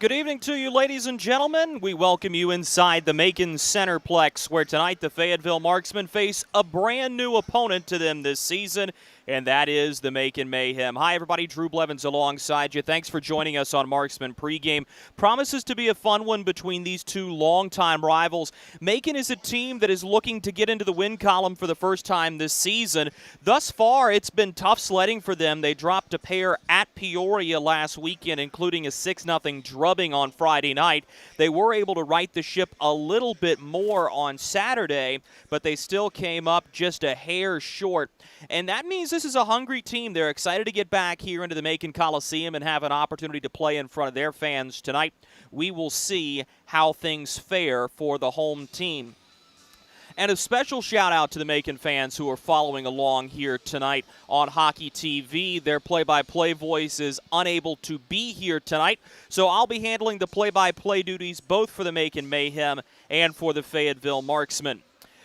Good evening to you, ladies and gentlemen. We welcome you inside the Macon Centerplex, where tonight the Fayetteville Marksmen face a brand new opponent to them this season, and that is the Macon Mayhem. Hi, everybody. Drew Blevins alongside you. Thanks for joining us on Marksman Pregame. Promises to be a fun one between these two longtime rivals. Macon is a team that is looking to get into the win column for the first time this season. Thus far, it's been tough sledding for them. They dropped a pair at Peoria last weekend, including a 6-0 drubbing on Friday night. They were able to right the ship a little bit more on Saturday, but they still came up just a hair short. And that means this is a hungry team. They're excited to get back here into the Macon Coliseum and have an opportunity to play in front of their fans tonight. We will see how things fare for the home team. And a special shout-out to the Macon fans who are following along here tonight on Hockey TV. Their play-by-play voice is unable to be here tonight, so I'll be handling the play-by-play duties both for the Macon Mayhem and for the Fayetteville Marksmen.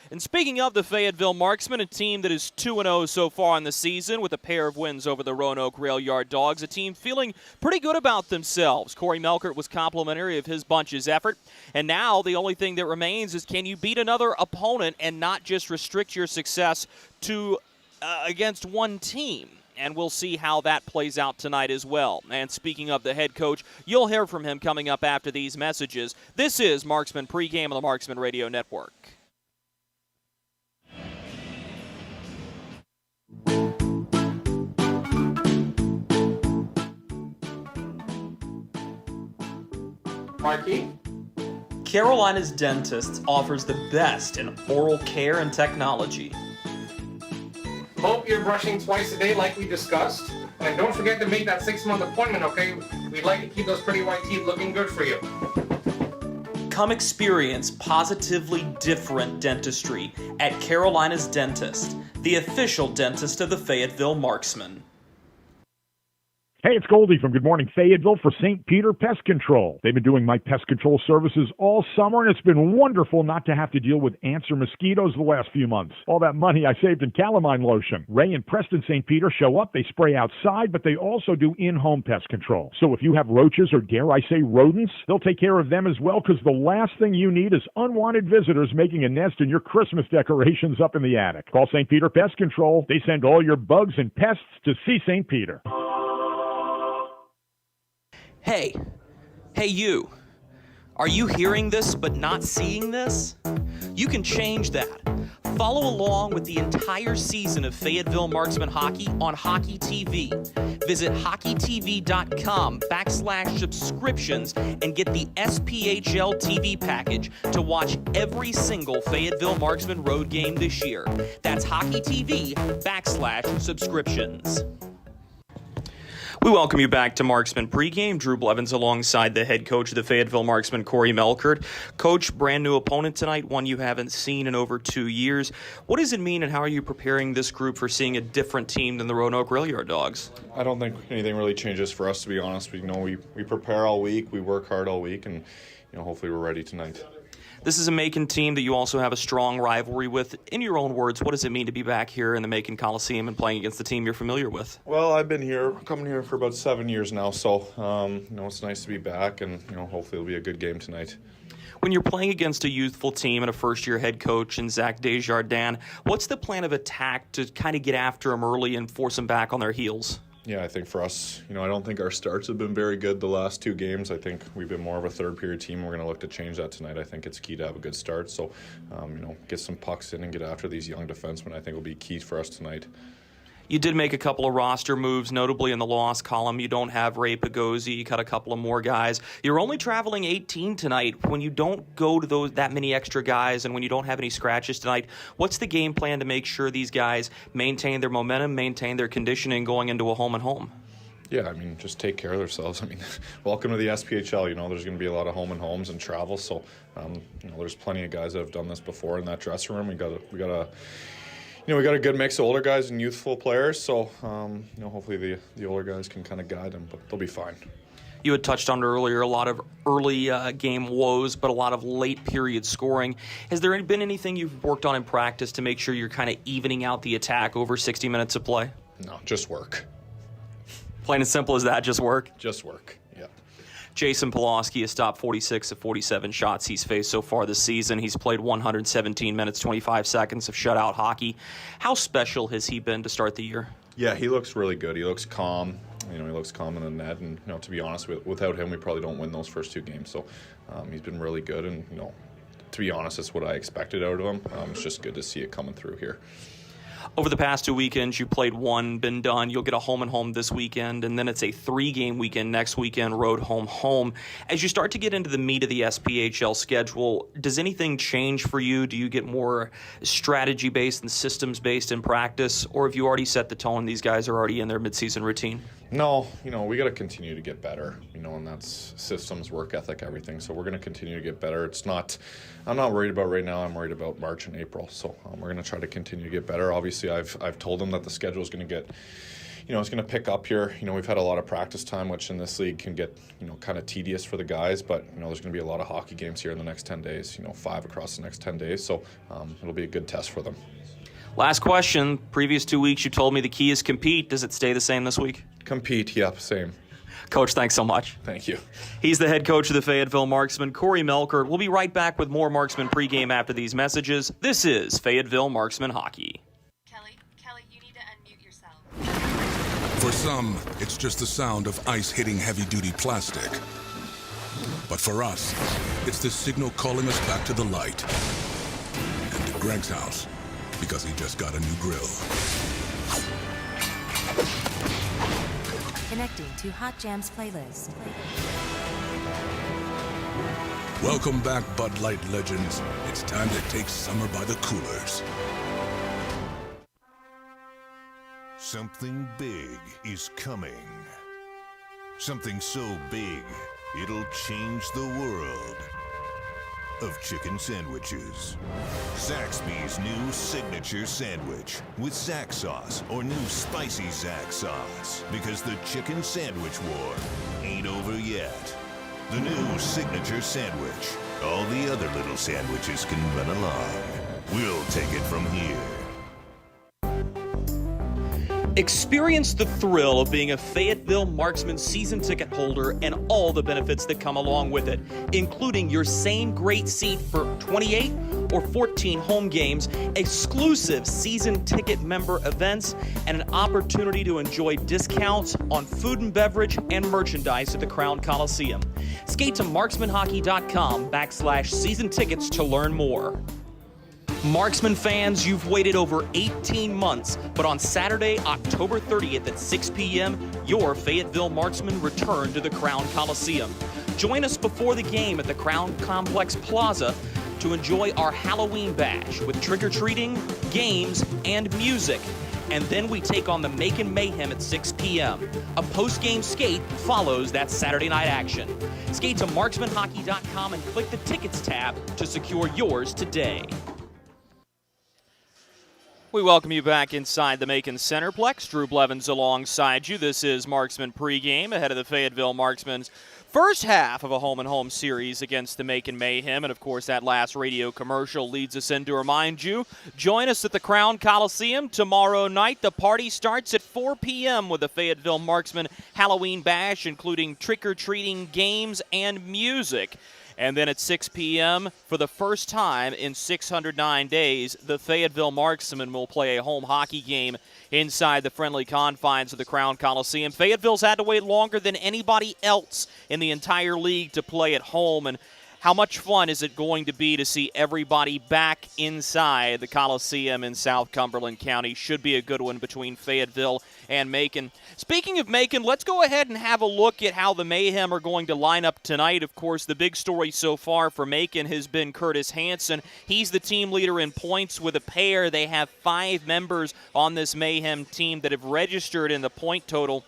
And speaking of the Fayetteville Marksmen, a team that is 2-0 so far in the season with a pair of wins over the Roanoke Rail Yard Dogs, a team feeling pretty good about themselves. Corey Melkert was complimentary of his bunch's effort. And now the only thing that remains is, can you beat another opponent and not just restrict your success to against one team? And we'll see how that plays out tonight as well. And speaking of the head coach, you'll hear from him coming up after these messages. This is Marksman Pregame on the Marksman Radio Network. Marky? Carolina's Dentist offers the best in oral care and technology. Hope you're brushing twice a day like we discussed. And don't forget to make that 6-month appointment, okay? We'd like to keep those pretty white teeth looking good for you. Come experience positively different dentistry at Carolina's Dentist, the official dentist of the Fayetteville Marksmen. Hey, it's Goldie from Good Morning Fayetteville for St. Peter Pest Control. They've been doing my pest control services all summer, and it's been wonderful not to have to deal with ants or mosquitoes the last few months. All that money I saved in calamine lotion. Ray and Preston St. Peter show up, they spray outside, but they also do in-home pest control. So if you have roaches or, dare I say, rodents, they'll take care of them as well, because the last thing you need is unwanted visitors making a nest in your Christmas decorations up in the attic. Call St. Peter Pest Control. They send all your bugs and pests to see St. Peter. Hey you, are you hearing this but not seeing this? You can change that. Follow along with the entire season of Fayetteville Marksman Hockey on Hockey TV. Visit hockeytv.com/subscriptions and get the SPHL TV package to watch every single Fayetteville Marksman road game this year. That's hockeytv.com/subscriptions. We welcome you back to Marksman Pregame. Drew Blevins alongside the head coach of the Fayetteville Marksmen, Corey Melkert. Coach, brand new opponent tonight, one you haven't seen in over 2 years. What does it mean, and how are you preparing this group for seeing a different team than the Roanoke Rail Yard Dogs? I don't think anything really changes for us, to be honest. We prepare all week, we work hard all week, and hopefully we're ready tonight. This is a Macon team that you also have a strong rivalry with. In your own words, what does it mean to be back here in the Macon Coliseum and playing against the team you're familiar with? Well, I've been coming here for about 7 years now, so it's nice to be back, and hopefully it'll be a good game tonight. When you're playing against a youthful team and a first-year head coach in Zach Desjardins, what's the plan of attack to kind of get after them early and force them back on their heels? Yeah, I think for us, I don't think our starts have been very good the last 2 games. I think we've been more of a third-period team. We're going to look to change that tonight. I think it's key to have a good start. So, get some pucks in and get after these young defensemen, I think will be key for us tonight. You did make a couple of roster moves, notably in the loss column. You don't have Ray Pagozzi. You cut a couple of more guys. You're only traveling 18 tonight. When you don't go to that many extra guys and when you don't have any scratches tonight, what's the game plan to make sure these guys maintain their momentum, maintain their conditioning going into a home-and-home? Yeah, just take care of themselves. Welcome to the SPHL. There's going to be a lot of home and homes and travel. So, there's plenty of guys that have done this before in that dressing room. We got a good mix of older guys and youthful players, so hopefully the older guys can kind of guide them, but they'll be fine. You had touched on earlier a lot of early game woes, but a lot of late period scoring. Has there been anything you've worked on in practice to make sure you're kind of evening out the attack over 60 minutes of play? No, just work. Plain and simple as that, just work? Just work, yeah. Jason Pulaski has stopped 46 of 47 shots he's faced so far this season. He's played 117 minutes, 25 seconds of shutout hockey. How special has he been to start the year? Yeah, he looks really good. He looks calm. He looks calm in the net. And, to be honest, without him, we probably don't win those first 2 games. So he's been really good. And, to be honest, that's what I expected out of him. It's just good to see it coming through here. Over the past 2 weekends, you played one, been done. You'll get a home-and-home this weekend, and then it's a 3-game weekend next weekend, road, home. As you start to get into the meat of the SPHL schedule, does anything change for you? Do you get more strategy-based and systems-based in practice, or have you already set the tone? These guys are already in their midseason routine? No, we got to continue to get better, and that's systems, work ethic, everything. So we're going to continue to get better. I'm not worried about right now. I'm worried about March and April. So we're going to try to continue to get better. Obviously, I've told them that the schedule is going to get, it's going to pick up here. We've had a lot of practice time, which in this league can get, kind of tedious for the guys. But, there's going to be a lot of hockey games here in the next 10 days, 5 across the next 10 days. So it'll be a good test for them. Last question. Previous 2 weeks, you told me the key is compete. Does it stay the same this week? Compete, yep, same. Coach, thanks so much. Thank you. He's the head coach of the Fayetteville Marksmen, Corey Melkert. We'll be right back with more Marksman pregame after these messages. This is Fayetteville Marksman Hockey. Kelly, you need to unmute yourself. For some, it's just the sound of ice hitting heavy-duty plastic. But for us, it's the signal calling us back to the light. And to Greg's house, because he just got a new grill. Connecting to Hot Jams playlist. Welcome back, Bud Light legends. It's time to take summer by the coolers. Something big is coming. Something so big, it'll change the world of chicken sandwiches. Zaxby's new signature sandwich with Zax sauce or new spicy Zax sauce, because the chicken sandwich war ain't over yet. The new signature sandwich. All the other little sandwiches can run along. We'll take it from here. Experience the thrill of being a Fayetteville Marksman season ticket holder and all the benefits that come along with it, including your same great seat for 28 or 14 home games, exclusive season ticket member events, and an opportunity to enjoy discounts on food and beverage and merchandise at the Crown Coliseum. Skate to marksmanhockey.com/season tickets to learn more. Marksman fans, you've waited over 18 months, but on Saturday, October 30th at 6 p.m., your Fayetteville Marksmen return to the Crown Coliseum. Join us before the game at the Crown Complex Plaza to enjoy our Halloween bash with trick-or-treating, games, and music. And then we take on the Macon Mayhem at 6 p.m. A post-game skate follows that Saturday night action. Skate to marksmanhockey.com and click the Tickets tab to secure yours today. We welcome you back inside the Macon Centerplex. Drew Blevins alongside you. This is Marksman pregame ahead of the Fayetteville Marksmen's first half of a home-and-home series against the Macon Mayhem. And, of course, that last radio commercial leads us in to remind you, join us at the Crown Coliseum tomorrow night. The party starts at 4 p.m. with the Fayetteville Marksman Halloween Bash, including trick-or-treating, games, and music. And then at 6 p.m., for the first time in 609 days, the Fayetteville Marksmen will play a home hockey game inside the friendly confines of the Crown Coliseum. Fayetteville's had to wait longer than anybody else in the entire league to play at home, and how much fun is it going to be to see everybody back inside the Coliseum in South Cumberland County? Should be a good one between Fayetteville and Macon. Speaking of Macon, let's go ahead and have a look at how the Mayhem are going to line up tonight. Of course, the big story so far for Macon has been Curtis Hansen. He's the team leader in points with a pair. They have 5 members on this Mayhem team that have registered in the point total.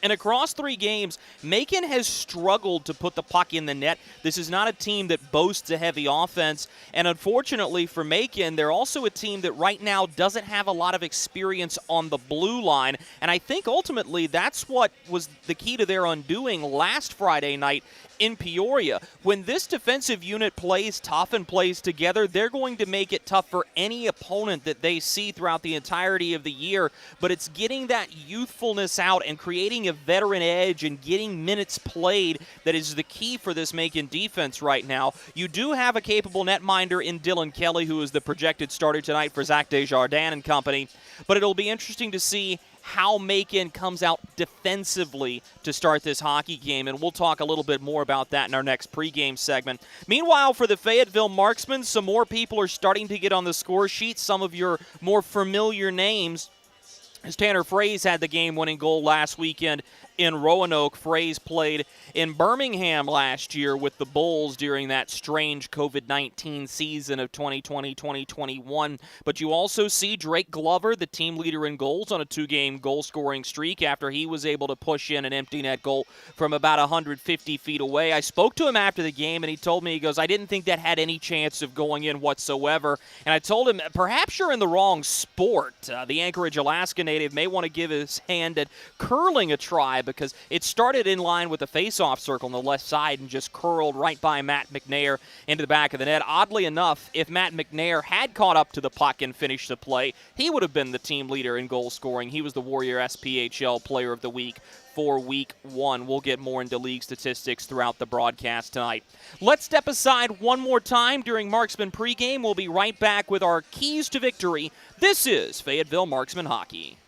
And across 3 games, Macon has struggled to put the puck in the net. This is not a team that boasts a heavy offense. And unfortunately for Macon, they're also a team that right now doesn't have a lot of experience on the blue line. And I think ultimately that's what was the key to their undoing last Friday night in Peoria. When this defensive unit plays tough and plays together, they're going to make it tough for any opponent that they see throughout the entirety of the year. But it's getting that youthfulness out and creating a veteran edge and getting minutes played that is the key for this Macon defense right now. You do have a capable netminder in Dylan Kelly, who is the projected starter tonight for Zach Desjardins and company. But it'll be interesting to see how Macon comes out defensively to start this hockey game, and we'll talk a little bit more about that in our next pregame segment. Meanwhile, for the Fayetteville Marksmen, some more people are starting to get on the score sheet, some of your more familiar names. As Tanner Frey's had the game-winning goal last weekend in Roanoke. Frey's played in Birmingham last year with the Bulls during that strange COVID-19 season of 2020-2021. But you also see Drake Glover, the team leader in goals, on a 2-game goal-scoring streak after he was able to push in an empty net goal from about 150 feet away. I spoke to him after the game, and he told me, he goes, I didn't think that had any chance of going in whatsoever. And I told him, perhaps you're in the wrong sport. The Anchorage, Alaska native may want to give his hand at curling a try, because it started in line with the face-off circle on the left side and just curled right by Matt McNair into the back of the net. Oddly enough, if Matt McNair had caught up to the puck and finished the play, he would have been the team leader in goal scoring. He was the Warrior SPHL Player of the Week for Week 1. We'll get more into league statistics throughout the broadcast tonight. Let's step aside one more time during Marksman pregame. We'll be right back with our keys to victory. This is Fayetteville Marksman Hockey.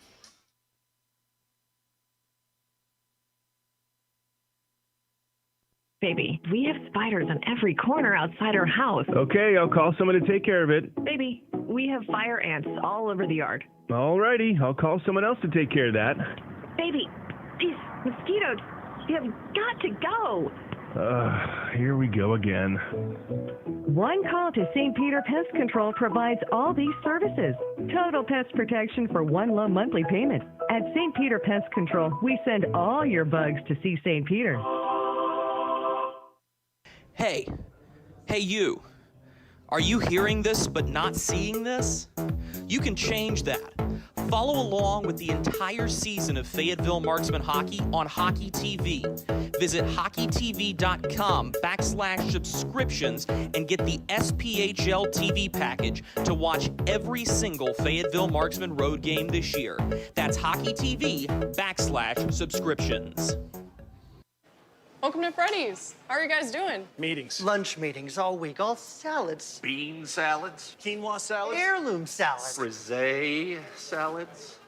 Baby, we have spiders on every corner outside our house. Okay, I'll call someone to take care of it. Baby, we have fire ants all over the yard. Alrighty, I'll call someone else to take care of that. Baby, these mosquitoes, you have got to go. Here we go again. One call to St. Peter Pest Control provides all these services. Total pest protection for one low monthly payment. At St. Peter Pest Control, we send all your bugs to see St. Peter. Hey you. Are you hearing this but not seeing this? You can change that. Follow along with the entire season of Fayetteville Marksman Hockey on Hockey TV. Visit hockeytv.com/subscriptions and get the SPHL TV package to watch every single Fayetteville Marksman road game this year. That's hockeytv.com/subscriptions. Welcome to Freddy's. How are you guys doing? Meetings. Lunch meetings all week. All salads. Bean salads. Quinoa salads. Heirloom salads. Frisee salads.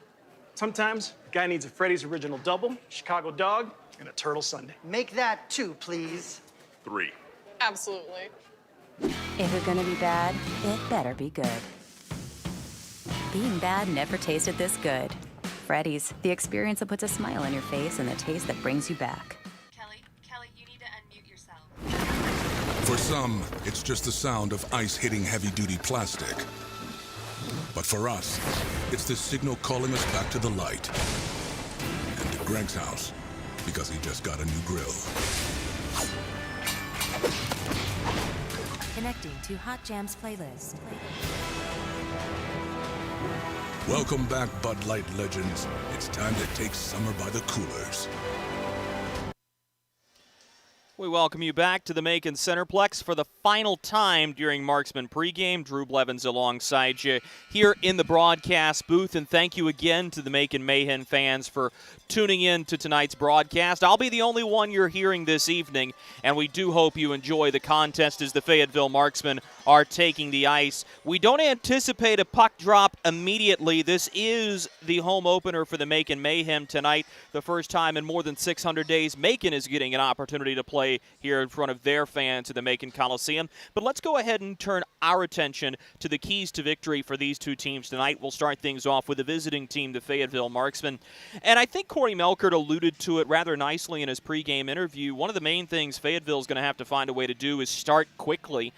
Sometimes a guy needs a Freddy's Original Double, Chicago Dog, and a Turtle Sundae. Make that 2, please. 3. Absolutely. If you're gonna be bad, it better be good. Being bad never tasted this good. Freddy's, the experience that puts a smile on your face and the taste that brings you back. Kelly, you need to unmute yourself. For some, it's just the sound of ice hitting heavy-duty plastic. But for us, it's the signal calling us back to the light. And to Greg's house, because he just got a new grill. Connecting to Hot Jams playlist. Welcome back, Bud Light legends. It's time to take summer by the coolers. We welcome you back to the Macon Centerplex for the final time during Marksman pregame. Drew Blevins alongside you here in the broadcast booth, and thank you again to the Macon Mayhem fans for tuning in to tonight's broadcast. I'll be the only one you're hearing this evening, and we do hope you enjoy the contest as the Fayetteville Marksmen are taking the ice. We don't anticipate a puck drop immediately. This is the home opener for the Macon Mayhem tonight. The first time in more than 600 days Macon is getting an opportunity to play here in front of their fans at the Macon Coliseum. But let's go ahead and turn our attention to the keys to victory for these two teams tonight. We'll start things off with the visiting team, the Fayetteville Marksmen. And I think Corey Melkert alluded to it rather nicely in his pregame interview. One of the main things Fayetteville's going to have to find a way to do is start quickly.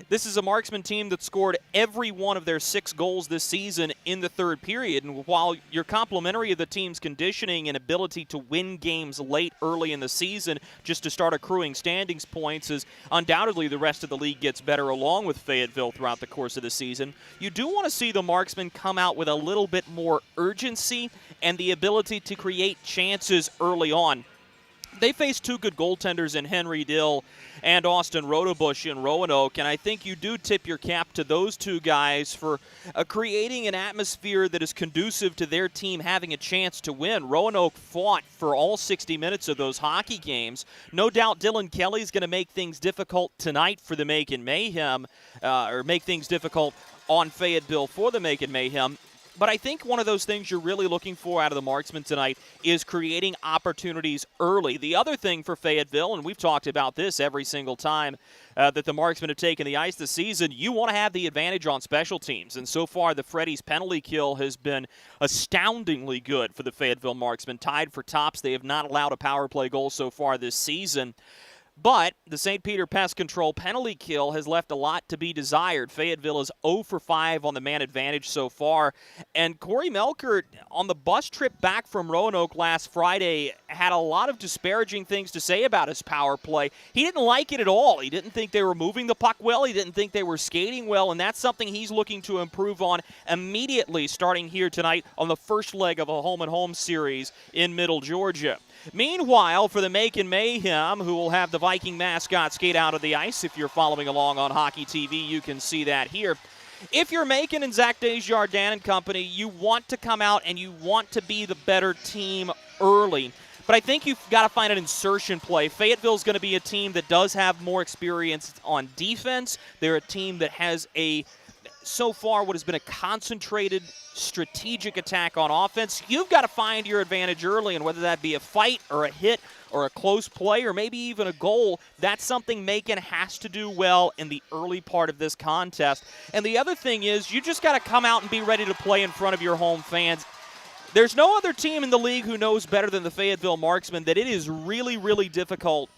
This is a Marksman team that scored every one of their 6 goals this season in the third period. And while you're complimentary of the team's conditioning and ability to win games late early in the season just to start accruing standings points, as undoubtedly the rest of the league gets better along with Fayetteville throughout the course of the season, you do want to see the Marksmen come out with a little bit more urgency and the ability to create chances early on. they face two good goaltenders in Henry Dill and Austin Rotobush in Roanoke, and I think you do tip your cap to those two guys for creating an atmosphere that is conducive to their team having a chance to win. Roanoke fought for all 60 minutes of those hockey games. No doubt Dylan Kelly's going to make things difficult tonight for the Macon Mayhem, or make things difficult on Fayetteville for the Macon Mayhem. But I think one of those things you're really looking for out of the Marksmen tonight is creating opportunities early. The other thing for Fayetteville, and we've talked about this every single time that the Marksmen have taken the ice this season, you want to have the advantage on special teams. And so far, the Freddy's penalty kill has been astoundingly good for the Fayetteville Marksmen. Tied for tops. They have not allowed a power play goal so far this season. But the St. Peter Pest Control penalty kill has left a lot to be desired. Fayetteville is 0 for 5 on the man advantage so far. And Corey Melkert, on the bus trip back from Roanoke last Friday, had a lot of disparaging things to say about his power play. He didn't like it at all. He didn't think they were moving the puck well. He didn't think they were skating well. And that's something he's looking to improve on immediately starting here tonight on the first leg of a home-and-home series in Middle Georgia. Meanwhile, for the Macon Mayhem, who will have the Viking mascot skate out of the ice, if you're following along on Hockey TV, you can see that here. If you're Macon and Zach Desjardins and company, you want to come out and you want to be the better team early. But I think you've got to find an insertion play. Fayetteville's going to be a team that does have more experience on defense. They're a team that has so far what has been a concentrated strategic attack on offense. You've got to find your advantage early, and whether that be a fight or a hit or a close play or maybe even a goal, that's something Macon has to do well in the early part of this contest. And the other thing is you just got to come out and be ready to play in front of your home fans. There's no other team in the league who knows better than the Fayetteville Marksmen that it is really, really difficult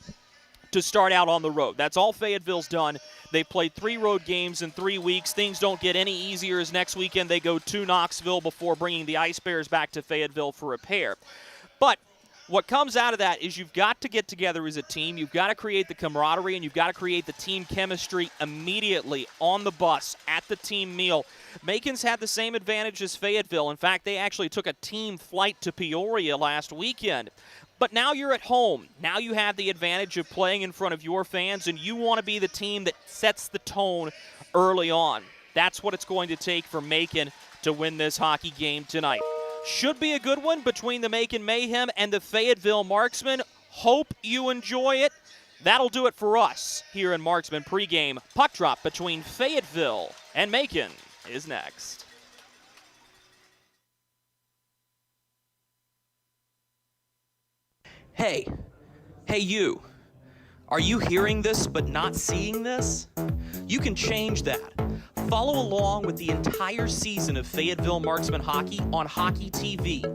to start out on the road. That's all Fayetteville's done. They played 3 road games in 3 weeks. Things don't get any easier as next weekend they go to Knoxville before bringing the Ice Bears back to Fayetteville for repair. But what comes out of that is you've got to get together as a team. You've got to create the camaraderie, and you've got to create the team chemistry immediately on the bus, at the team meal. Macon's had the same advantage as Fayetteville. In fact, they actually took a team flight to Peoria last weekend. But now you're at home. Now you have the advantage of playing in front of your fans, and you want to be the team that sets the tone early on. That's what it's going to take for Macon to win this hockey game tonight. Should be a good one between the Macon Mayhem and the Fayetteville Marksmen. Hope you enjoy it. That'll do it for us here in Marksman pregame. Puck drop between Fayetteville and Macon is next. Hey you. Are you hearing this but not seeing this? You can change that. Follow along with the entire season of Fayetteville Marksman hockey on Hockey TV.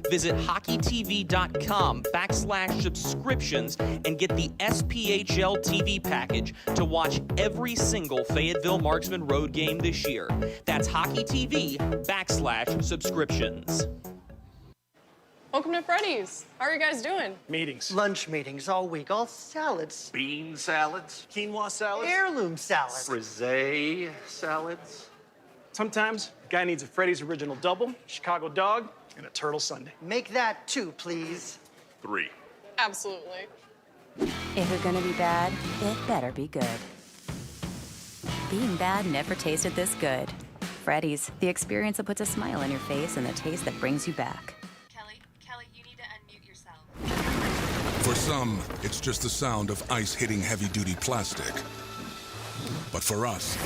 Visit hockeytv.com/subscriptions and get the SPHL TV package to watch every single Fayetteville Marksman road game this year. That's hockeytv.com/subscriptions. Welcome to Freddy's. How are you guys doing? Meetings. Lunch meetings all week, all salads. Bean salads. Quinoa salads. Heirloom salads. Frisee salads. Sometimes a guy needs a Freddy's original double, Chicago dog, and a turtle sundae. Make that 2, please. 3. Absolutely. If you're gonna be bad, it better be good. Being bad never tasted this good. Freddy's, the experience that puts a smile on your face and the taste that brings you back. Kelly, you need to unmute yourself. For some, it's just the sound of ice hitting heavy-duty plastic. But for us,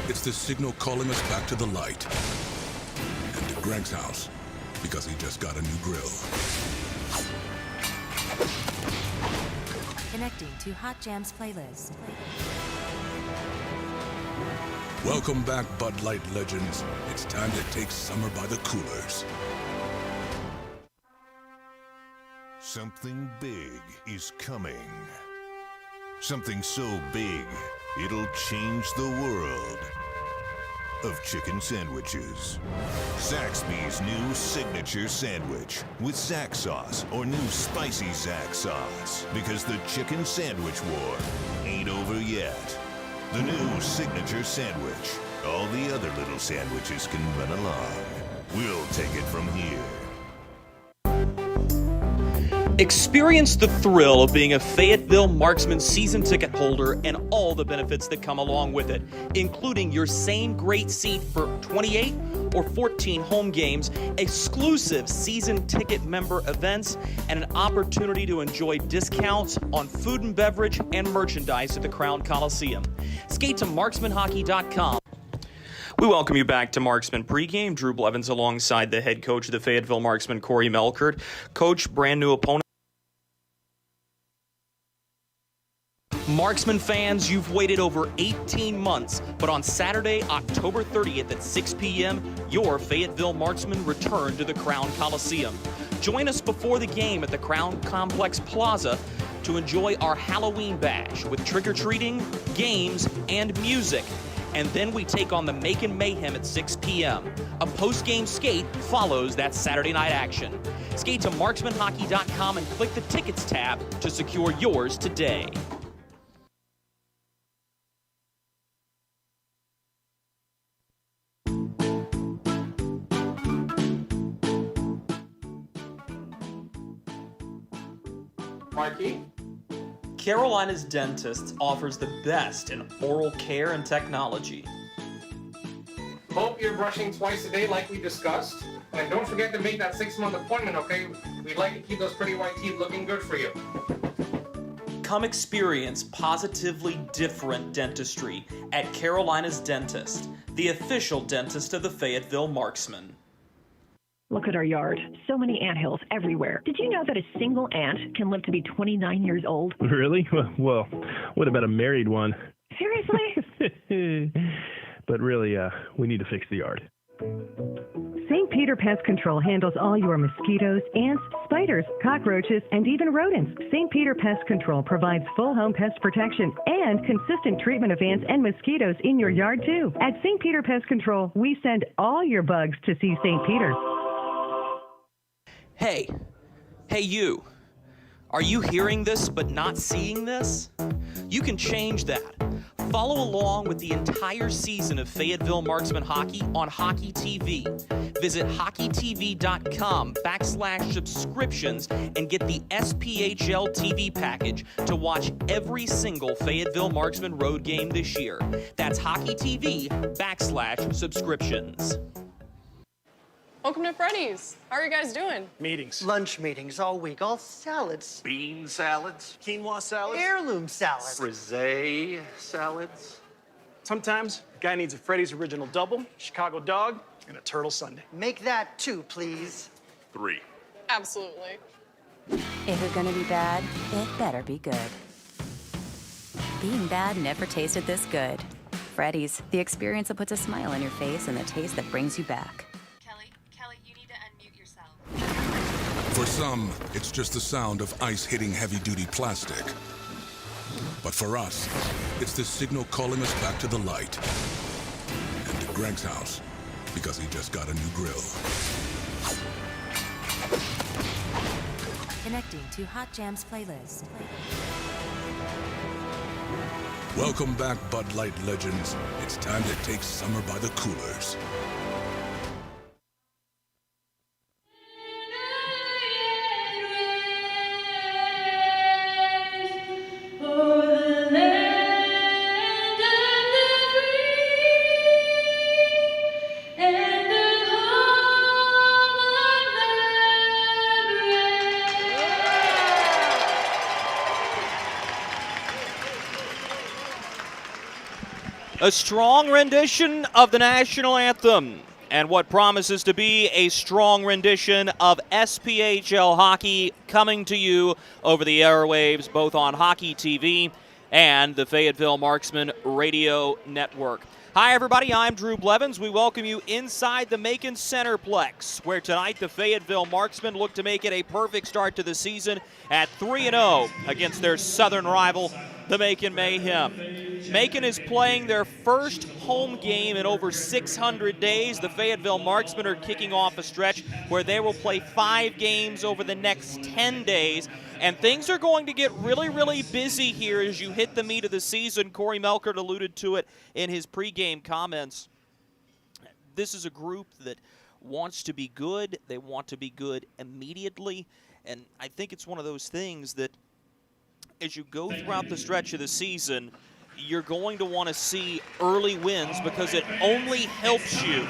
it's the signal calling us back to the light. And to Greg's house, because he just got a new grill. Connecting to Hot Jams playlist. Welcome back, Bud Light legends. It's time to take summer by the coolers. Something big is coming. Something so big, it'll change the world of chicken sandwiches. Zaxby's new signature sandwich with Zax sauce or new spicy Zax sauce. Because the chicken sandwich war ain't over yet. The new signature sandwich. All the other little sandwiches can run along. We'll take it from here. Experience the thrill of being a Fayetteville Marksman season ticket holder and all the benefits that come along with it, including your same great seat for 28 or 14 home games, exclusive season ticket member events, and an opportunity to enjoy discounts on food and beverage and merchandise at the Crown Coliseum. Skate to marksmanhockey.com. We welcome you back to Marksman pregame. Drew Blevins alongside the head coach of the Fayetteville Marksmen, Corey Melkert. Coach, brand new opponent. Marksman fans, you've waited over 18 months, but on Saturday, October 30th at 6 p.m., your Fayetteville Marksmen return to the Crown Coliseum. Join us before the game at the Crown Complex Plaza to enjoy our Halloween bash with trick-or-treating, games, and music. And then we take on the Macon Mayhem at 6 p.m. A post-game skate follows that Saturday night action. Skate to marksmanhockey.com and click the Tickets tab to secure yours today. Mikey? Carolina's Dentist offers the best in oral care and technology. Hope you're brushing twice a day like we discussed. And don't forget to make that 6-month appointment, okay? We'd like to keep those pretty white teeth looking good for you. Come experience positively different dentistry at Carolina's Dentist, the official dentist of the Fayetteville Marksmen. Look at our yard. So many anthills everywhere. Did you know that a single ant can live to be 29 years old? Really? Well, what about a married one? Seriously? But really, we need to fix the yard. St. Peter Pest Control handles all your mosquitoes, ants, spiders, cockroaches, and even rodents. St. Peter Pest Control provides full home pest protection and consistent treatment of ants and mosquitoes in your yard, too. At St. Peter Pest Control, we send all your bugs to see St. Peter. Hey you. Are you hearing this but not seeing this? You can change that. Follow along with the entire season of Fayetteville Marksman hockey on Hockey TV. Visit hockeytv.com/subscriptions and get the SPHL TV package to watch every single Fayetteville Marksman road game this year. That's hockeytv.com/subscriptions. Welcome to Freddy's. How are you guys doing? Meetings. Lunch meetings all week, all salads. Bean salads. Quinoa salads. Heirloom salads. Frisee salads. Sometimes a guy needs a Freddy's original double, Chicago dog, and a turtle sundae. Make that 2, please. 3. Absolutely. If you're gonna be bad, it better be good. Being bad never tasted this good. Freddy's, the experience that puts a smile on your face and the taste that brings you back. Kelly, you need to unmute yourself. For some, it's just the sound of ice hitting heavy-duty plastic. But for us, it's the signal calling us back to the light. And to Greg's house, because he just got a new grill. Connecting to Hot Jams playlist. Welcome back, Bud Light legends. It's time to take summer by the coolers. A strong rendition of the national anthem and what promises to be a strong rendition of SPHL hockey coming to you over the airwaves, both on Hockey TV and the Fayetteville Marksman Radio Network. Hi, everybody. I'm Drew Blevins. We welcome you inside the Macon Centerplex, where tonight the Fayetteville Marksmen look to make it a perfect start to the season at 3-0 against their southern rival, the Macon Mayhem. Macon is playing their first home game in over 600 days. The Fayetteville Marksmen are kicking off a stretch where they will play 5 games over the next 10 days. And things are going to get really, really busy here as you hit the meat of the season. Corey Melkert alluded to it in his pregame comments. This is a group that wants to be good. They want to be good immediately. And I think it's one of those things that as you go throughout the stretch of the season, you're going to want to see early wins because it only helps you.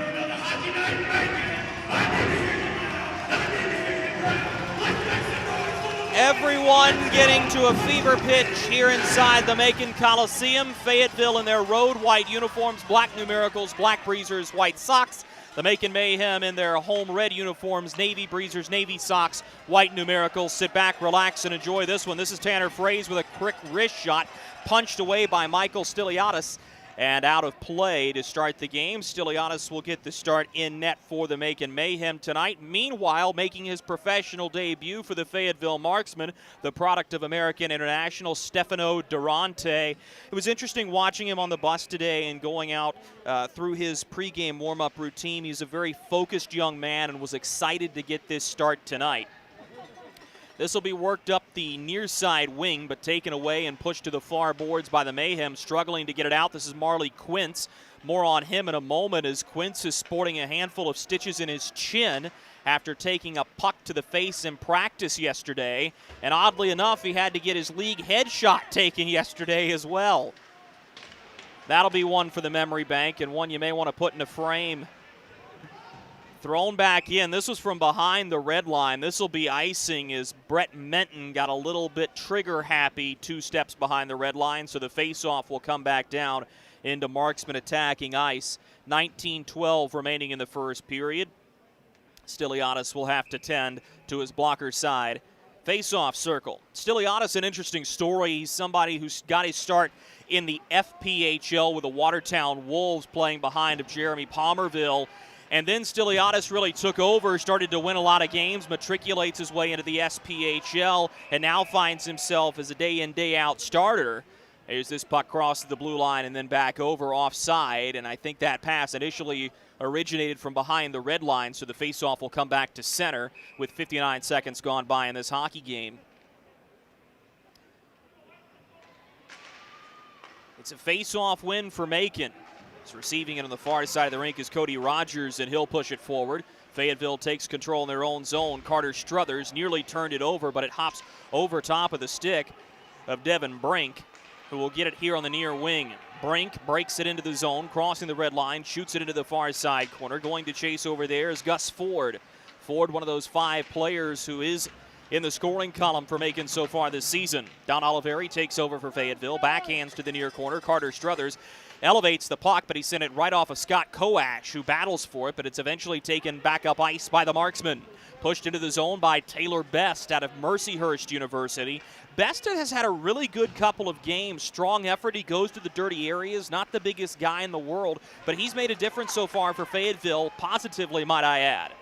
Everyone getting to a fever pitch here inside the Macon Coliseum. Fayetteville in their road white uniforms, black numericals, black breezers, white socks. The Macon Mayhem in their home red uniforms, navy breezers, navy socks, white numericals. Sit back, relax, and enjoy this one. This is Tanner Frey with a quick wrist shot, punched away by Michael Stiliadis, and out of play to start the game. Stiliadis will get the start in net for the Macon Mayhem tonight. Meanwhile, making his professional debut for the Fayetteville Marksmen, the product of American International, Stefano Durante. It was interesting watching him on the bus today and going out through his pregame warm-up routine. He's a very focused young man and was excited to get this start tonight. This will be worked up the near side wing, but taken away and pushed to the far boards by the Mayhem, struggling to get it out. This is Marley Quince. More on him in a moment as Quince is sporting a handful of stitches in his chin after taking a puck to the face in practice yesterday. And oddly enough, he had to get his league headshot taken yesterday as well. That'll be one for the memory bank and one you may want to put in a frame. Thrown back in. This was from behind the red line. This will be icing as Brett Menton got a little bit trigger happy 2 steps behind the red line, so the faceoff will come back down into Marksman attacking ice. 19-12 remaining in the first period. Stiliadis will have to tend to his blocker side. Faceoff circle. Stiliadis, an interesting story. He's somebody who's got his start in the FPHL with the Watertown Wolves playing behind of Jeremy Palmerville. And then Stiliadis really took over, started to win a lot of games, matriculates his way into the SPHL, and now finds himself as a day-in, day-out starter. As this puck crosses the blue line and then back over offside, and I think that pass initially originated from behind the red line, so the faceoff will come back to center with 59 seconds gone by in this hockey game. It's a faceoff win for Macon. It's receiving it on the far side of the rink is Cody Rogers, and he'll push it forward. Fayetteville takes control in their own zone. Carter Struthers nearly turned it over, but it hops over top of the stick of Devin Brink, who will get it here on the near wing. Brink breaks it into the zone, crossing the red line, shoots it into the far side corner. Going to chase over there is Gus Ford. Ford, one of those 5 players who is in the scoring column for Macon so far this season. Don Oliveri takes over for Fayetteville. Backhands to the near corner. Carter Struthers elevates the puck, but he sent it right off of Scott Coash, who battles for it, but it's eventually taken back up ice by the Marksman. Pushed into the zone by Taylor Best out of Mercyhurst University. Best has had a really good couple of games. Strong effort. He goes to the dirty areas. Not the biggest guy in the world, but he's made a difference so far for Fayetteville, positively, might I add.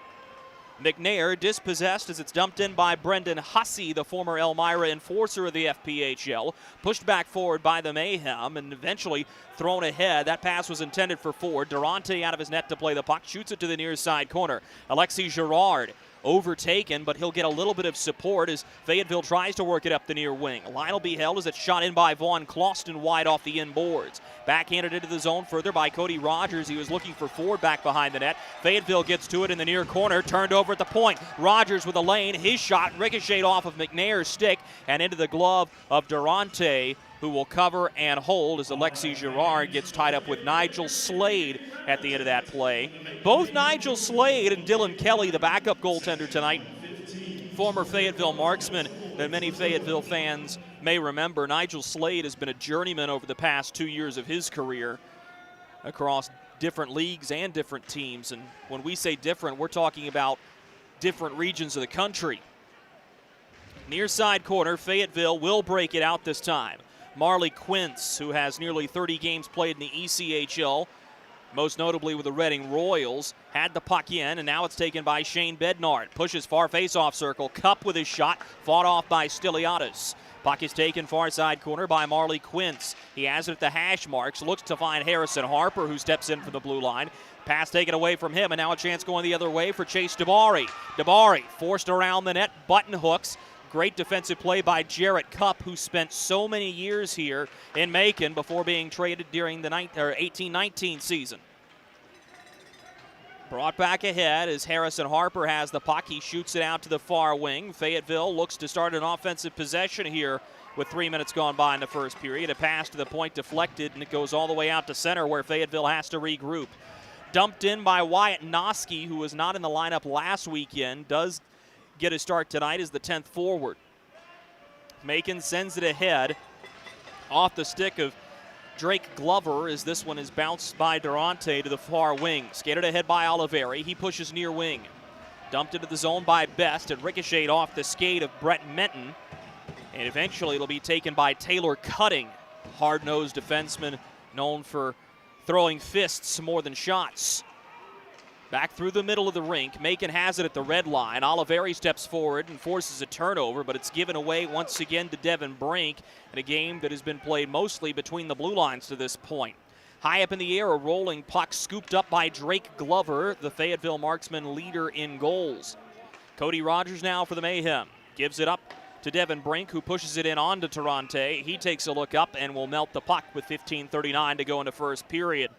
McNair dispossessed as it's dumped in by Brendan Hussey, the former Elmira enforcer of the FPHL. Pushed back forward by the Mayhem and eventually thrown ahead. That pass was intended for Ford. Durante out of his net to play the puck. Shoots it to the near side corner. Alexi Girard overtaken, but he'll get a little bit of support as Fayetteville tries to work it up the near wing. Line will be held as it's shot in by Vaughn Clauston wide off the inboards. Backhanded into the zone further by Cody Rogers. He was looking for Ford back behind the net. Fayetteville gets to it in the near corner, turned over at the point. Rogers with a lane. His shot ricocheted off of McNair's stick and into the glove of Durante, who will cover and hold as Alexi Girard gets tied up with Nigel Slade at the end of that play. Both Nigel Slade and Dylan Kelly, the backup goaltender tonight, former Fayetteville Marksman that many Fayetteville fans may remember. Nigel Slade has been a journeyman over the past 2 years of his career across different leagues and different teams. And when we say different, we're talking about different regions of the country. Near side corner, Fayetteville will break it out this time. Marley Quince, who has nearly 30 games played in the ECHL, most notably with the Reading Royals, had the puck in, and now it's taken by Shane Bednard. Pushes far face-off circle. Cup with his shot, fought off by Stiliadis. Puck is taken far side corner by Marley Quince. He has it at the hash marks, looks to find Harrison Harper, who steps in from the blue line. Pass taken away from him, and now a chance going the other way for Chase Dabari. Dabari forced around the net, button hooks. Great defensive play by Jarrett Cupp, who spent so many years here in Macon before being traded during the 18-19 season. Brought back ahead as Harrison Harper has the puck. He shoots it out to the far wing. Fayetteville looks to start an offensive possession here with 3 minutes gone by in the first period. A pass to the point deflected, and it goes all the way out to center where Fayetteville has to regroup. Dumped in by Wyatt Noski, who was not in the lineup last weekend, does get a start tonight as the 10th forward. Macon sends it ahead off the stick of Drake Glover as this one is bounced by Durante to the far wing. Skated ahead by Oliveri. He pushes near wing. Dumped into the zone by Best and ricocheted off the skate of Brett Menton. And eventually it'll be taken by Taylor Cutting, hard-nosed defenseman known for throwing fists more than shots. Back through the middle of the rink. Macon has it at the red line. Oliveri steps forward and forces a turnover, but it's given away once again to Devin Brink in a game that has been played mostly between the blue lines to this point. High up in the air, a rolling puck scooped up by Drake Glover, the Fayetteville Marksman leader in goals. Cody Rogers now for the Mayhem. Gives it up to Devin Brink, who pushes it in on to Durante. He takes a look up and will melt the puck with 15:39 to go in the first period.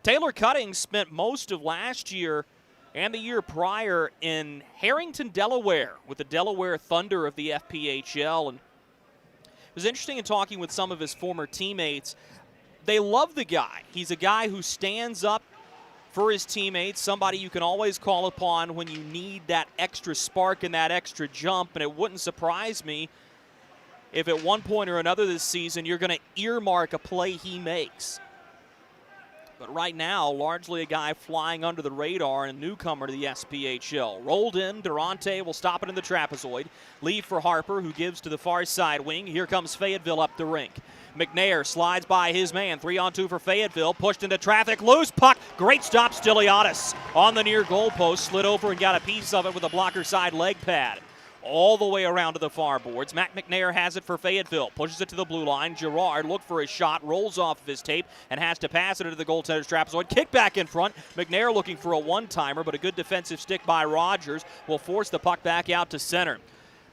Taylor Cutting spent most of last year and the year prior in Harrington, Delaware, with the Delaware Thunder of the FPHL. And it was interesting in talking with some of his former teammates. They love the guy. He's a guy who stands up for his teammates, somebody you can always call upon when you need that extra spark and that extra jump. And it wouldn't surprise me if at one point or another this season you're going to earmark a play he makes. But right now, largely a guy flying under the radar and a newcomer to the SPHL. Rolled in, Durante will stop it in the trapezoid. Leave for Harper, who gives to the far side wing. Here comes Fayetteville up the rink. McNair slides by his man. 3-on-2 for Fayetteville. Pushed into traffic. Loose puck. Great stop, Stiliadis. On the near goal post. Slid over and got a piece of it with a blocker side leg pad. All the way around to the far boards. Matt McNair has it for Fayetteville. Pushes it to the blue line. Girard looked for his shot. Rolls off of his tape and has to pass it into the goaltender's trapezoid. Kick back in front. McNair looking for a one-timer, but a good defensive stick by Rogers will force the puck back out to center.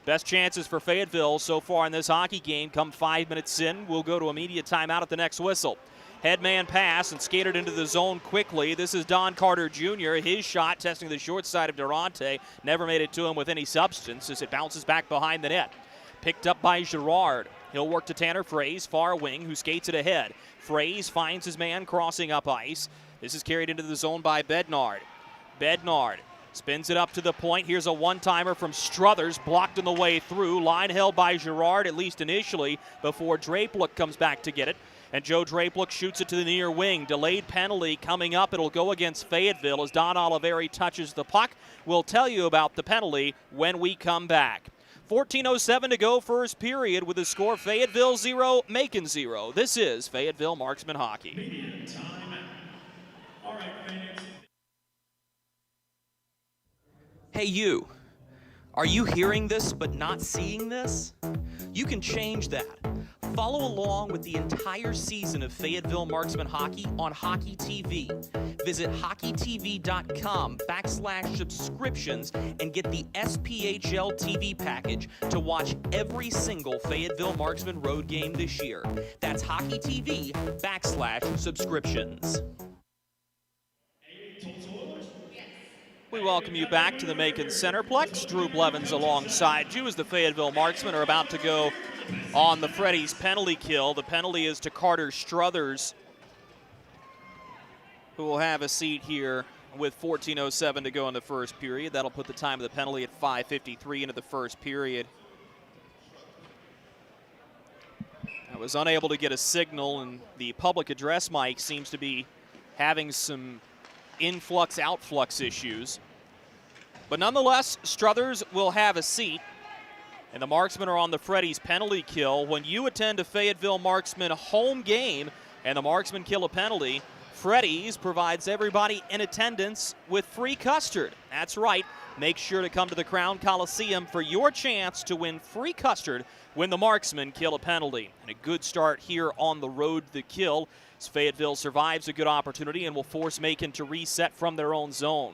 Best chances for Fayetteville so far in this hockey game come 5 minutes in. We'll go to immediate timeout at the next whistle. Headman pass and skated into the zone quickly. This is Don Carter Jr. His shot testing the short side of Durante. Never made it to him with any substance as it bounces back behind the net. Picked up by Girard. He'll work to Tanner Frey's far wing, who skates it ahead. Frey finds his man crossing up ice. This is carried into the zone by Bednard. Bednard spins it up to the point. Here's a one-timer from Struthers, blocked on the way through. Line held by Girard, at least initially, before Drapelook comes back to get it. And Joe Drapelook shoots it to the near wing. Delayed penalty coming up. It'll go against Fayetteville as Don Oliveri touches the puck. We'll tell you about the penalty when we come back. 14:07 to go first period with the score Fayetteville 0, Macon 0. This is Fayetteville Marksman Hockey. Hey you, are you hearing this but not seeing this? You can change that. Follow along with the entire season of Fayetteville Marksman Hockey on Hockey TV. Visit hockeytv.com/subscriptions and get the SPHL TV package to watch every single Fayetteville Marksman road game this year. That's hockeytv.com/subscriptions. We welcome you back to the Macon Centerplex. Drew Blevins alongside you as the Fayetteville Marksmen are about to go on the Freddy's penalty kill. The penalty is to Carter Struthers, who will have a seat here with 14:07 to go in the first period. That'll put the time of the penalty at 5:53 into the first period. I was unable to get a signal, and the public address mic seems to be having some influx-outflux issues. But nonetheless, Struthers will have a seat, and the Marksmen are on the Freddy's penalty kill. When you attend a Fayetteville Marksman home game and the Marksmen kill a penalty, Freddy's provides everybody in attendance with free custard. That's right. Make sure to come to the Crown Coliseum for your chance to win free custard when the Marksmen kill a penalty. And a good start here on the road to the kill as Fayetteville survives a good opportunity and will force Macon to reset from their own zone.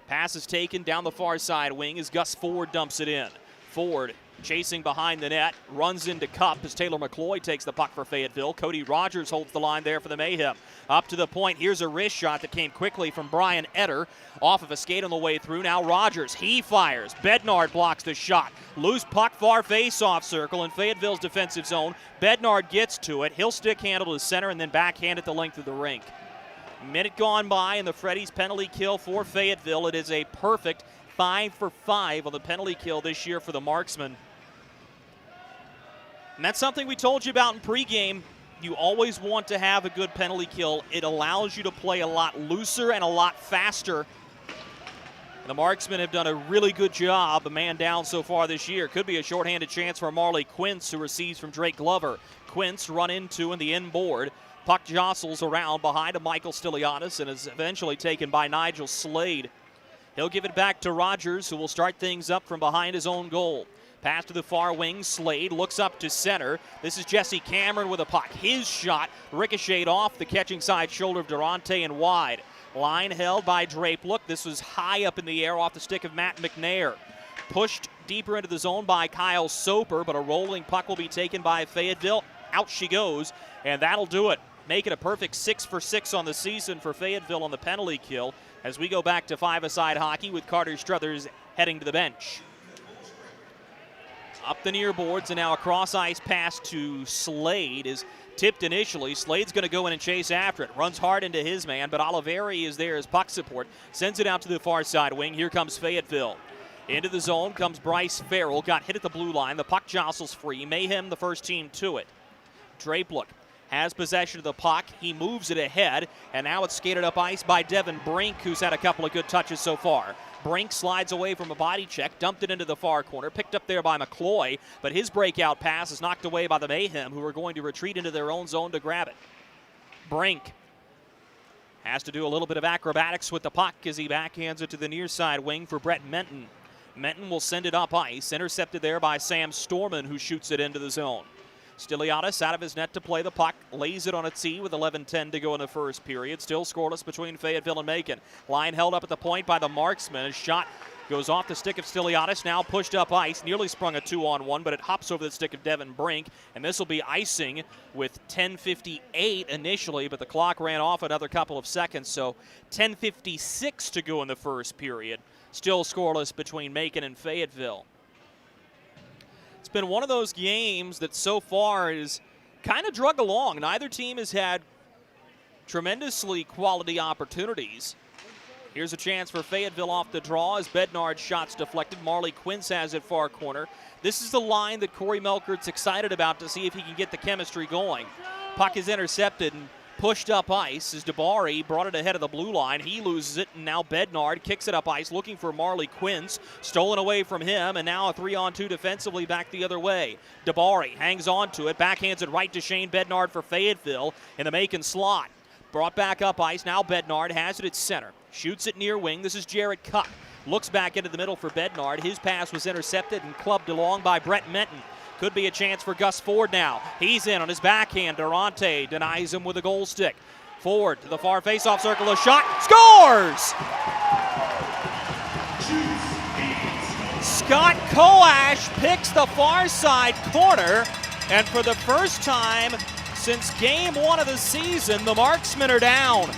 Pass is taken down the far side wing as Gus Ford dumps it in. Ford chasing behind the net, runs into Cup as Taylor McCloy takes the puck for Fayetteville. Cody Rogers holds the line there for the Mayhem. Up to the point, here's a wrist shot that came quickly from Brian Etter off of a skate on the way through. Now Rogers, he fires. Bednard blocks the shot. Loose puck, far face-off circle in Fayetteville's defensive zone. Bednard gets to it. He'll stick handle to center and then backhand at the length of the rink. Minute gone by and the Freddy's penalty kill for Fayetteville. It is a perfect 5 for 5 on the penalty kill this year for the Marksmen. And that's something we told you about in pregame. You always want to have a good penalty kill. It allows you to play a lot looser and a lot faster. And the Marksmen have done a really good job, a man down so far this year. Could be a shorthanded chance for Marley Quince, who receives from Drake Glover. Quince run into in the inboard. Puck jostles around behind a Michael Stiliadis and is eventually taken by Nigel Slade. He'll give it back to Rogers, who will start things up from behind his own goal. Pass to the far wing. Slade looks up to center. This is Jesse Cameron with a puck. His shot ricocheted off the catching side shoulder of Durante and wide. Line held by Drape. Look, this was high up in the air off the stick of Matt McNair. Pushed deeper into the zone by Kyle Soper, but a rolling puck will be taken by Fayetteville. Out she goes, and that'll do it. Make it a perfect 6 for 6 on the season for Fayetteville on the penalty kill as we go back to five-a-side hockey with Carter Struthers heading to the bench. Up the near boards, and now a cross-ice pass to Slade is tipped initially. Slade's going to go in and chase after it. Runs hard into his man, but Oliveri is there as puck support. Sends it out to the far side wing. Here comes Fayetteville. Into the zone comes Bryce Farrell. Got hit at the blue line. The puck jostles free. Mayhem the first team to it. Drapelook has possession of the puck. He moves it ahead, and now it's skated up ice by Devin Brink, who's had a couple of good touches so far. Brink slides away from a body check, dumped it into the far corner, picked up there by McCloy, but his breakout pass is knocked away by the Mayhem, who are going to retreat into their own zone to grab it. Brink has to do a little bit of acrobatics with the puck as he backhands it to the near side wing for Brett Menton. Menton will send it up ice, intercepted there by Sam Storman, who shoots it into the zone. Stiliadis out of his net to play the puck, lays it on a tee with 11:10 to go in the first period. Still scoreless between Fayetteville and Macon. Line held up at the point by the Marksman. His shot goes off the stick of Stiliadis, now pushed up ice. Nearly sprung a 2-on-1, but it hops over the stick of Devin Brink, and this will be icing with 10:58 initially, but the clock ran off another couple of seconds, so 10:56 to go in the first period. Still scoreless between Macon and Fayetteville. It's been one of those games that so far is kind of drug along. Neither team has had tremendously quality opportunities. Here's a chance for Fayetteville off the draw as Bednard's shot's deflected. Marley Quince has it far corner. This is the line that Corey Melkert's excited about to see if he can get the chemistry going. Puck is intercepted and pushed up ice as DeBari brought it ahead of the blue line. He loses it, and now Bednard kicks it up ice looking for Marley Quince. Stolen away from him, and now a 3-on-2 defensively back the other way. DeBari hangs on to it, backhands it right to Shane Bednard for Fayetteville in the Macon slot. Brought back up ice, now Bednard has it at center. Shoots it near wing, this is Jared Cup. Looks back into the middle for Bednard. His pass was intercepted and clubbed along by Brett Menton. Could be a chance for Gus Ford now. He's in on his backhand. Durante denies him with a goal stick. Ford to the far face-off circle, a shot, scores! Scott Koash picks the far side corner, and for the first time since game 1 of the season, the Marksmen are down.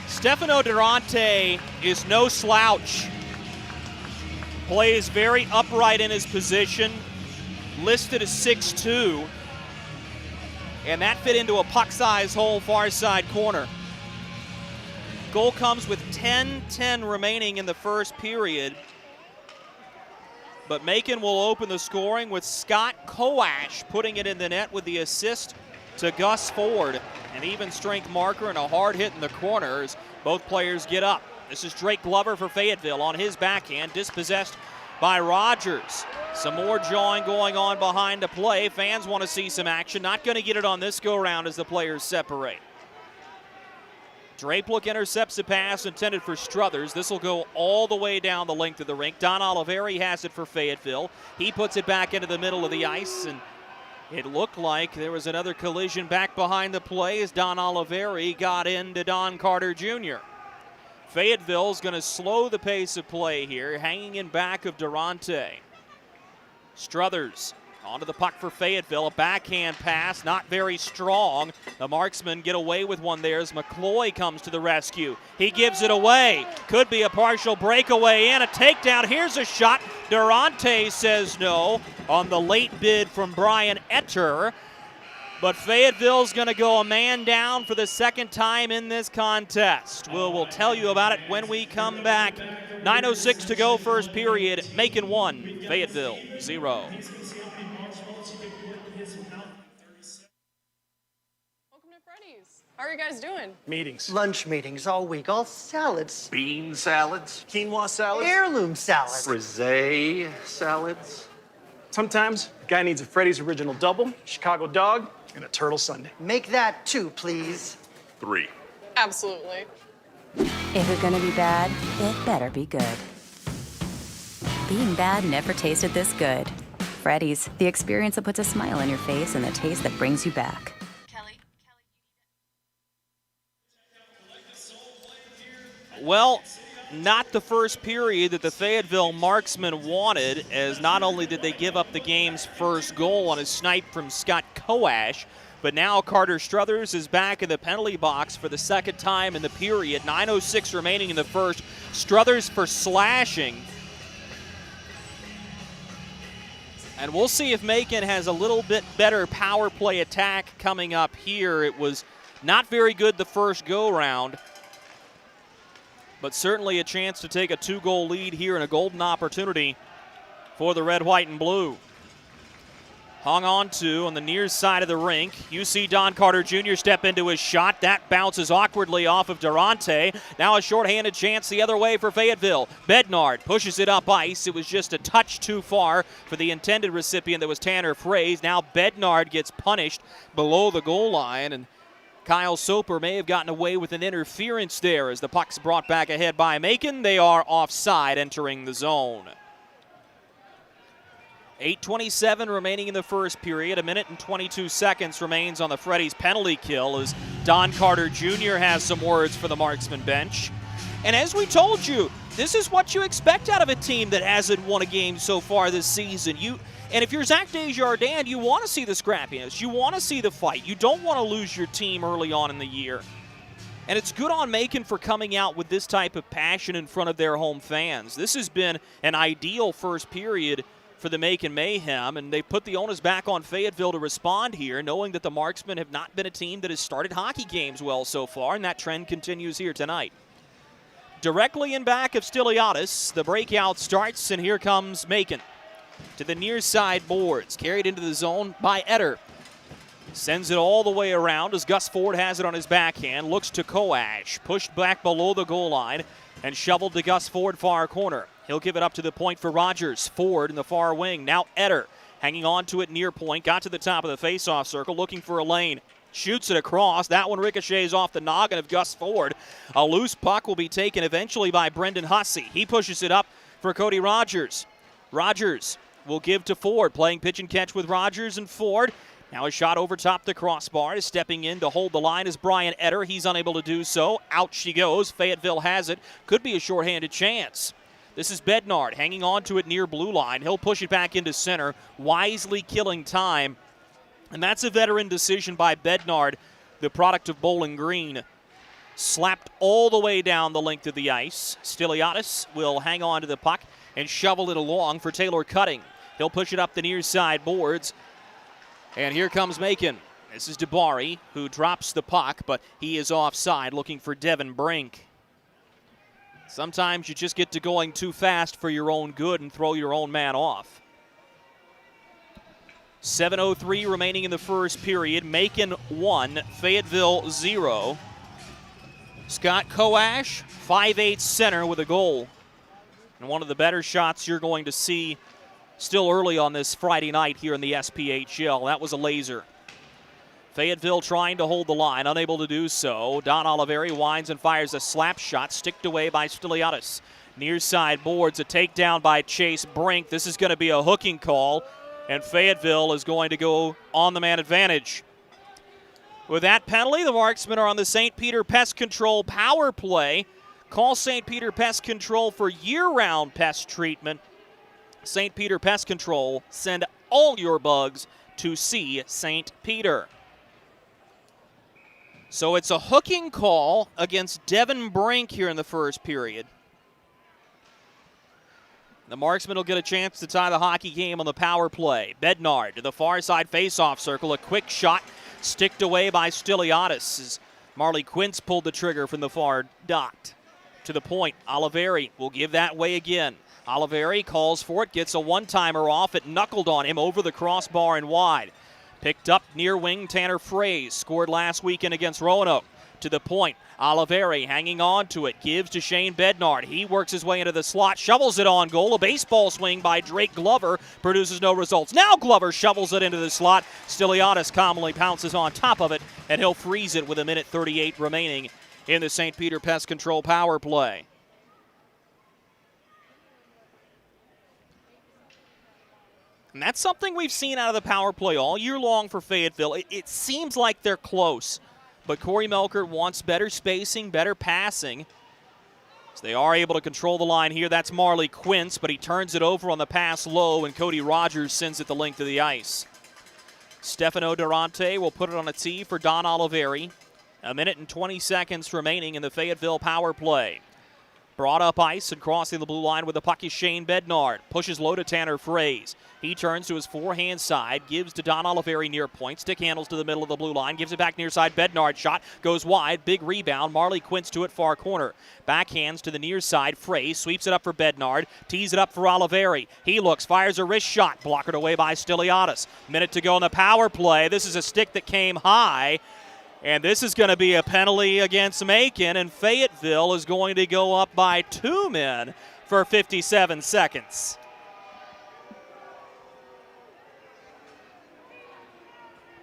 Stefano Durante is no slouch. Plays very upright in his position, listed as 6'2", and that fit into a puck-sized hole far side corner. Goal comes with 10:10 remaining in the first period, but Macon will open the scoring with Scott Koash putting it in the net with the assist to Gus Ford. An even strength marker and a hard hit in the corner as both players get up. This is Drake Glover for Fayetteville on his backhand, dispossessed by Rogers. Some more jawing going on behind the play. Fans want to see some action. Not going to get it on this go-round as the players separate. Drapelook intercepts a pass intended for Struthers. This will go all the way down the length of the rink. Don Oliveri has it for Fayetteville. He puts it back into the middle of the ice, and It looked like there was another collision back behind the play as Don Oliveri got into Don Carter Jr. Fayetteville's going to slow the pace of play here, hanging in back of Durante. Struthers onto the puck for Fayetteville. A backhand pass, not very strong. The Marksmen get away with one there as McCloy comes to the rescue. He gives it away. Could be a partial breakaway and a takedown. Here's a shot. Durante says no on the late bid from Brian Etter. But Fayetteville's going to go a man down for the second time in this contest. We'll tell you about it when we come back. 9:06 to go, first period. Macon 1, Fayetteville 0. How are you guys doing? Meetings. Lunch meetings all week, all salads. Bean salads. Quinoa salads. Heirloom salads. Frisee salads. Sometimes a guy needs a Freddy's original double, Chicago dog, and a turtle sundae. Make that 2, please. 3. Absolutely. If it's gonna be bad, it better be good. Being bad never tasted this good. Freddy's, the experience that puts a smile on your face and the taste that brings you back. Well, not the first period that the Fayetteville Marksmen wanted, as not only did they give up the game's first goal on a snipe from Scott Koash, but now Carter Struthers is back in the penalty box for the second time in the period. 9:06 remaining in the first. Struthers for slashing. And we'll see if Macon has a little bit better power play attack coming up here. It was not very good the first go-round, but certainly a chance to take a 2-goal lead here and a golden opportunity for the red, white, and blue. Hung on to on the near side of the rink. You see Don Carter Jr. step into his shot. That bounces awkwardly off of Durante. Now a shorthanded chance the other way for Fayetteville. Bednard pushes it up ice. It was just a touch too far for the intended recipient that was Tanner Frey. Now Bednard gets punished below the goal line, and Kyle Soper may have gotten away with an interference there as the puck's brought back ahead by Macon. They are offside entering the zone. 8:27 remaining in the first period. 1 minute and 22 seconds remains on the Freddy's penalty kill as Don Carter Jr. has some words for the Marksman bench. And as we told you, this is what you expect out of a team that hasn't won a game so far this season. And if you're Zach Desjardins, you want to see the scrappiness. You want to see the fight. You don't want to lose your team early on in the year. And it's good on Macon for coming out with this type of passion in front of their home fans. This has been an ideal first period for the Macon Mayhem, and they put the onus back on Fayetteville to respond here, knowing that the Marksmen have not been a team that has started hockey games well so far, and that trend continues here tonight. Directly in back of Stiliadis, the breakout starts, and here comes Macon. To the near side boards, carried into the zone by Etter. Sends it all the way around as Gus Ford has it on his backhand, looks to Koash, pushed back below the goal line, and shoveled to Gus Ford far corner. He'll give it up to the point for Rogers. Ford in the far wing. Now Etter hanging on to it near point. Got to the top of the faceoff circle, looking for a lane. Shoots it across. That one ricochets off the noggin of Gus Ford. A loose puck will be taken eventually by Brendan Hussey. He pushes it up for Cody Rogers. Rogers will give to Ford, playing pitch and catch with Rogers and Ford. Now a shot over top the crossbar. Is stepping in to hold the line is Brian Etter. He's unable to do so. Out she goes. Fayetteville has it. Could be a shorthanded chance. This is Bednard hanging on to it near blue line. He'll push it back into center, wisely killing time. And that's a veteran decision by Bednard, the product of Bowling Green. Slapped all the way down the length of the ice. Stiliadis will hang on to the puck and shovel it along for Taylor Cutting. He'll push it up the near side boards. And here comes Macon. This is DeBari, who drops the puck, but he is offside, looking for Devin Brink. Sometimes you just get to going too fast for your own good and throw your own man off. 7:03 remaining in the first period. Macon 1, Fayetteville 0. Scott Koash, 5'8" center with a goal. And one of the better shots you're going to see still early on this Friday night here in the SPHL. That was a laser. Fayetteville trying to hold the line, unable to do so. Don Oliveri winds and fires a slap shot, sticked away by Stiliadis. Near side boards, a takedown by Chase Brink. This is going to be a hooking call, and Fayetteville is going to go on the man advantage. With that penalty, the Marksmen are on the St. Peter Pest Control power play. Call St. Peter Pest Control for year-round pest treatment. St. Peter Pest Control, send all your bugs to see St. Peter. So it's a hooking call against Devin Brink here in the first period. The Marksmen will get a chance to tie the hockey game on the power play. Bednard to the far side faceoff circle. A quick shot sticked away by Stiliadis as Marley Quince pulled the trigger from the far dot. To the point, Oliveri will give that way again. Oliveri calls for it, gets a one-timer off. It knuckled on him over the crossbar and wide. Picked up near wing, Tanner Frey scored last weekend against Roanoke. To the point, Oliveri hanging on to it, gives to Shane Bednard. He works his way into the slot, shovels it on goal. A baseball swing by Drake Glover produces no results. Now Glover shovels it into the slot. Stiliadis calmly pounces on top of it, and he'll freeze it with 1:38 remaining in the St. Peter Pest Control power play. And that's something we've seen out of the power play all year long for Fayetteville. It seems like they're close, but Corey Melkert wants better spacing, better passing. So they are able to control the line here. That's Marley Quince, but he turns it over on the pass low, and Cody Rogers sends it the length of the ice. Stefano Durante will put it on a tee for Don Oliveri. 1:20 remaining in the Fayetteville power play. Brought up ice and crossing the blue line with the puck is Shane Bednard. Pushes low to Tanner Fraze. He turns to his forehand side, gives to Don Oliveri near point. Stick handles to the middle of the blue line, gives it back near side. Bednard shot goes wide. Big rebound. Marley Quince to it far corner. Backhands to the near side. Frey sweeps it up for Bednard. Tees it up for Oliveri. He looks, fires a wrist shot. Blockered away by Stiliadis. Minute to go in the power play. This is a stick that came high. And this is going to be a penalty against Macon, and Fayetteville is going to go up by 2 men for 57 seconds.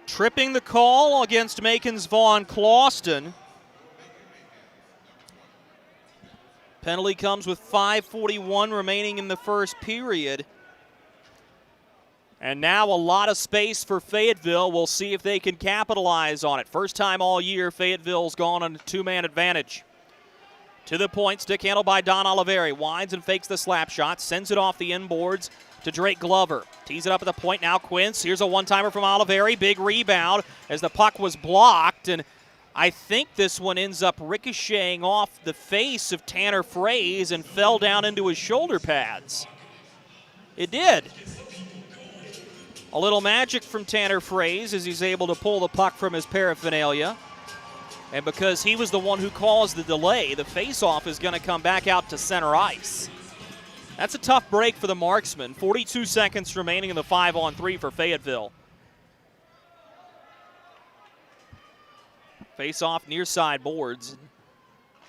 Tripping the call against Macon's Vaughn Clauston. Penalty comes with 5:41 remaining in the first period. And now a lot of space for Fayetteville. We'll see if they can capitalize on it. First time all year, Fayetteville's gone on a two-man advantage. To the point, stick handled by Don Oliveri. Winds and fakes the slap shot. Sends it off the inboards to Drake Glover. Tees it up at the point. Now Quince. Here's a one-timer from Oliveri. Big rebound as the puck was blocked. And I think this one ends up ricocheting off the face of Tanner Fraze and fell down into his shoulder pads. It did. A little magic from Tanner Fraze as he's able to pull the puck from his paraphernalia. And because he was the one who caused the delay, the faceoff is going to come back out to center ice. That's a tough break for the Marksmen. 42 seconds remaining in the 5-on-3 for Fayetteville. Faceoff near side boards.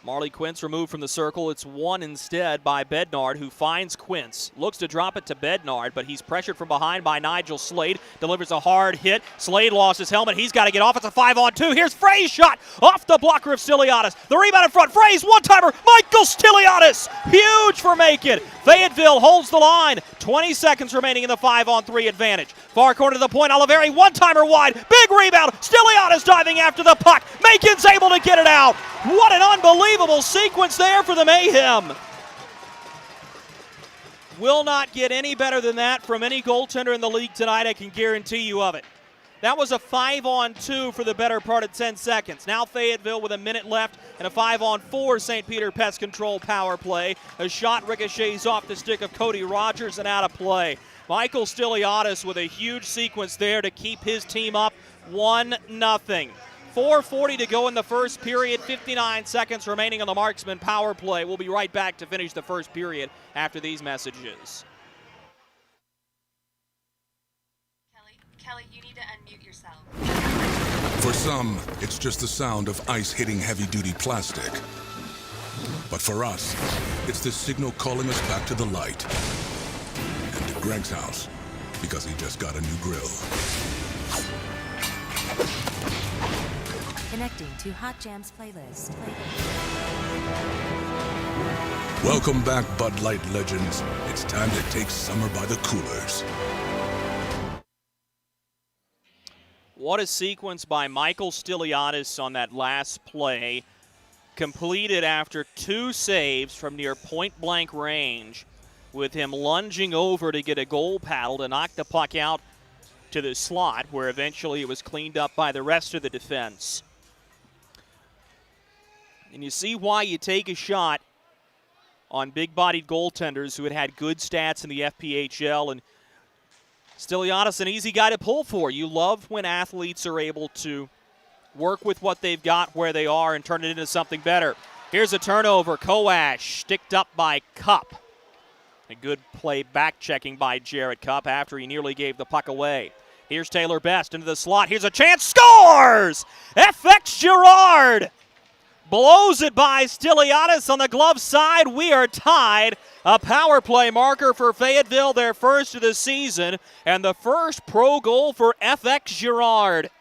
Marley Quince removed from the circle. It's won instead by Bednard, who finds Quince. Looks to drop it to Bednard, but he's pressured from behind by Nigel Slade. Delivers a hard hit. Slade lost his helmet. He's got to get off. It's a 5-on-2. Here's Frey's shot off the blocker of Stiliadis. The rebound in front. Frey's one-timer. Michael Stiliadis. Huge for Macon. Fayetteville holds the line. 20 seconds remaining in the 5-on-3 advantage. Far corner to the point. Oliveri, one-timer wide. Big rebound. Stiliadis diving after the puck. Macon's able to get it out. What an unbelievable sequence there for the Mayhem. Will not get any better than that from any goaltender in the league tonight, I can guarantee you of it. That was a 5-on-2 for the better part of 10 seconds. Now Fayetteville with a minute left and a 5-on-4 St. Peter Pest Control power play. A shot ricochets off the stick of Cody Rogers and out of play. Michael Stiliadis with a huge sequence there to keep his team up 1-0. 4:40 to go in the first period, 59 seconds remaining on the Marksman power play. We'll be right back to finish the first period after these messages. Kelly, you need to unmute yourself. For some, it's just the sound of ice hitting heavy-duty plastic. But for us, it's the signal calling us back to the light. And to Greg's house, because he just got a new grill. Connecting to Hot Jams playlist. Welcome back, Bud Light legends. It's time to take summer by the coolers. What a sequence by Michael Stiliadis on that last play. Completed after 2 saves from near point-blank range, with him lunging over to get a goal paddle to knock the puck out to the slot, where eventually it was cleaned up by the rest of the defense. And you see why you take a shot on big-bodied goaltenders who had good stats in the FPHL, and Stiliadis, an easy guy to pull for. You love when athletes are able to work with what they've got where they are and turn it into something better. Here's a turnover. Kowash sticked up by Cup. A good play back-checking by Jarrett Cup after he nearly gave the puck away. Here's Taylor Best into the slot. Here's a chance. Scores! FX Girard blows it by Stiliadis on the glove side. We are tied. A power play marker for Fayetteville, their first of the season, and the first pro goal for FX Girard.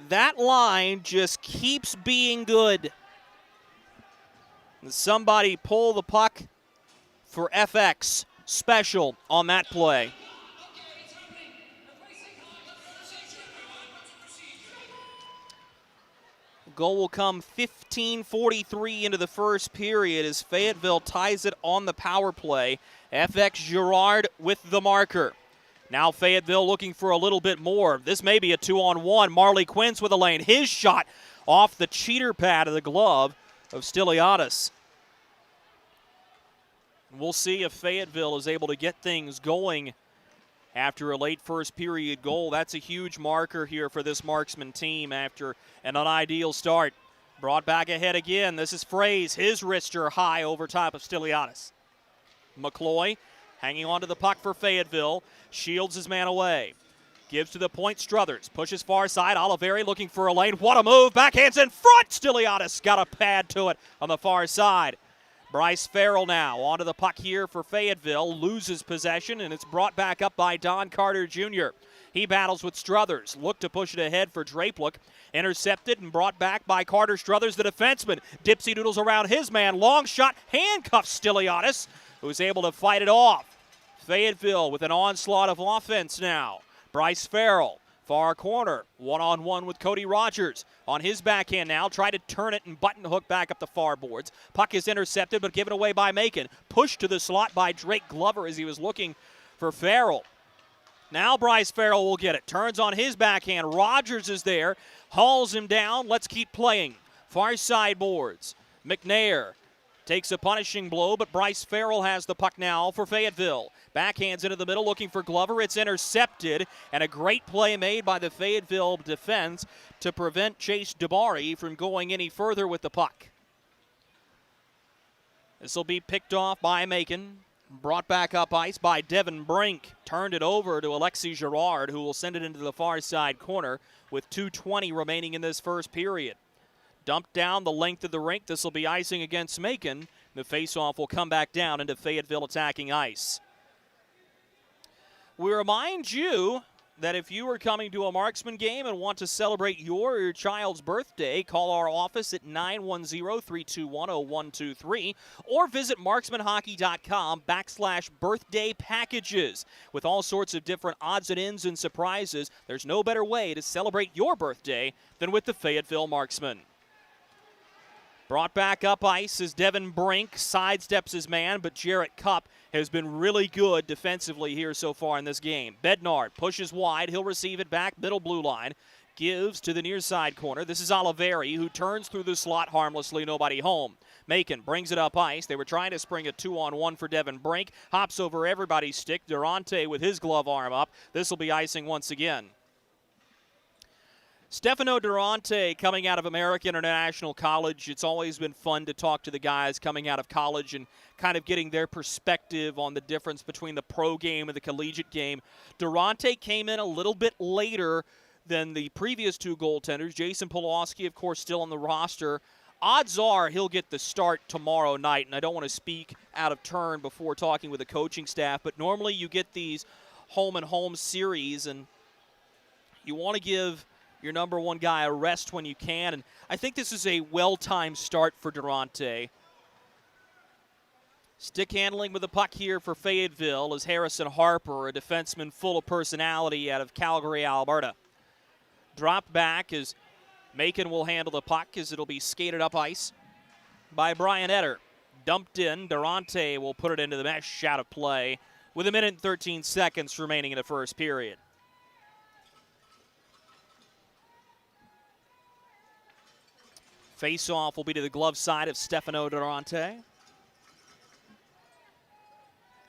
That line just keeps being good. Somebody pull the puck for FX special on that play. Goal will come 15:43 into the first period as Fayetteville ties it on the power play. FX Girard with the marker. Now Fayetteville looking for a little bit more. This may be a 2-on-1. Marley Quince with a lane. His shot off the cheater pad of the glove of Stiliadis. We'll see if Fayetteville is able to get things going after a late first period goal. That's a huge marker here for this Marksman team after an unideal start. Brought back ahead again. This is Frey's. His wrister high over top of Stiliadis. McCloy hanging on to the puck for Fayetteville. Shields his man away. Gives to the point Struthers. Pushes far side. Oliveri looking for a lane. What a move. Backhands in front. Stiliadis got a pad to it on the far side. Bryce Farrell now onto the puck here for Fayetteville. Loses possession, and it's brought back up by Don Carter Jr. He battles with Struthers. Look to push it ahead for Drapelick. Intercepted and brought back by Carter Struthers, the defenseman. Dipsy doodles around his man. Long shot. Handcuffs Stiliadis, who's able to fight it off. Fayetteville with an onslaught of offense now. Bryce Farrell, far corner. One-on-one with Cody Rogers. On his backhand now, try to turn it and button hook back up the far boards. Puck is intercepted but given away by Macon. Pushed to the slot by Drake Glover as he was looking for Farrell. Now Bryce Farrell will get it. Turns on his backhand. Rogers is there. Hauls him down. Let's keep playing. Far side boards. McNair takes a punishing blow, but Bryce Farrell has the puck now for Fayetteville. Backhands into the middle looking for Glover. It's intercepted, and a great play made by the Fayetteville defense to prevent Chase DeBari from going any further with the puck. This will be picked off by Macon. Brought back up ice by Devin Brink. Turned it over to Alexis Girard, who will send it into the far side corner with 2:20 remaining in this first period. Dumped down the length of the rink. This will be icing against Macon. The faceoff will come back down into Fayetteville attacking ice. We remind you that if you are coming to a Marksman game and want to celebrate your or your child's birthday, call our office at 910-321-0123 or visit marksmanhockey.com/birthday packages. With all sorts of different odds and ends and surprises, there's no better way to celebrate your birthday than with the Fayetteville Marksmen. Brought back up ice as Devin Brink sidesteps his man, but Jarrett Cup has been really good defensively here so far in this game. Bednard pushes wide. He'll receive it back, middle blue line. Gives to the near side corner. This is Oliveri, who turns through the slot harmlessly, nobody home. Macon brings it up ice. They were trying to spring a 2-on-1 for Devin Brink. Hops over everybody's stick. Durante with his glove arm up. This will be icing once again. Stefano Durante coming out of American International College. It's always been fun to talk to the guys coming out of college and kind of getting their perspective on the difference between the pro game and the collegiate game. Durante came in a little bit later than the previous two goaltenders. Jason Pulaski, of course, still on the roster. Odds are he'll get the start tomorrow night, and I don't want to speak out of turn before talking with the coaching staff, but normally you get these home-and-home series, and you want to give your number one guy a rest when you can, and I think this is a well-timed start for Durante. Stick handling with the puck here for Fayetteville is Harrison Harper, a defenseman full of personality out of Calgary, Alberta. Drop back as Macon will handle the puck as it'll be skated up ice by Brian Etter. Dumped in, Durante will put it into the mesh out of play with 1 minute and 13 seconds remaining in the first period. Face-off will be to the glove side of Stefano Durante. And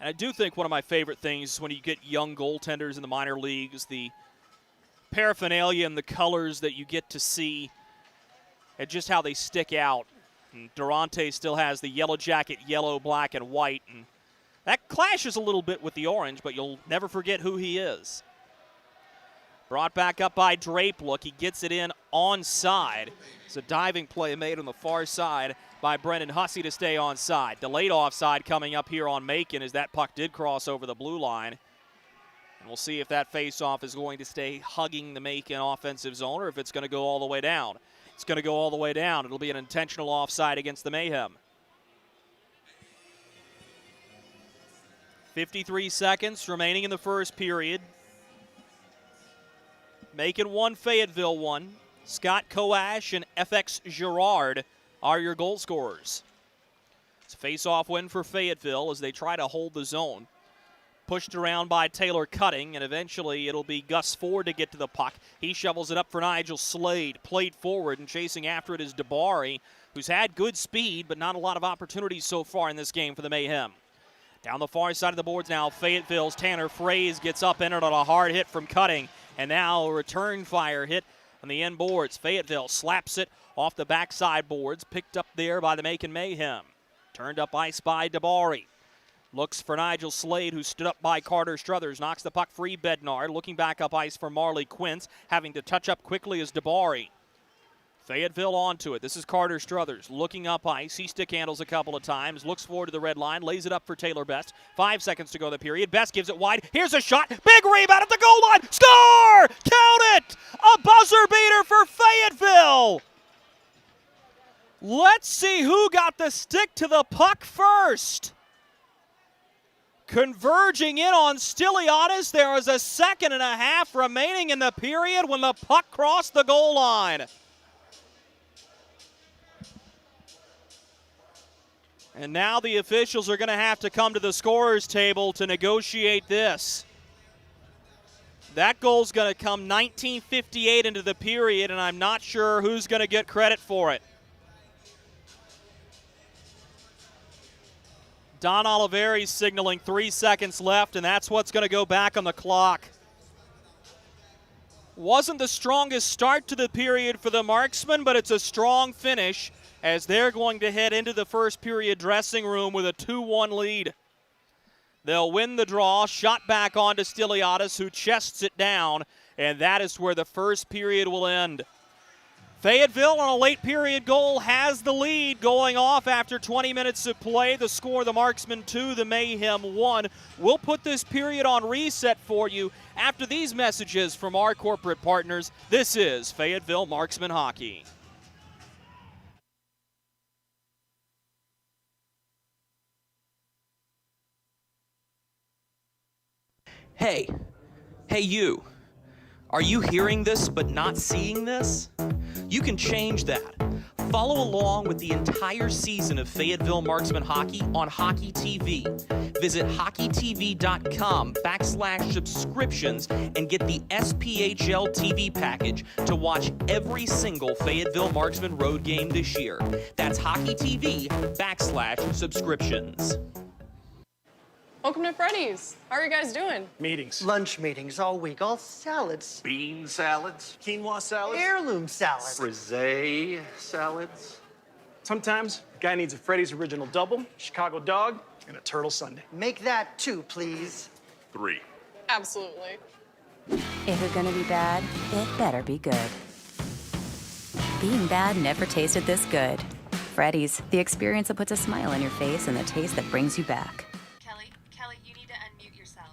I do think one of my favorite things is when you get young goaltenders in the minor leagues, the paraphernalia and the colors that you get to see and just how they stick out. And Durante still has the yellow jacket, yellow, black, and white. And that clashes a little bit with the orange, but you'll never forget who he is. Brought back up by Drape. Look, he gets it in onside. It's a diving play made on the far side by Brendan Hussey to stay onside. Delayed offside coming up here on Macon as that puck did cross over the blue line. And we'll see if that faceoff is going to stay hugging the Macon offensive zone or if it's going to go all the way down. It's going to go all the way down. It'll be an intentional offside against the Mayhem. 53 seconds remaining in the first period. Macon 1, Fayetteville 1. Scott Coash and FX Girard are your goal scorers. It's a face-off win for Fayetteville as they try to hold the zone. Pushed around by Taylor Cutting, and eventually it'll be Gus Ford to get to the puck. He shovels it up for Nigel Slade. Played forward, and chasing after it is DeBari, who's had good speed, but not a lot of opportunities so far in this game for the Mayhem. Down the far side of the boards now, Fayetteville's Tanner Frey gets up in it on a hard hit from Cutting, and now a return fire hit on the end boards. Fayetteville slaps it off the backside boards, picked up there by the Macon Mayhem. Turned up ice by DeBari. Looks for Nigel Slade, who stood up by Carter Struthers. Knocks the puck free, Bednar. Looking back up ice for Marley Quince. Having to touch up quickly is DeBari. Fayetteville onto it. This is Carter Struthers looking up ice. He stick handles a couple of times. Looks forward to the red line. Lays it up for Taylor Best. 5 seconds to go in the period. Best gives it wide. Here's a shot. Big rebound at the goal line. Score! Count it! A buzzer beater for Fayetteville. Let's see who got the stick to the puck first. Converging in on Stiliadis. There was a second and a half remaining in the period when the puck crossed the goal line. And now the officials are going to have to come to the scorer's table to negotiate this. That goal's going to come 19:58 into the period, and I'm not sure who's going to get credit for it. Don Oliveri signaling 3 seconds left, and that's what's going to go back on the clock. Wasn't the strongest start to the period for the Marksmen, but it's a strong finish as they're going to head into the first period dressing room with a 2-1 lead. They'll win the draw, shot back onto Stiliadis, who chests it down, and that is where the first period will end. Fayetteville on a late period goal has the lead going off after 20 minutes of play. The score, the Marksmen 2, the Mayhem 1. We'll put this period on reset for you after these messages from our corporate partners. This is Fayetteville Marksman Hockey. Hey you. Are you hearing this but not seeing this? You can change that. Follow along with the entire season of Fayetteville Marksman Hockey on Hockey TV. Visit hockeytv.com/subscriptions and get the SPHL TV package to watch every single Fayetteville Marksman road game this year. That's hockeytv.com/subscriptions. Welcome to Freddy's. How are you guys doing? Meetings. Lunch meetings all week, all salads. Bean salads. Quinoa salads. Heirloom salads. Frisee salads. Sometimes a guy needs a Freddy's original double, Chicago dog, and a turtle sundae. Make that 2, please. 3. Absolutely. If you're gonna be bad, it better be good. Being bad never tasted this good. Freddy's, the experience that puts a smile on your face and the taste that brings you back. Kelly, you need to unmute yourself.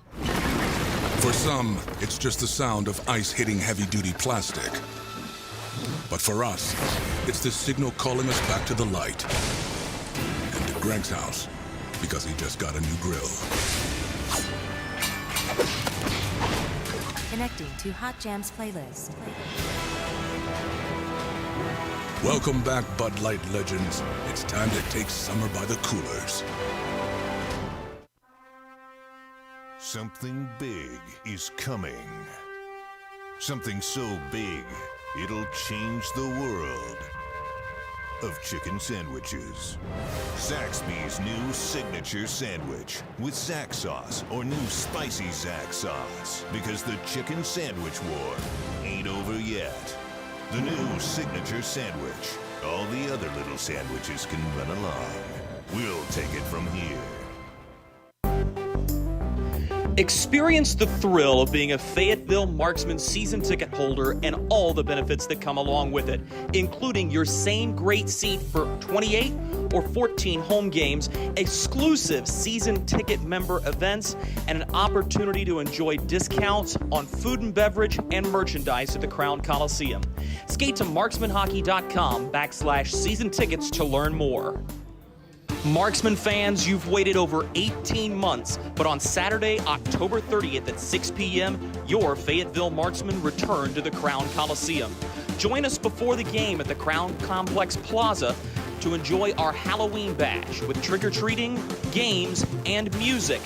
For some, it's just the sound of ice hitting heavy-duty plastic. But for us, it's the signal calling us back to the light. And to Greg's house, because he just got a new grill. Connecting to Hot Jams playlist. Welcome back, Bud Light legends. It's time to take summer by the coolers. Something big is coming. Something so big, it'll change the world of chicken sandwiches. Zaxby's new signature sandwich with Zax sauce or new spicy Zax sauce. Because the chicken sandwich war ain't over yet. The new signature sandwich. All the other little sandwiches can run along. We'll take it from here. Experience the thrill of being a Fayetteville Marksman season ticket holder and all the benefits that come along with it, including your same great seat for 28 or 14 home games, exclusive season ticket member events, and an opportunity to enjoy discounts on food and beverage and merchandise at the Crown Coliseum. Skate to marksmanhockey.com/season tickets to learn more. Marksman fans, you've waited over 18 months, but on Saturday, October 30th at 6 p.m., your Fayetteville Marksmen return to the Crown Coliseum. Join us before the game at the Crown Complex Plaza to enjoy our Halloween bash with trick-or-treating, games, and music.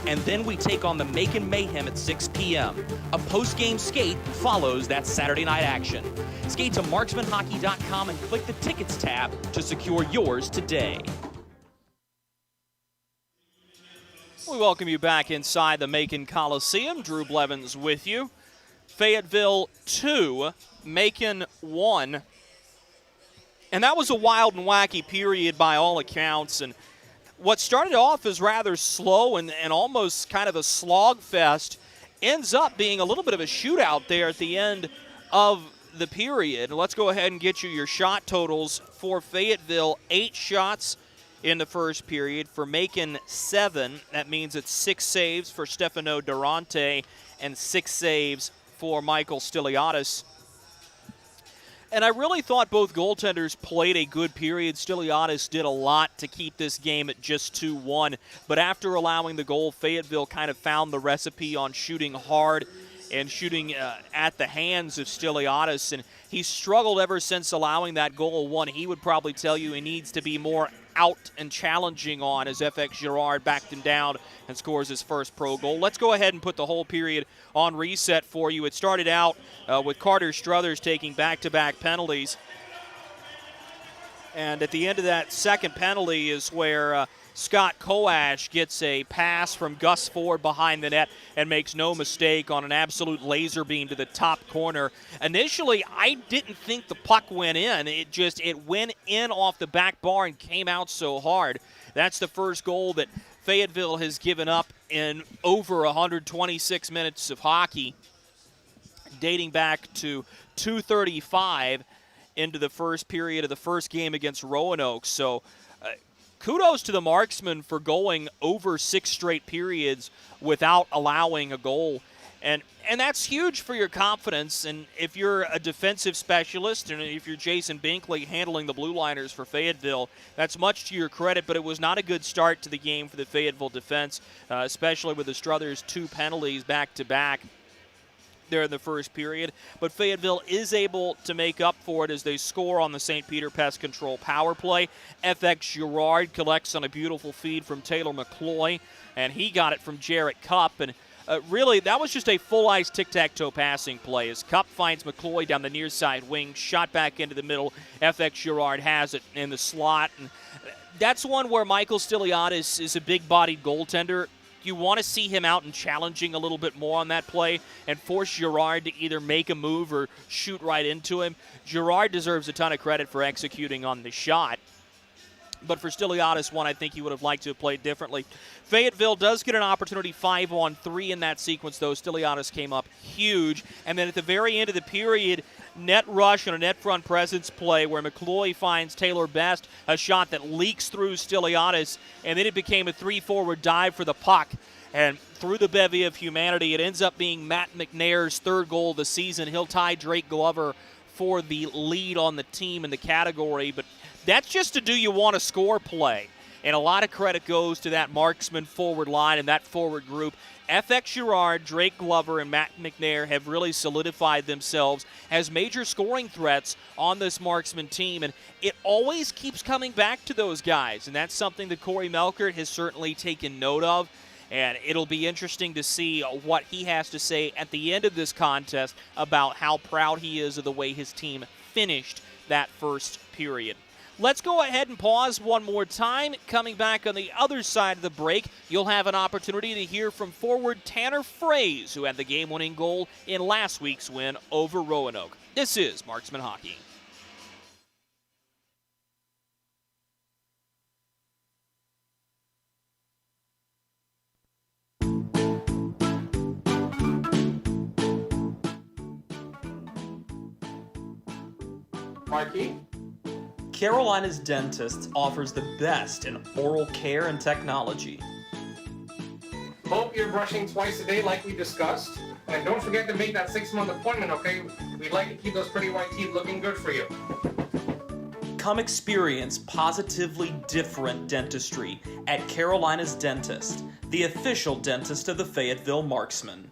And then we take on the Macon Mayhem at 6 p.m. A post-game skate follows that Saturday night action. Skate to marksmanhockey.com and click the Tickets tab to secure yours today. We welcome you back inside the Macon Coliseum. Drew Blevins with you. Fayetteville 2, Macon 1. And that was a wild and wacky period by all accounts. And what started off as rather slow and almost kind of a slog fest ends up being a little bit of a shootout there at the end of the period. Let's go ahead and get you your shot totals for Fayetteville. 8 shots in the first period. For Macon, 7. That means it's 6 saves for Stefano Durante and 6 saves for Michael Stiliadis. And I really thought both goaltenders played a good period. Stiliadis did a lot to keep this game at just 2-1. But after allowing the goal, Fayetteville kind of found the recipe on shooting hard and shooting at the hands of Stiliadis. And he struggled ever since allowing that goal. One he would probably tell you he needs to be more out and challenging on, as FX Girard backed him down and scores his first pro goal. Let's go ahead and put the whole period on reset for you. It started out with Carter Struthers taking back-to-back penalties. And at the end of that second penalty is where Scott Koash gets a pass from Gus Ford behind the net and makes no mistake on an absolute laser beam to the top corner. Initially, I didn't think the puck went in. It went in off the back bar and came out so hard. That's the first goal that Fayetteville has given up in over 126 minutes of hockey, dating back to 2:35 into the first period of the first game against Roanoke. So kudos to the Marksmen for going over 6 straight periods without allowing a goal. And that's huge for your confidence. And if you're a defensive specialist and if you're Jason Binkley handling the Blue Liners for Fayetteville, that's much to your credit. But it was not a good start to the game for the Fayetteville defense, especially with the Struthers 2 penalties back-to-back there in the first period. But Fayetteville is able to make up for it as they score on the St. Peter Pest Control power play. FX Girard collects on a beautiful feed from Taylor McCloy, and he got it from Jarrett Cupp. And really, that was just a full-ice tic-tac-toe passing play as Cupp finds McCloy down the near side wing, shot back into the middle. FX Girard has it in the slot. And that's one where Michael Stiliadis is a big-bodied goaltender. You want to see him out and challenging a little bit more on that play and force Girard to either make a move or shoot right into him. Girard deserves a ton of credit for executing on the shot. But for Stiliadis, one I think he would have liked to have played differently. Fayetteville does get an opportunity 5-on-3 in that sequence, though. Stiliadis came up huge. And then at the very end of the period, net rush and a net front presence play where McCloy finds Taylor Best, a shot that leaks through Stiliadis, and then it became a 3-forward dive for the puck. And through the bevy of humanity, it ends up being Matt McNair's 3rd goal of the season. He'll tie Drake Glover for the lead on the team in the category, but that's just a do you want to score play. And a lot of credit goes to that Marksman forward line and that forward group. FX Girard, Drake Glover, and Matt McNair have really solidified themselves as major scoring threats on this Marksman team, and it always keeps coming back to those guys, and that's something that Corey Melkert has certainly taken note of, and it'll be interesting to see what he has to say at the end of this contest about how proud he is of the way his team finished that first period. Let's go ahead and pause one more time. Coming back on the other side of the break, you'll have an opportunity to hear from forward Tanner Frey, who had the game-winning goal in last week's win over Roanoke. This is Marksman Hockey. Marky? Carolina's Dentist offers the best in oral care and technology. Hope you're brushing twice a day like we discussed. And don't forget to make that 6-month appointment, okay? We'd like to keep those pretty white teeth looking good for you. Come experience positively different dentistry at Carolina's Dentist, the official dentist of the Fayetteville Marksmen.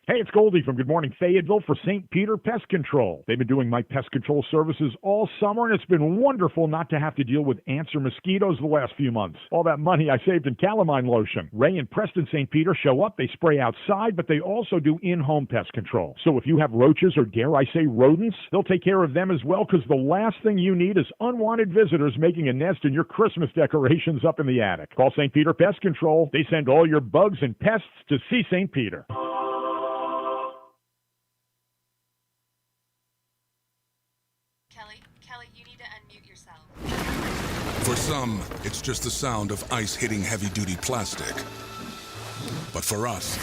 Hey, it's Goldie from Good Morning Fayetteville for St. Peter Pest Control. They've been doing my pest control services all summer, and it's been wonderful not to have to deal with ants or mosquitoes the last few months. All that money I saved in calamine lotion. Ray and Preston St. Peter show up. They spray outside, but they also do in-home pest control. So if you have roaches or, dare I say, rodents, they'll take care of them as well, because the last thing you need is unwanted visitors making a nest in your Christmas decorations up in the attic. Call St. Peter Pest Control. They send all your bugs and pests to see St. Peter. Kelly, you need to unmute yourself. For some, it's just the sound of ice hitting heavy-duty plastic. But for us,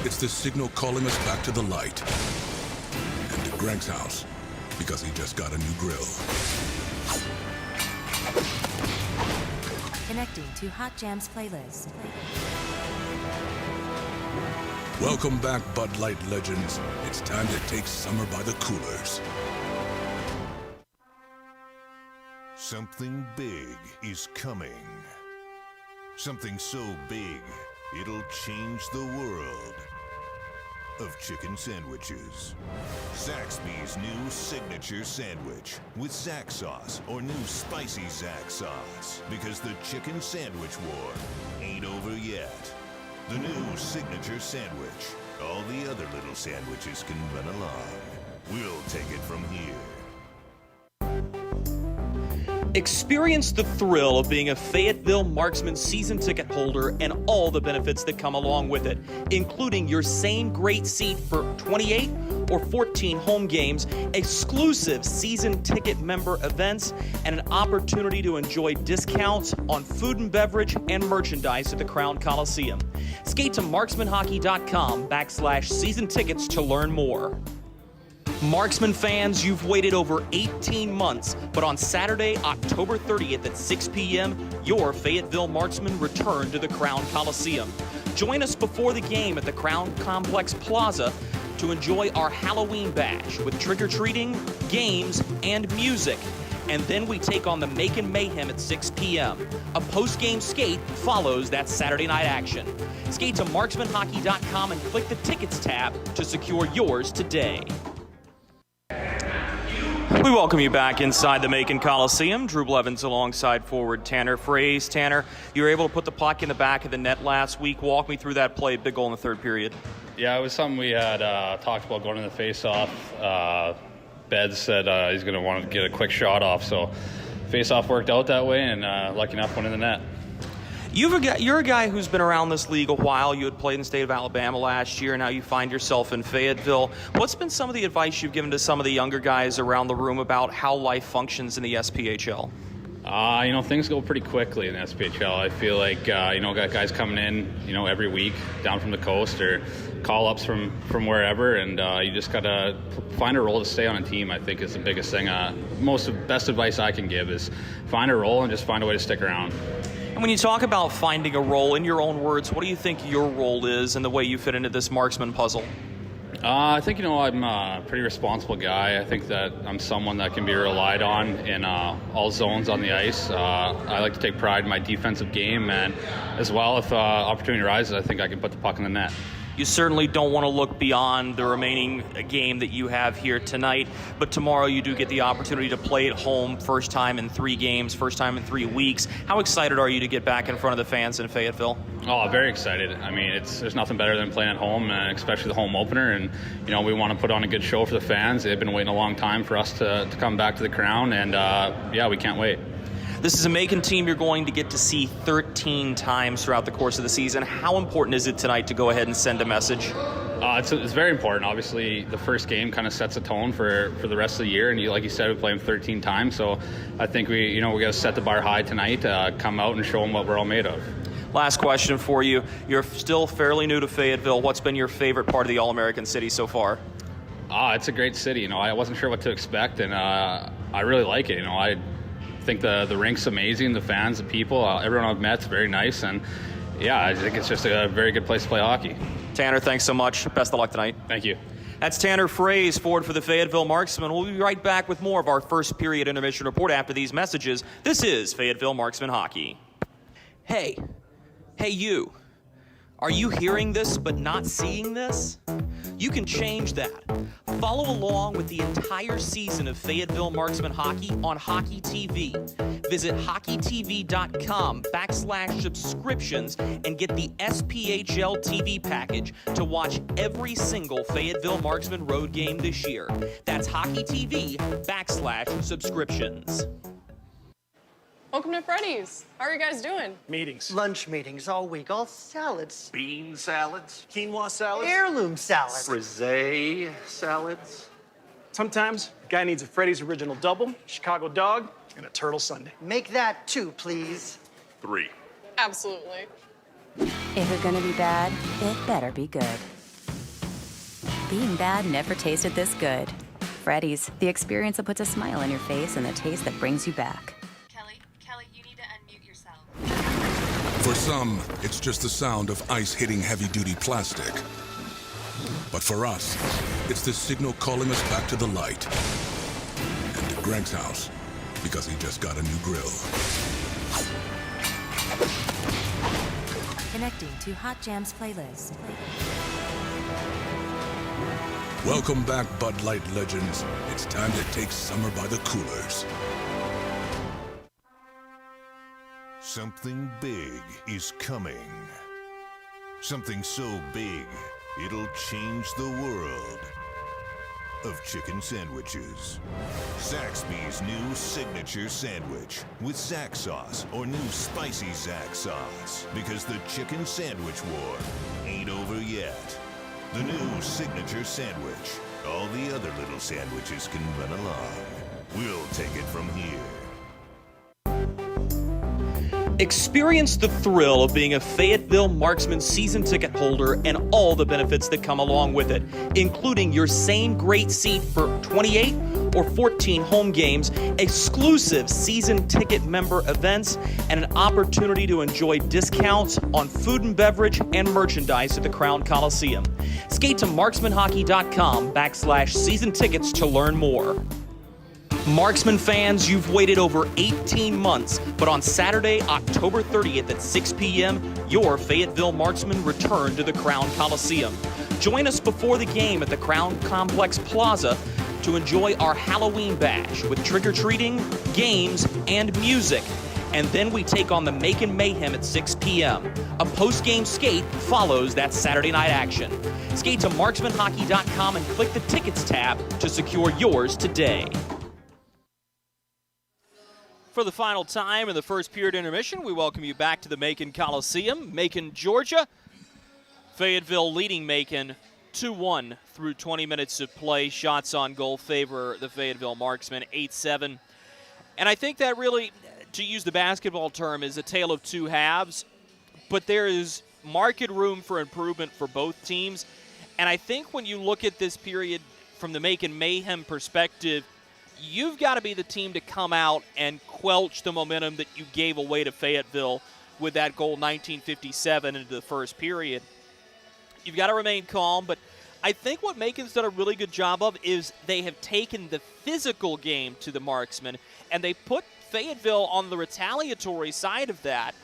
it's the signal calling us back to the light. And to Greg's house, because he just got a new grill. Connecting to Hot Jams playlist. Welcome back, Bud Light legends. It's time to take summer by the coolers. Something big is coming. Something so big, it'll change the world of chicken sandwiches. Zaxby's new signature sandwich with Zax sauce or new spicy Zax sauce. Because the chicken sandwich war ain't over yet. The new signature sandwich. All the other little sandwiches can run along. We'll take it from here. Experience the thrill of being a Fayetteville Marksman season ticket holder and all the benefits that come along with it, including your same great seat for 28 or 14 home games, exclusive season ticket member events, and an opportunity to enjoy discounts on food and beverage and merchandise at the Crown Coliseum. Skate to marksmanhockey.com/season tickets to learn more. Marksman fans, you've waited over 18 months, but on Saturday, October 30th at 6 p.m., your Fayetteville Marksmen return to the Crown Coliseum. Join us before the game at the Crown Complex Plaza to enjoy our Halloween bash with trick-or-treating, games, and music. And then we take on the Macon Mayhem at 6 p.m. A post-game skate follows that Saturday night action. Skate to marksmanhockey.com and click the Tickets tab to secure yours today. We welcome you back inside the Macon Coliseum. Drew Blevins alongside forward Tanner Frey. Tanner, you were able to put the puck in the back of the net last week. Walk me through that play, big goal in the third period. Yeah, it was something we had talked about going in the face-off. Beds said he's going to want to get a quick shot off, so face-off worked out that way, and lucky enough went in the net. You're a guy who's been around this league a while. You had played in the state of Alabama last year. Now you find yourself in Fayetteville. What's been some of the advice you've given to some of the younger guys around the room about how life functions in the SPHL? Things go pretty quickly in the SPHL. I feel like, got guys coming in, every week down from the coast or call-ups from wherever, and you just got to find a role to stay on a team, I think, is the biggest thing. Best advice I can give is find a role and just find a way to stick around. And when you talk about finding a role, in your own words, what do you think your role is and the way you fit into this Marksman puzzle? I think, I'm a pretty responsible guy. I think that I'm someone that can be relied on in all zones on the ice. I like to take pride in my defensive game, and as well, if opportunity arises, I think I can put the puck in the net. You certainly don't want to look beyond the remaining game that you have here tonight, but tomorrow you do get the opportunity to play at home, first time in 3 games, first time in 3 weeks. How excited are you to get back in front of the fans in Fayetteville? Oh, very excited. I mean, there's nothing better than playing at home, especially the home opener, and we want to put on a good show for the fans. They've been waiting a long time for us to come back to the Crown, and we can't wait. This is a Macon team you're going to get to see 13 times throughout the course of the season. How important is it tonight to go ahead and send a message? It's very important. Obviously, the first game kind of sets a tone for the rest of the year, and like you said, we play them 13 times. So I think we got to set the bar high tonight, come out and show them what we're all made of. Last question for you. You're still fairly new to Fayetteville. What's been your favorite part of the All-American city so far? It's a great city. I wasn't sure what to expect, and I really like it. I think the rink's amazing, the fans, the people, everyone I've met's very nice, and I think it's just a very good place to play hockey. Tanner, thanks so much. Best of luck tonight. Thank you. That's Tanner Frey, forward for the Fayetteville Marksmen. We'll be right back with more of our first period intermission report after these messages. This is Fayetteville Marksman Hockey. Hey you. Are you hearing this but not seeing this? You can change that. Follow along with the entire season of Fayetteville Marksman Hockey on Hockey TV. Visit hockeytv.com/subscriptions and get the SPHL TV package to watch every single Fayetteville Marksman road game this year. That's hockeytv.com/subscriptions. Welcome to Freddy's. How are you guys doing? Meetings. Lunch meetings all week, all salads. Bean salads. Quinoa salads. Heirloom salads. Frisee salads. Sometimes a guy needs a Freddy's original double, Chicago dog, and a turtle sundae. Make that 2, please. 3. Absolutely. If you're gonna be bad, it better be good. Being bad never tasted this good. Freddy's, the experience that puts a smile on your face and the taste that brings you back. Kelly, you need to unmute yourself. For some, it's just the sound of ice hitting heavy-duty plastic. But for us, it's the signal calling us back to the light. And to Greg's house, because he just got a new grill. Connecting to Hot Jams playlist. Welcome back, Bud Light legends. It's time to take summer by the coolers. Something big is coming. Something so big, it'll change the world of chicken sandwiches. Zaxby's new signature sandwich with Zax sauce or new spicy Zax sauce. Because the chicken sandwich war ain't over yet. The new signature sandwich. All the other little sandwiches can run along. We'll take it from here. Experience the thrill of being a Fayetteville Marksman season ticket holder and all the benefits that come along with it, including your same great seat for 28 or 14 home games, exclusive season ticket member events, and an opportunity to enjoy discounts on food and beverage and merchandise at the Crown Coliseum. Skate to marksmanhockey.com/season tickets to learn more. Marksman fans, you've waited over 18 months, but on Saturday, October 30th at 6 p.m., your Fayetteville Marksmen return to the Crown Coliseum. Join us before the game at the Crown Complex Plaza to enjoy our Halloween bash with trick-or-treating, games, and music. And then we take on the Macon Mayhem at 6 p.m. A post-game skate follows that Saturday night action. Skate to marksmanhockey.com and click the Tickets tab to secure yours today. For the final time in the first period intermission, we welcome you back to the Macon Coliseum, Macon, Georgia. Fayetteville leading Macon 2-1 through 20 minutes of play. Shots on goal favor the Fayetteville Marksmen 8-7. And I think that really, to use the basketball term, is a tale of two halves. But there is marked room for improvement for both teams. And I think when you look at this period from the Macon Mayhem perspective, you've got to be the team to come out and quelch the momentum that you gave away to Fayetteville with that goal 1957 into the first period. You've got to remain calm, but I think what Macon's done a really good job of is they have taken the physical game to the Marksmen, and they put Fayetteville on the retaliatory side of that.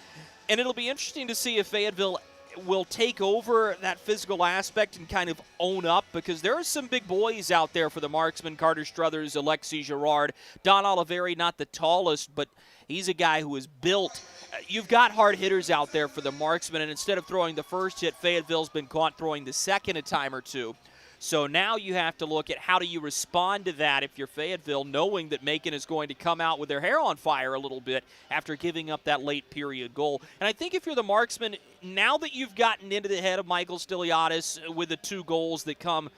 And it'll be interesting to see if Fayetteville will take over that physical aspect and kind of own up, because there are some big boys out there for the Marksmen. Carter Struthers, Alexi Girard, Don Oliveri, not the tallest, but he's a guy who is built. You've got hard hitters out there for the Marksmen, and instead of throwing the first hit, Fayetteville's been caught throwing the second a time or two. So now you have to look at how do you respond to that if you're Fayetteville, knowing that Macon is going to come out with their hair on fire a little bit after giving up that late period goal. And I think if you're the Marksmen, now that you've gotten into the head of Michael Stiliadis with the 2 goals that come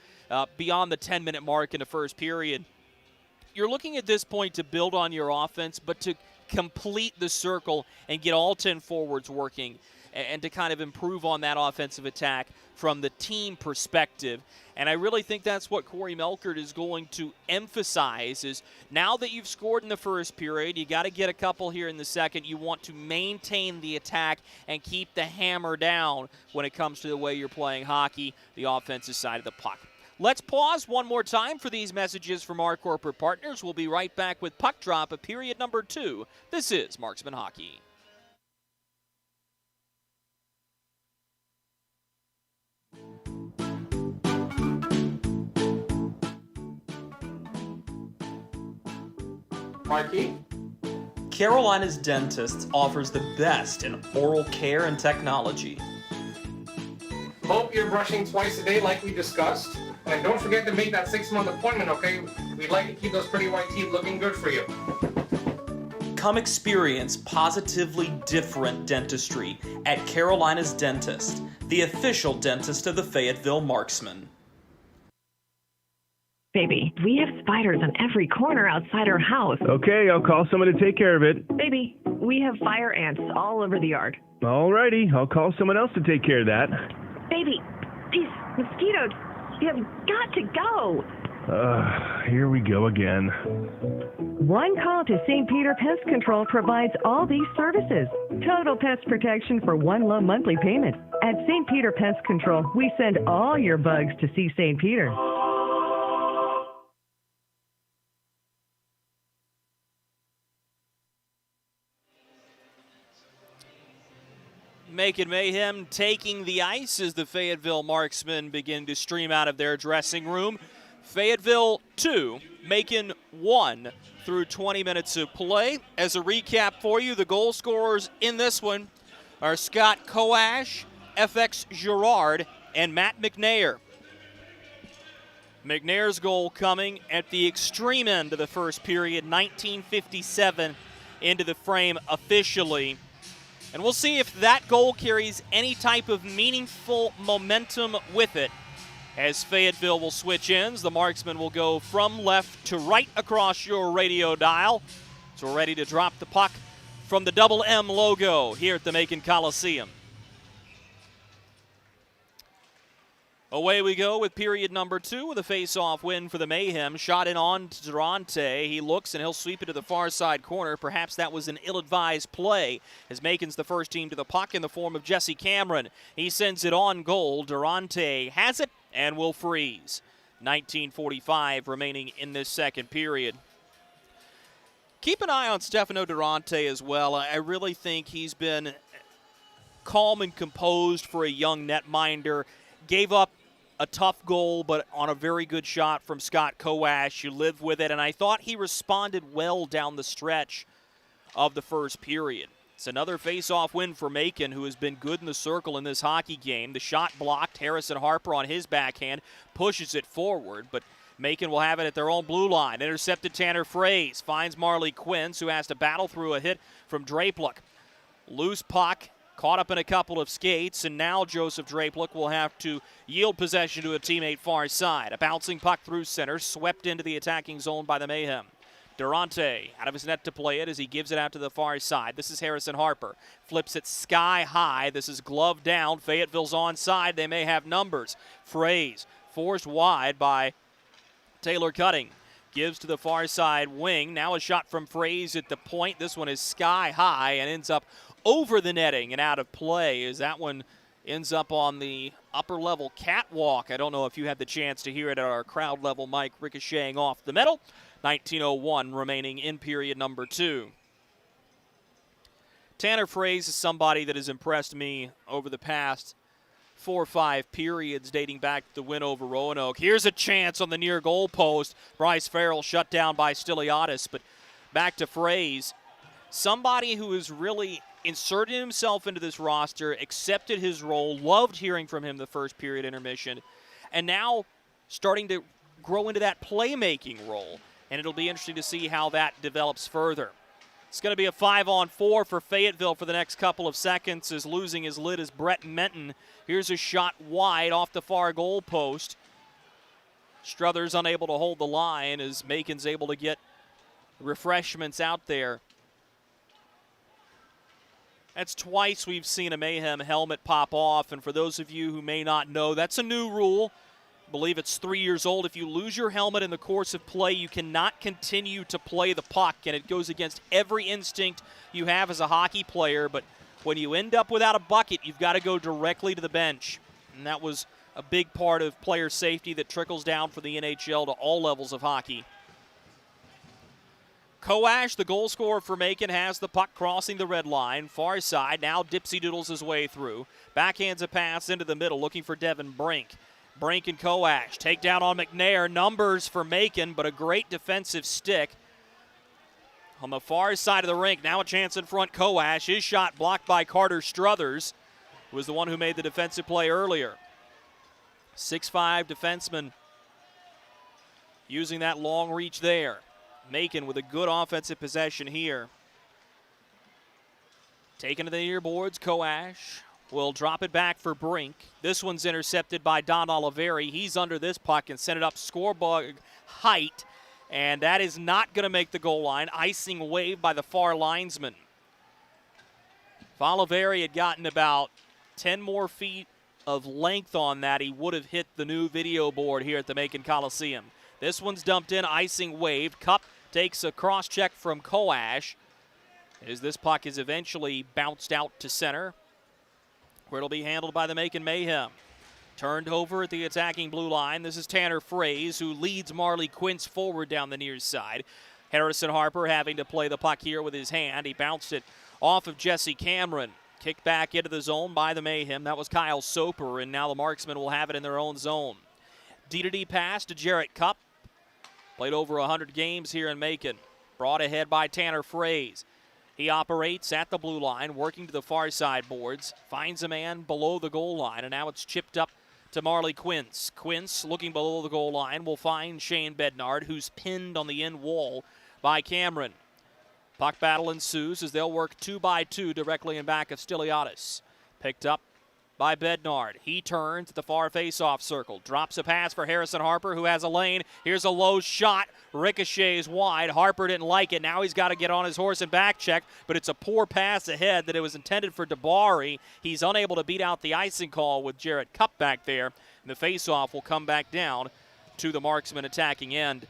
beyond the 10-minute mark in the first period, you're looking at this point to build on your offense, but to complete the circle and get all 10 forwards working and to kind of improve on that offensive attack from the team perspective. And I really think that's what Corey Melkert is going to emphasize, is now that you've scored in the first period, you got to get a couple here in the second. You want to maintain the attack and keep the hammer down when it comes to the way you're playing hockey, the offensive side of the puck. Let's pause one more time for these messages from our corporate partners. We'll be right back with Puck Drop of period number 2. This is Marksman Hockey. Marky? Carolina's Dentist offers the best in oral care and technology. Hope you're brushing twice a day like we discussed. And don't forget to make that 6-month appointment, okay? We'd like to keep those pretty white teeth looking good for you. Come experience positively different dentistry at Carolina's Dentist, the official dentist of the Fayetteville Marksmen. Baby, we have spiders on every corner outside our house. Okay, I'll call someone to take care of it. Baby, we have fire ants all over the yard. Alrighty, I'll call someone else to take care of that. Baby, these mosquitoes, they have got to go. Here we go again. One call to St. Peter Pest Control provides all these services. Total pest protection for one low monthly payment. At St. Peter Pest Control, we send all your bugs to see St. Peter. Macon Mayhem taking the ice as the Fayetteville Marksmen begin to stream out of their dressing room. Fayetteville 2, Macon 1 through 20 minutes of play. As a recap for you, the goal scorers in this one are Scott Coash, FX Girard, and Matt McNair. McNair's goal coming at the extreme end of the first period, 1957 into the frame officially. And we'll see if that goal carries any type of meaningful momentum with it. As Fayetteville will switch ends, the Marksmen will go from left to right across your radio dial. So we're ready to drop the puck from the Double M logo here at the Macon Coliseum. Away we go with period number 2 with a face-off win for the Mayhem. Shot in on to Durante. He looks and he'll sweep it to the far side corner. Perhaps that was an ill-advised play as Macon's the first team to the puck in the form of Jesse Cameron. He sends it on goal. Durante has it and will freeze. 19:45 remaining in this second period. Keep an eye on Stefano Durante as well. I really think he's been calm and composed for a young netminder. Gave up a tough goal, but on a very good shot from Scott Coash. You live with it, and I thought he responded well down the stretch of the first period. It's another face-off win for Macon, who has been good in the circle in this hockey game. The shot blocked. Harrison Harper on his backhand pushes it forward, but Macon will have it at their own blue line. Intercepted Tanner Frey, finds Marley Quince, who has to battle through a hit from Drapeluk. Loose puck. Caught up in a couple of skates, and now Joseph Drapeluk will have to yield possession to a teammate far side. A bouncing puck through center, swept into the attacking zone by the Mayhem. Durante out of his net to play it as he gives it out to the far side. This is Harrison Harper. Flips it sky high. This is glove down. Fayetteville's onside. They may have numbers. Frey's forced wide by Taylor Cutting. Gives to the far side wing. Now a shot from Frey's at the point. This one is sky high and ends up over the netting and out of play as that one ends up on the upper level catwalk. I don't know if you had the chance to hear it at our crowd level mic ricocheting off the metal. 19:01 remaining in period number 2. Tanner Frey is somebody that has impressed me over the past 4 or 5 periods dating back to the win over Roanoke. Here's a chance on the near goal post. Bryce Farrell shut down by Stiliadis, but back to Frey's. Somebody who has really inserted himself into this roster, accepted his role, loved hearing from him the first period intermission, and now starting to grow into that playmaking role. And it'll be interesting to see how that develops further. It's going to be a 5-on-4 for Fayetteville for the next couple of seconds, as losing his lid is Brett Menton. Here's a shot wide off the far goal post. Struthers unable to hold the line as Macon's able to get refreshments out there. That's twice we've seen a Mayhem helmet pop off, and for those of you who may not know, that's a new rule. I believe it's 3 years old. If you lose your helmet in the course of play, you cannot continue to play the puck, and it goes against every instinct you have as a hockey player. But when you end up without a bucket, you've got to go directly to the bench, and that was a big part of player safety that trickles down from the NHL to all levels of hockey. Koash, the goal scorer for Macon, has the puck crossing the red line. Far side, now Dipsy doodles his way through. Backhands a pass into the middle, looking for Devin Brink. Brink and Koash take down on McNair. Numbers for Macon, but a great defensive stick. On the far side of the rink, now a chance in front. Koash, his shot blocked by Carter Struthers, who was the one who made the defensive play earlier. 6'5" defenseman using that long reach there. Macon with a good offensive possession here. Taken to the near boards, Koash will drop it back for Brink. This one's intercepted by Don Oliveri. He's under this puck and sent it up scoreboard height, and that is not going to make the goal line. Icing wave by the far linesman. If Oliveri had gotten about 10 more feet of length on that, he would have hit the new video board here at the Macon Coliseum. This one's dumped in, icing waved. Cup takes a cross check from Koash as this puck is eventually bounced out to center, where it'll be handled by the Macon Mayhem. Turned over at the attacking blue line. This is Tanner Frey, who leads Marley Quince forward down the near side. Harrison Harper having to play the puck here with his hand. He bounced it off of Jesse Cameron. Kicked back into the zone by the Mayhem. That was Kyle Soper, and now the Marksmen will have it in their own zone. D-to-D pass to Jarrett Cupp. Played over 100 games here in Macon. Brought ahead by Tanner Frey. He operates at the blue line, working to the far side boards. Finds a man below the goal line, and now it's chipped up to Marley Quince. Quince, looking below the goal line, will find Shane Bednard, who's pinned on the end wall by Cameron. Puck battle ensues as they'll work 2-by-2 directly in back of Stiliadis. Picked up by Bednard. He turns at the far face-off circle. Drops a pass for Harrison Harper, who has a lane. Here's a low shot. Ricochets wide. Harper didn't like it. Now he's got to get on his horse and back check, but it's a poor pass ahead that it was intended for DeBari. He's unable to beat out the icing call with Jarrett Cupp back there. And the face-off will come back down to the Marksman attacking end.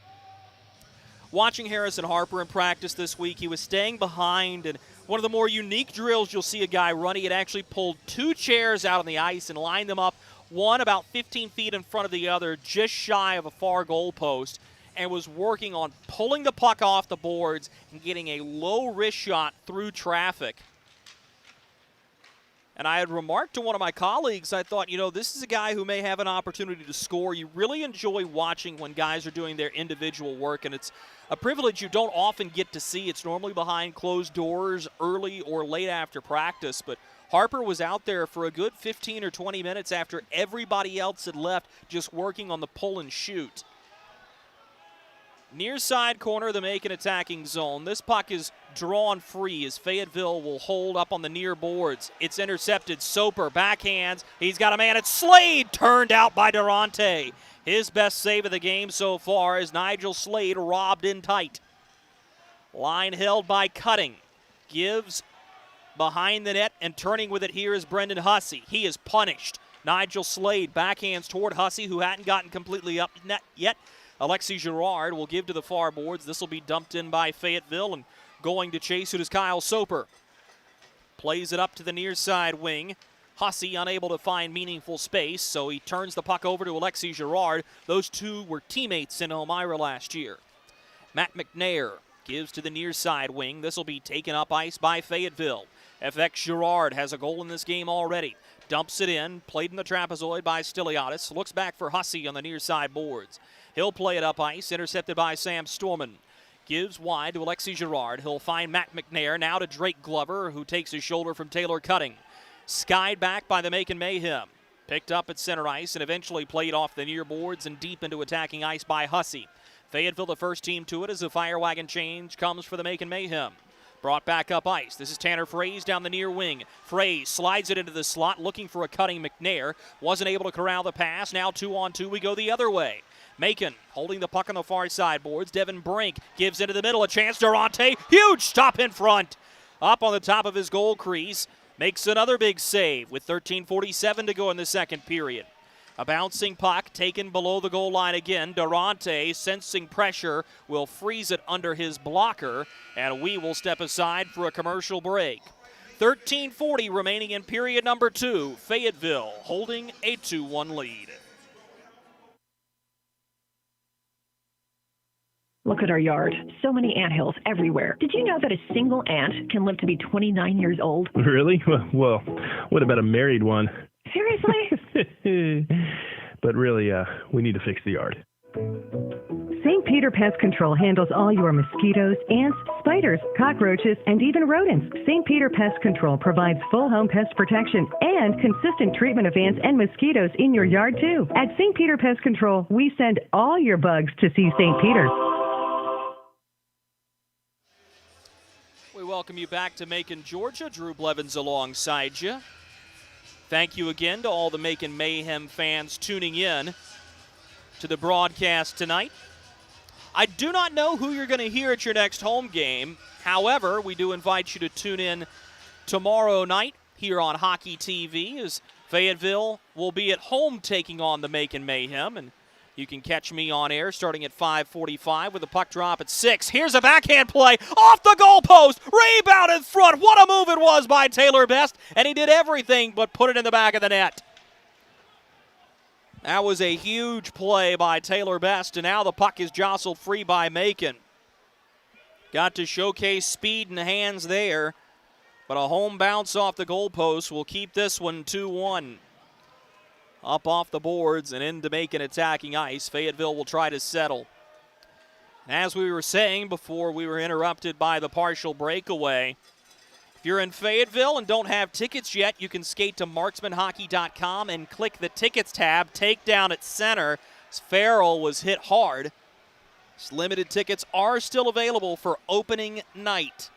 Watching Harrison Harper in practice this week, he was staying behind, and one of the more unique drills you'll see a guy run, he had actually pulled 2 chairs out on the ice and lined them up, one about 15 feet in front of the other, just shy of a far goal post, and was working on pulling the puck off the boards and getting a low wrist shot through traffic. And I had remarked to one of my colleagues, I thought, you know, this is a guy who may have an opportunity to score. You really enjoy watching when guys are doing their individual work, and it's a privilege you don't often get to see. It's normally behind closed doors early or late after practice, but Harper was out there for a good 15 or 20 minutes after everybody else had left, just working on the pull and shoot. Near side corner of the Macon attacking zone. This puck is drawn free as Fayetteville will hold up on the near boards. It's intercepted. Soper backhands. He's got a man at Slade, turned out by Durante. His best save of the game so far is Nigel Slade robbed in tight. Line held by Cutting. Gives behind the net, and turning with it here is Brendan Hussey. He is punished. Nigel Slade backhands toward Hussey, who hadn't gotten completely up net yet. Alexi Girard will give to the far boards. This will be dumped in by Fayetteville, and going to chase it is Kyle Soper. Plays it up to the near side wing. Hussey unable to find meaningful space, so he turns the puck over to Alexis Girard. Those two were teammates in Elmira last year. Matt McNair gives to the near side wing. This will be taken up ice by Fayetteville. FX Girard has a goal in this game already. Dumps it in, played in the trapezoid by Stiliadis. Looks back for Hussey on the near side boards. He'll play it up ice, intercepted by Sam Storman. Gives wide to Alexis Girard. He'll find Matt McNair, now to Drake Glover, who takes his shoulder from Taylor Cutting. Skied back by the Macon Mayhem. Picked up at center ice and eventually played off the near boards and deep into attacking ice by Hussey. Fayetteville the first team to it as a fire wagon change comes for the Macon Mayhem. Brought back up ice. This is Tanner Frey down the near wing. Frey slides it into the slot looking for a Cutting McNair. Wasn't able to corral the pass. Now 2-on-2 we go the other way. Macon holding the puck on the far side boards. Devin Brink gives into the middle. A chance. Durante. Huge stop in front. Up on the top of his goal crease. Makes another big save with 13:47 to go in the second period. A bouncing puck taken below the goal line again. Durante, sensing pressure, will freeze it under his blocker, and we will step aside for a commercial break. 13:40 remaining in period number 2. Fayetteville holding a 2-1 lead. Look at our yard. So many anthills everywhere. Did you know that a single ant can live to be 29 years old? Really? Well, what about a married one? Seriously? But really, we need to fix the yard. St. Peter Pest Control handles all your mosquitoes, ants, spiders, cockroaches, and even rodents. St. Peter Pest Control provides full home pest protection and consistent treatment of ants and mosquitoes in your yard, too. At St. Peter Pest Control, we send all your bugs to see St. Peter. We welcome you back to Macon, Georgia. Drew Blevins alongside you. Thank you again to all the Macon Mayhem fans tuning in to the broadcast tonight. I do not know who you're going to hear at your next home game. However, we do invite you to tune in tomorrow night here on Hockey TV as Fayetteville will be at home taking on the Macon Mayhem. And you can catch me on air starting at 5:45 with a puck drop at 6. Here's a backhand play off the goalpost. Rebound in front. What a move it was by Taylor Best. And he did everything but put it in the back of the net. That was a huge play by Taylor Best, and now the puck is jostled free by Macon. Got to showcase speed and hands there, but a home bounce off the goalpost will keep this one 2-1. Up off the boards and into Macon attacking ice. Fayetteville will try to settle. As we were saying before we were interrupted by the partial breakaway, if you're in Fayetteville and don't have tickets yet, you can skate to marksmanhockey.com and click the tickets tab. Takedown at center. Farrell was hit hard. Limited tickets are still available for opening night.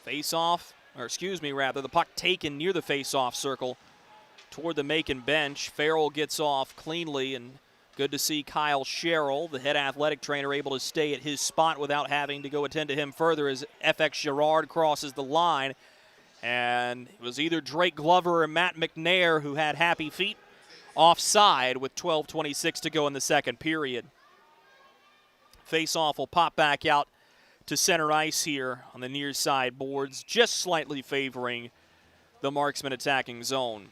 The puck taken near the face-off circle toward the Macon bench. Farrell gets off cleanly, and good to see Kyle Sherrill, the head athletic trainer, able to stay at his spot without having to go attend to him further as FX Girard crosses the line. And it was either Drake Glover or Matt McNair who had happy feet offside with 12:26 to go in the second period. Face-off will pop back out to center ice here on the near side boards, just slightly favoring the Marksman attacking zone.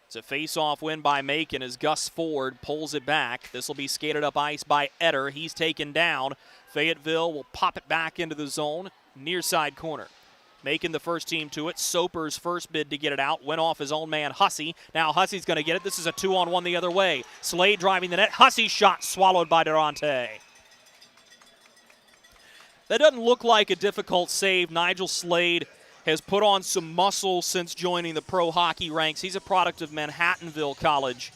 It's a face-off win by Macon as Gus Ford pulls it back. This will be skated up ice by Etter. He's taken down. Fayetteville will pop it back into the zone, near side corner. Macon the first team to it. Soper's first bid to get it out. Went off his own man, Hussey. Now Hussey's going to get it. This is a 2-on-1 the other way. Slade driving the net. Hussey's shot swallowed by Durante. That doesn't look like a difficult save. Nigel Slade has put on some muscle since joining the pro hockey ranks. He's a product of Manhattanville College.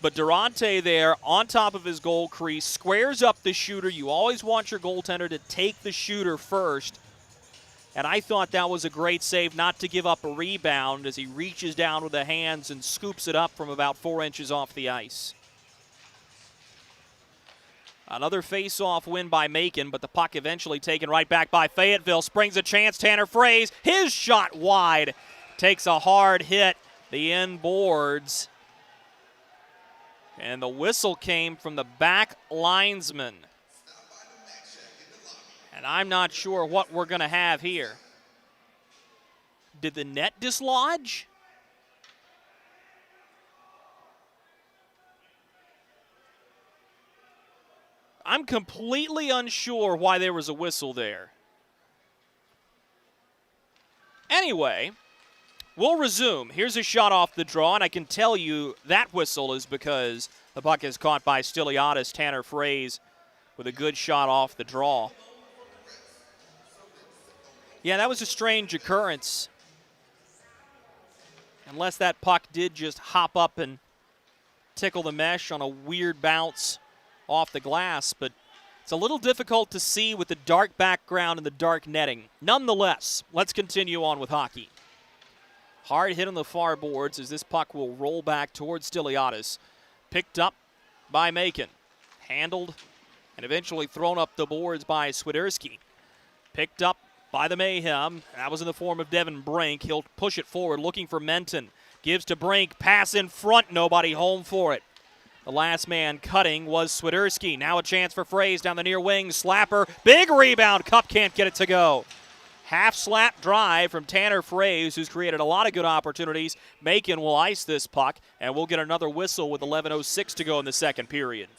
But Durante there on top of his goal crease squares up the shooter. You always want your goaltender to take the shooter first. And I thought that was a great save not to give up a rebound as he reaches down with the hands and scoops it up from about 4 inches off the ice. Another face-off win by Macon, but the puck eventually taken right back by Fayetteville. Springs a chance, Tanner Frey. His shot wide. Takes a hard hit. The end boards. And the whistle came from the back linesman. And I'm not sure what we're going to have here. Did the net dislodge? I'm completely unsure why there was a whistle there. Anyway, we'll resume. Here's a shot off the draw, and I can tell you that whistle is because the puck is caught by Stiliadis. Tanner Frey with a good shot off the draw. Yeah, that was a strange occurrence. Unless that puck did just hop up and tickle the mesh on a weird bounce off the glass, but it's a little difficult to see with the dark background and the dark netting. Nonetheless, let's continue on with hockey. Hard hit on the far boards as this puck will roll back towards Stiliadis. Picked up by Macon. Handled and eventually thrown up the boards by Swiderski. Picked up by the Mayhem. That was in the form of Devin Brink. He'll push it forward looking for Menton. Gives to Brink. Pass in front. Nobody home for it. The last man cutting was Swiderski. Now a chance for Frey down the near wing. Slapper. Big rebound. Cup can't get it to go. Half slap drive from Tanner Frey, who's created a lot of good opportunities. Macon will ice this puck, and we'll get another whistle with 11:06 to go in the second period.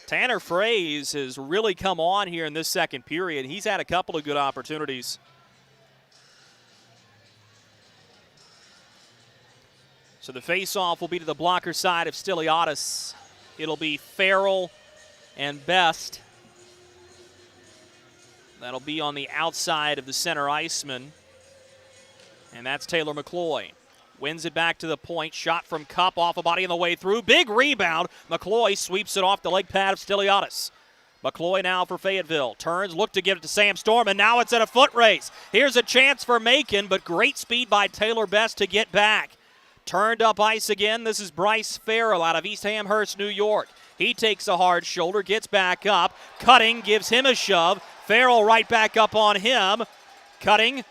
Tanner Frey has really come on here in this second period. He's had a couple of good opportunities. So the face-off will be to the blocker side of Stiliadis. It'll be Farrell and Pest. That'll be on the outside of the center iceman. And that's Taylor McCloy. Wins it back to the point. Shot from Cup off a body on the way through. Big rebound. McCloy sweeps it off the leg pad of Stiliadis. McCloy now for Fayetteville. Turns, look to give it to Sam Storm, and now it's at a foot race. Here's a chance for Macon, but great speed by Taylor Pest to get back. Turned up ice again. This is Bryce Farrell out of East Amherst, New York. He takes a hard shoulder, gets back up. Cutting gives him a shove. Farrell right back up on him. Cutting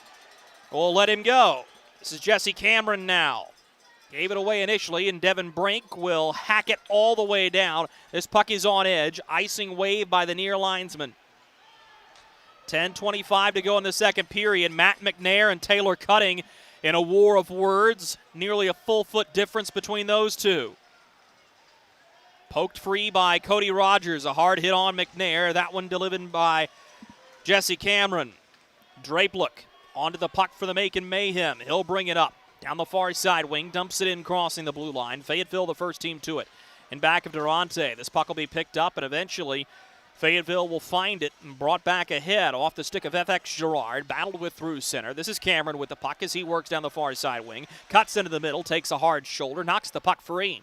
will let him go. This is Jesse Cameron now. Gave it away initially, and Devin Brink will hack it all the way down. This puck is on edge. Icing wave by the near linesman. 10:25 to go in the second period. Matt McNair and Taylor Cutting in a war of words. Nearly a full foot difference between those two. Poked free by Cody Rogers. A hard hit on McNair. That one delivered by Jesse Cameron. Drapeluk onto the puck for the Macon Mayhem. He'll bring it up. Down the far side wing. Dumps it in crossing the blue line. Fayetteville the first team to it. In back of Durante. This puck will be picked up and eventually Fayetteville will find it and brought back ahead off the stick of FX Girard. Battled with through center. This is Cameron with the puck as he works down the far side wing. Cuts into the middle. Takes a hard shoulder. Knocks the puck free.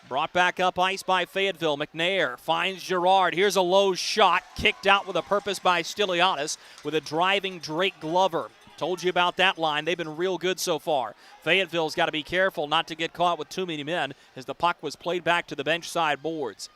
Brought back up ice by Fayetteville. McNair finds Girard. Here's a low shot. Kicked out with a purpose by Stiliadis with a driving Drake Glover. Told you about that line. They've been real good so far. Fayetteville's got to be careful not to get caught with too many men as the puck was played back to the bench side boards.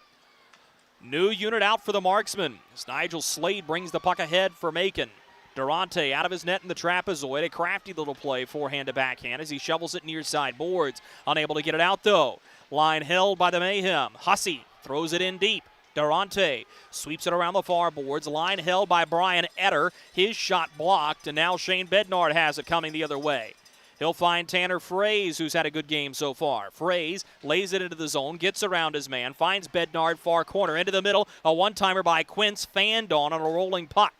New unit out for the Marksmen. As Nigel Slade brings the puck ahead for Macon. Durante out of his net in the trapezoid. A crafty little play, forehand to backhand as he shovels it near side boards. Unable to get it out though. Line held by the Mayhem. Hussey throws it in deep. Durante sweeps it around the far boards. Line held by Brian Etter. His shot blocked, and now Shane Bednard has it coming the other way. He'll find Tanner Frey, who's had a good game so far. Frey lays it into the zone, gets around his man, finds Bednard far corner into the middle. A one-timer by Quince, fanned on a rolling puck.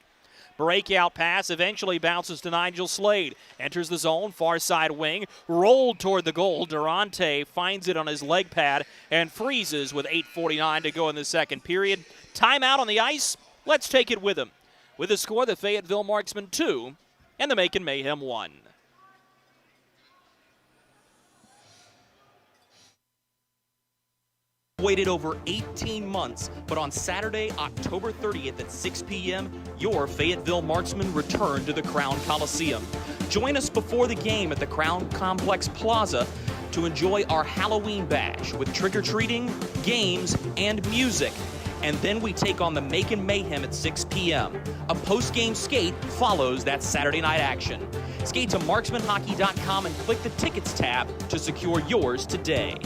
Breakout pass eventually bounces to Nigel Slade. Enters the zone, far side wing, rolled toward the goal. Durante finds it on his leg pad and freezes with 8:49 to go in the second period. Timeout on the ice. Let's take it with him. With the score, the Fayetteville Marksmen 2 and the Macon Mayhem 1. Waited over 18 months, but on Saturday, October 30th at 6 p.m., your Fayetteville Marksmen return to the Crown Coliseum. Join us before the game at the Crown Complex Plaza to enjoy our Halloween bash with trick-or-treating, games, and music. And then we take on the Macon Mayhem at 6 p.m. A post-game skate follows that Saturday night action. Skate to marksmanhockey.com and click the Tickets tab to secure yours today.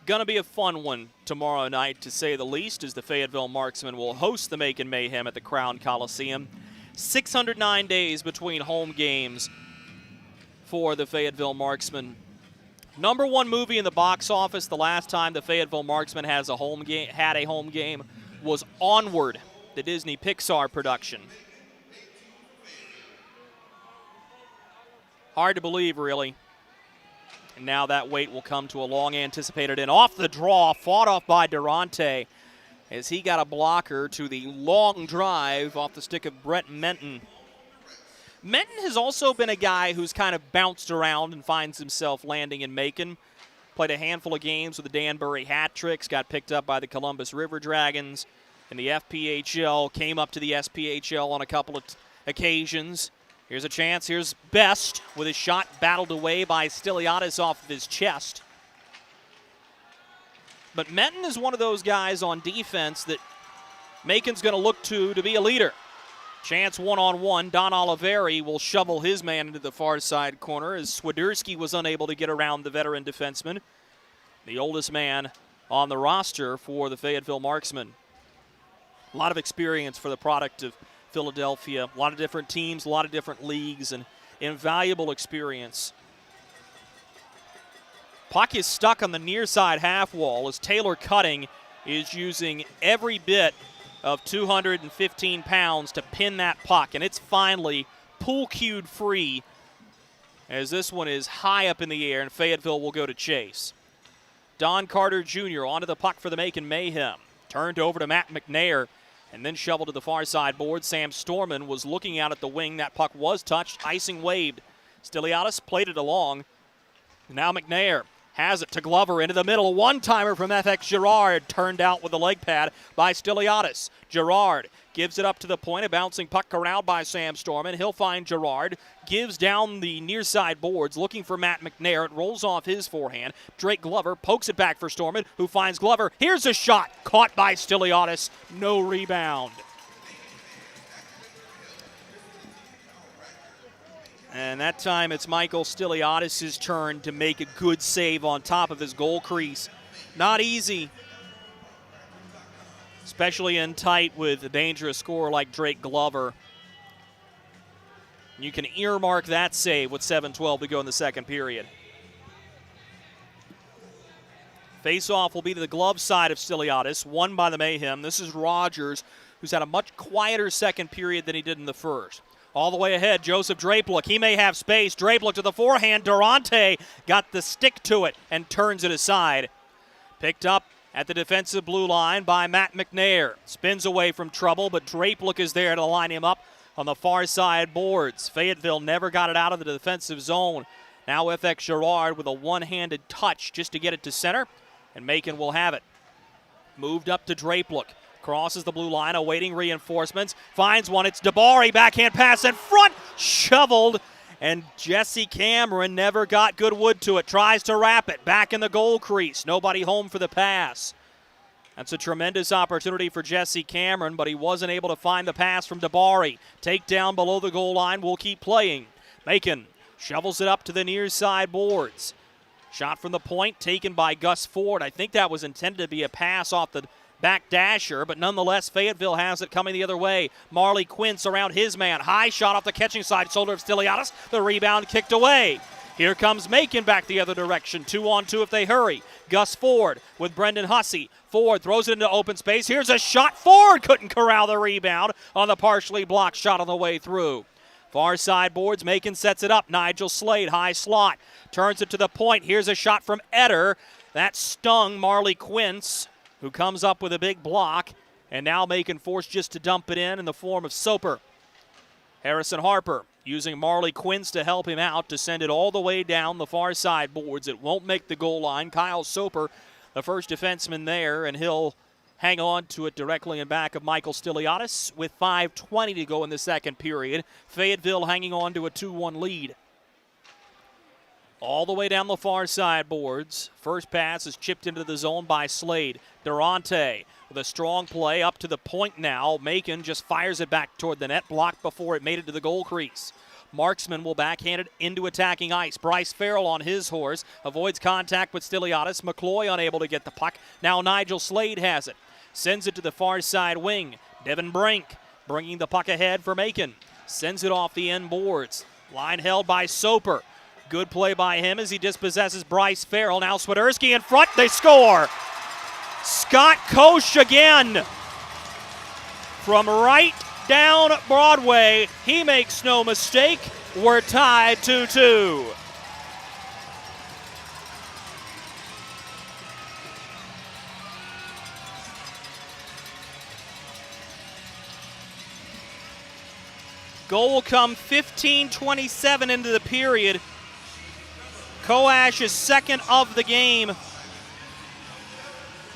Going to be a fun one tomorrow night, to say the least, as the Fayetteville Marksmen will host the Macon Mayhem at the Crown Coliseum. 609 days between home games for the Fayetteville Marksmen. Number one movie in the box office the last time the Fayetteville Marksmen had a home game was Onward, the Disney Pixar production. Hard to believe, really. And now that wait will come to a long-anticipated end. Off the draw, fought off by Durante as he got a blocker to the long drive off the stick of Brett Menton. Menton has also been a guy who's kind of bounced around and finds himself landing in Macon. Played a handful of games with the Danbury Hat Tricks, got picked up by the Columbus River Dragons in the FPHL, came up to the SPHL on a couple of occasions. Here's a chance. Here's Best with his shot battled away by Stiliadis off of his chest. But Menton is one of those guys on defense that Macon's going to look to be a leader. Chance one-on-one. Don Oliveri will shovel his man into the far side corner as Swiderski was unable to get around the veteran defenseman, the oldest man on the roster for the Fayetteville Marksmen. A lot of experience for the product of Philadelphia. A lot of different teams, a lot of different leagues, and invaluable experience. Puck is stuck on the near side half wall as Taylor Cutting is using every bit of 215 pounds to pin that puck, and it's finally pool cued free as this one is high up in the air, and Fayetteville will go to chase. Don Carter Jr. onto the puck for the Macon Mayhem. Turned over to Matt McNair and then shoveled to the far side board. Sam Storman was looking out at the wing. That puck was touched, icing waved. Stiliadis played it along. Now McNair has it to Glover into the middle. A one-timer from FX Girard, turned out with the leg pad by Stiliadis. Girard gives it up to the point. A bouncing puck corralled by Sam Storman. He'll find Girard. Gives down the near side boards, looking for Matt McNair. It rolls off his forehand. Drake Glover pokes it back for Storman, who finds Glover. Here's a shot. Caught by Stiliadis. No rebound. And that time it's Michael Stiliadis' turn to make a good save on top of his goal crease. Not easy, especially in tight with a dangerous scorer like Drake Glover. You can earmark that save with 7:12 to go in the second period. Face-off will be to the glove side of Stiliadis, won by the Mayhem. This is Rogers, who's had a much quieter second period than he did in the first. All the way ahead, Joseph Drapelook. He may have space. Drapelook to the forehand. Durante got the stick to it and turns it aside. Picked up at the defensive blue line by Matt McNair. Spins away from trouble, but Drapelook is there to line him up on the far side boards. Fayetteville never got it out of the defensive zone. Now FX Girard with a one-handed touch just to get it to center, and Macon will have it. Moved up to Drapelook. Crosses the blue line, awaiting reinforcements. Finds one. It's DeBari. Backhand pass in front. Shoveled. And Jesse Cameron never got good wood to it. Tries to wrap it. Back in the goal crease. Nobody home for the pass. That's a tremendous opportunity for Jesse Cameron, but he wasn't able to find the pass from DeBari. Take down below the goal line. We'll keep playing. Macon shovels it up to the near side boards. Shot from the point taken by Gus Ford. I think that was intended to be a pass off the back dasher, but nonetheless, Fayetteville has it coming the other way. Marley Quince around his man. High shot off the catching side shoulder of Stiliadis. The rebound kicked away. Here comes Macon back the other direction. 2-on-2 if they hurry. Gus Ford with Brendan Hussey. Ford throws it into open space. Here's a shot. Ford couldn't corral the rebound on the partially blocked shot on the way through. Far side boards. Macon sets it up. Nigel Slade, high slot. Turns it to the point. Here's a shot from Eder. That stung Marley Quince, who comes up with a big block, and now Macon forced just to dump it in the form of Soper. Harrison Harper using Marley Quince to help him out to send it all the way down the far side boards. It won't make the goal line. Kyle Soper, the first defenseman there, and he'll hang on to it directly in back of Michael Stiliadis with 5:20 to go in the second period. Fayetteville hanging on to a 2-1 lead. All the way down the far side boards. First pass is chipped into the zone by Slade. Durante with a strong play up to the point now. Macon just fires it back toward the net, blocked before it made it to the goal crease. Marksman will backhand it into attacking ice. Bryce Farrell on his horse avoids contact with Stiliadis. McCloy unable to get the puck. Now Nigel Slade has it. Sends it to the far side wing. Devin Brink bringing the puck ahead for Macon. Sends it off the end boards. Line held by Soper. Good play by him as he dispossesses Bryce Farrell. Now Swiderski in front. They score. Scott Koch again. From right down Broadway. He makes no mistake. We're tied 2-2. Goal will come 15:27 into the period. Koach is second of the game.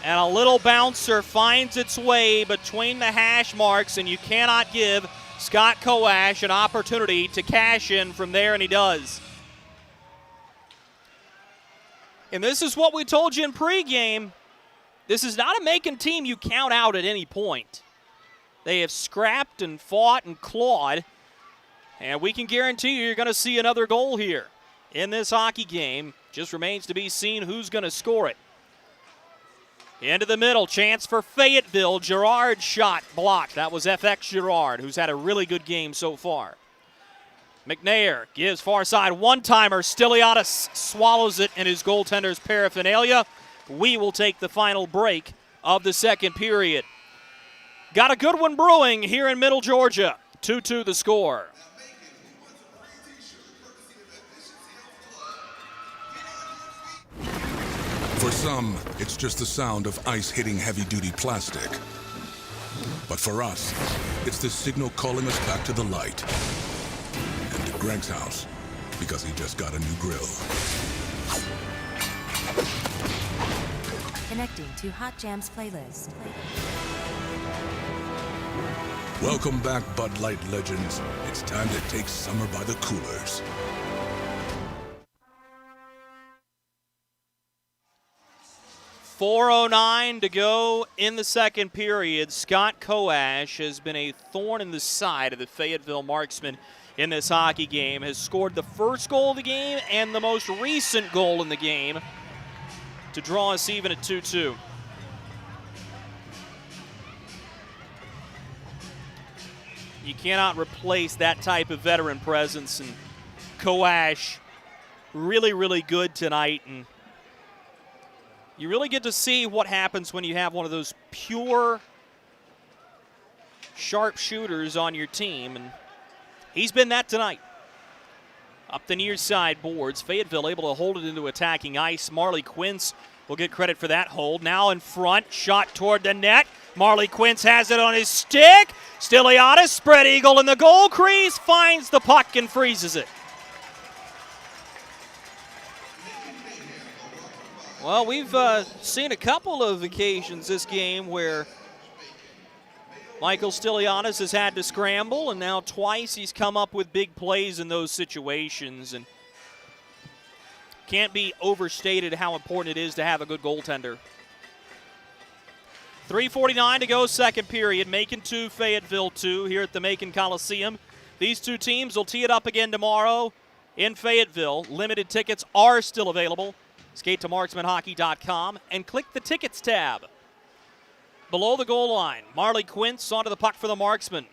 And a little bouncer finds its way between the hash marks, and you cannot give Scott Koach an opportunity to cash in from there, and he does. And this is what we told you in pregame. This is not a Macon team you count out at any point. They have scrapped and fought and clawed, and we can guarantee you're going to see another goal here in this hockey game. Just remains to be seen who's going to score it. Into the middle, chance for Fayetteville. Girard's shot blocked. That was FX Girard, who's had a really good game so far. McNair gives far side one-timer. Stiliadis swallows it in his goaltender's paraphernalia. We will take the final break of the second period. Got a good one brewing here in Middle Georgia. 2-2 the score. For some, it's just the sound of ice hitting heavy-duty plastic. But for us, it's the signal calling us back to the light. And to Greg's house, because he just got a new grill. Connecting to Hot Jams playlist. Welcome back, Bud Light legends. It's time to take summer by the coolers. .409 to go in the second period. Scott Koach has been a thorn in the side of the Fayetteville Marksmen in this hockey game. Has scored the first goal of the game and the most recent goal in the game to draw us even at 2-2. You cannot replace that type of veteran presence, and Koach really, really good tonight, and you really get to see what happens when you have one of those pure, sharp shooters on your team, and he's been that tonight. Up the near side boards, Fayetteville able to hold it into attacking ice. Marley Quince will get credit for that hold. Now in front, shot toward the net. Marley Quince has it on his stick. Stiliadis, spread eagle in the goal crease, finds the puck and freezes it. Well, we've seen a couple of occasions this game where Michael Stiliadis has had to scramble, and now twice he's come up with big plays in those situations. And can't be overstated how important it is to have a good goaltender. 3:49 to go, second period. Macon 2, Fayetteville 2 here at the Macon Coliseum. These two teams will tee it up again tomorrow in Fayetteville. Limited tickets are still available. Skate to marksmanhockey.com and click the Tickets tab. Below the goal line, Marley Quince onto the puck for the Marksman.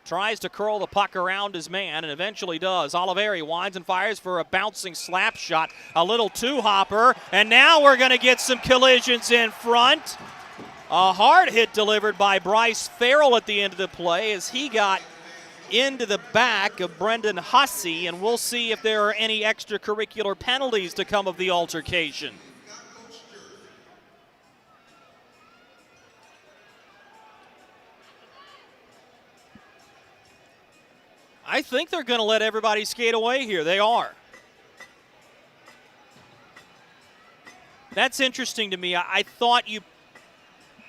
Tries to curl the puck around his man and eventually does. Oliveri winds and fires for a bouncing slap shot. A little two-hopper, and now we're going to get some collisions in front. A hard hit delivered by Bryce Farrell at the end of the play as he got into the back of Brendan Hussey, and we'll see if there are any extracurricular penalties to come of the altercation. I think they're going to let everybody skate away here. They are. That's interesting to me. I thought you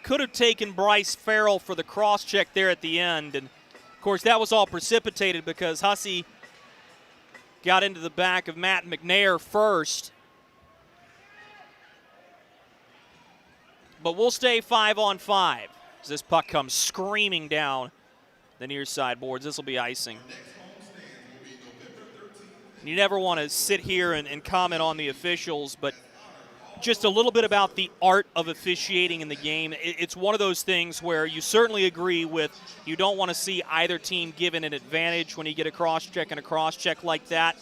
could have taken Bryce Farrell for the cross-check there at the end, and of course, that was all precipitated because Hussey got into the back of Matt McNair first. But we'll stay 5-on-5 as this puck comes screaming down the near side boards. This will be icing. You never want to sit here and comment on the officials, but just a little bit about the art of officiating in the game. It's one of those things where you certainly agree with you don't want to see either team given an advantage when you get a cross-check and a cross-check like that.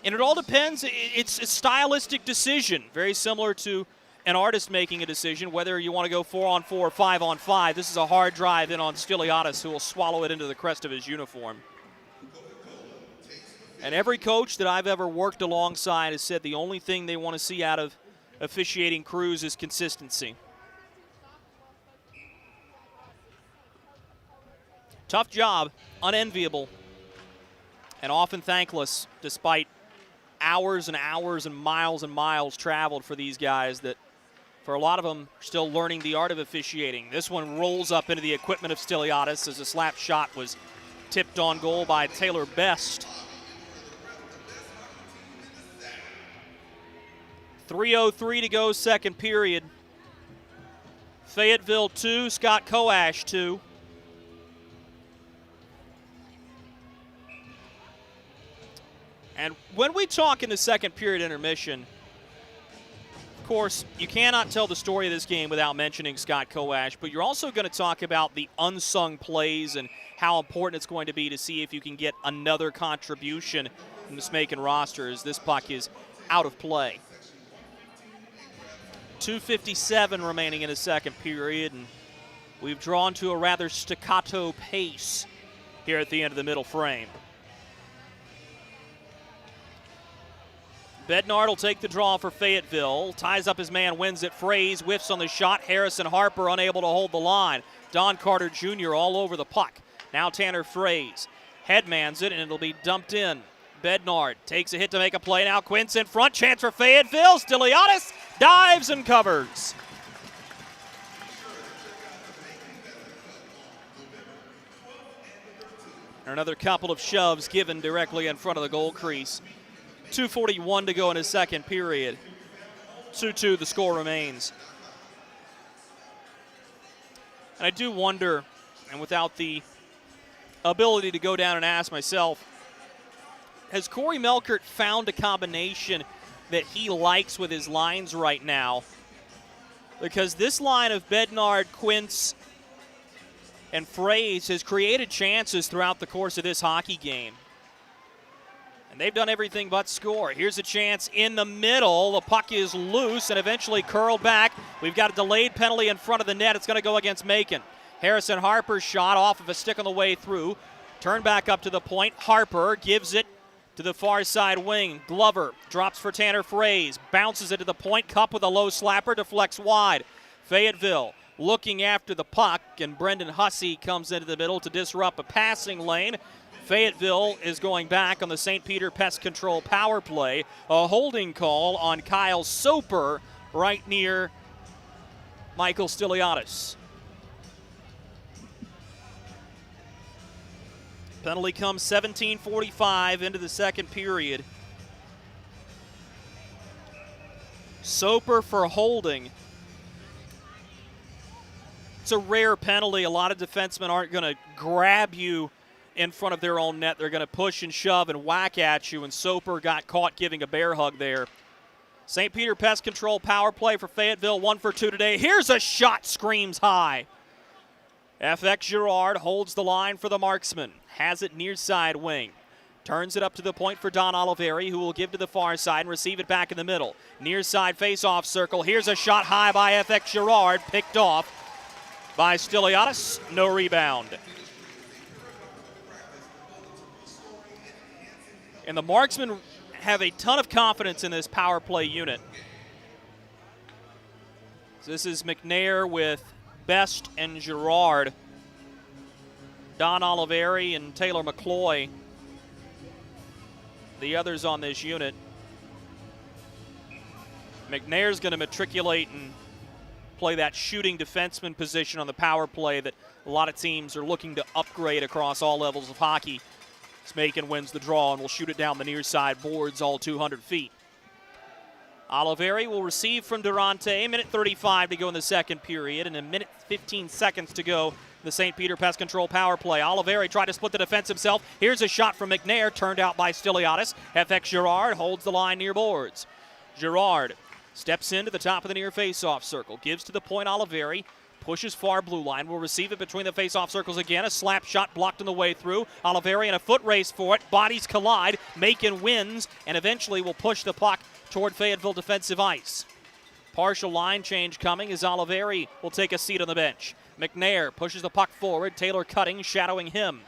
And it all depends. It's a stylistic decision, very similar to an artist making a decision, whether you want to go 4-on-4 or 5-on-5. This is a hard drive in on Stiliadis, who will swallow it into the crest of his uniform. And every coach that I've ever worked alongside has said the only thing they want to see out of officiating crews is consistency. Tough job, unenviable, and often thankless despite hours and hours and miles traveled for these guys that, for a lot of them, are still learning the art of officiating. This one rolls up into the equipment of Stiliadis as a slap shot was tipped on goal by Taylor Best. 3:03 to go, second period. Fayetteville 2, Scott Coash 2. And when we talk in the second period intermission, of course, you cannot tell the story of this game without mentioning Scott Coash, but you're also going to talk about the unsung plays and how important it's going to be to see if you can get another contribution in this Macon roster as this puck is out of play. 2:57 remaining in the second period, and we've drawn to a rather staccato pace here at the end of the middle frame. Bednard will take the draw for Fayetteville. Ties up his man, wins it. Frey whiffs on the shot. Harrison Harper unable to hold the line. Don Carter Jr. all over the puck. Now Tanner Frey headmans it, and it'll be dumped in. Bednard takes a hit to make a play. Now Quint's in front. Chance for Fayetteville. Stiliadis dives and covers. Another couple of shoves given directly in front of the goal crease. 2:41 to go in his second period. 2-2 the score remains. And I do wonder, and without the ability to go down and ask myself, has Corey Melkert found a combination that he likes with his lines right now? Because this line of Bednard, Quince, and Frey has created chances throughout the course of this hockey game. And they've done everything but score. Here's a chance in the middle. The puck is loose and eventually curled back. We've got a delayed penalty in front of the net. It's going to go against Macon. Harrison Harper's shot off of a stick on the way through. Turn back up to the point. Harper gives it to the far side wing. Glover drops for Tanner Frey. Bounces it to the point. Cup with a low slapper. Deflects wide. Fayetteville looking after the puck, and Brendan Hussey comes into the middle to disrupt a passing lane. Fayetteville is going back on the St. Peter Pest Control power play. A holding call on Kyle Soper right near Michael Stiliadis. Penalty comes 17:45 into the second period. Soper for holding. It's a rare penalty. A lot of defensemen aren't going to grab you in front of their own net. They're going to push and shove and whack at you, and Soper got caught giving a bear hug there. St. Peter Pest Control power play for Fayetteville, 1 for 2 today. Here's a shot, screams high. FX Girard holds the line for the Marksman. Has it near side wing. Turns it up to the point for Don Oliveri, who will give to the far side and receive it back in the middle. Near side face-off circle. Here's a shot high by FX Girard, picked off by Stiliadis. No rebound. And the Marksmen have a ton of confidence in this power play unit. So this is McNair with Best and Girard. Don Oliveri and Taylor McCloy, the others on this unit. McNair's going to matriculate and play that shooting defenseman position on the power play that a lot of teams are looking to upgrade across all levels of hockey. Macon wins the draw and will shoot it down the near side boards all 200 feet. Oliveri will receive from Durante. 1:35 to go in the second period and 1:15 to go in the St. Peter Pest Control power play. Oliveri tried to split the defense himself. Here's a shot from McNair, turned out by Stiliadis. FX Girard holds the line near boards. Girard steps into the top of the near face-off circle, gives to the point Oliveri, pushes far blue line, will receive it between the face-off circles again. A slap shot blocked on the way through. Oliveri in a foot race for it. Bodies collide. Macon wins and eventually will push the puck toward Fayetteville defensive ice. Partial line change coming as Oliveri will take a seat on the bench. McNair pushes the puck forward. Taylor Cutting shadowing him.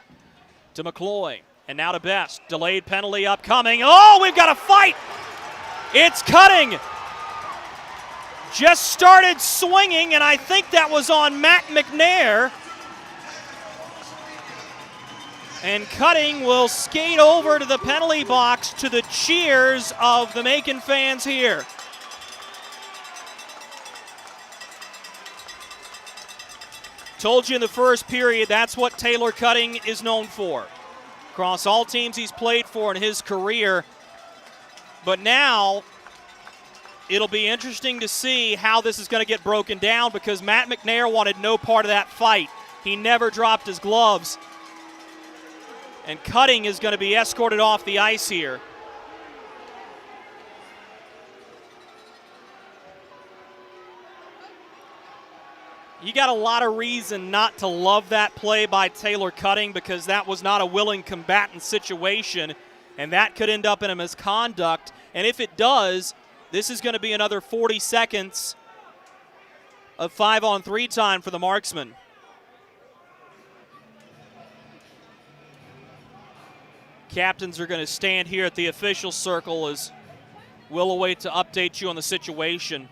To McCloy. And now to Best. Delayed penalty upcoming. Oh, we've got a fight! It's Cutting! Just started swinging, and I think that was on Matt McNair. And Cutting will skate over to the penalty box to the cheers of the Macon fans here. Told you in the first period, that's what Taylor Cutting is known for. Across all teams he's played for in his career. But now, it'll be interesting to see how this is going to get broken down because Matt McNair wanted no part of that fight. He never dropped his gloves. And Cutting is going to be escorted off the ice here. You got a lot of reason not to love that play by Taylor Cutting because that was not a willing combatant situation, and that could end up in a misconduct. And if it does, this is going to be another 40 seconds of 5-on-3 time for the Marksmen. Captains are going to stand here at the official circle as we'll await to update you on the situation.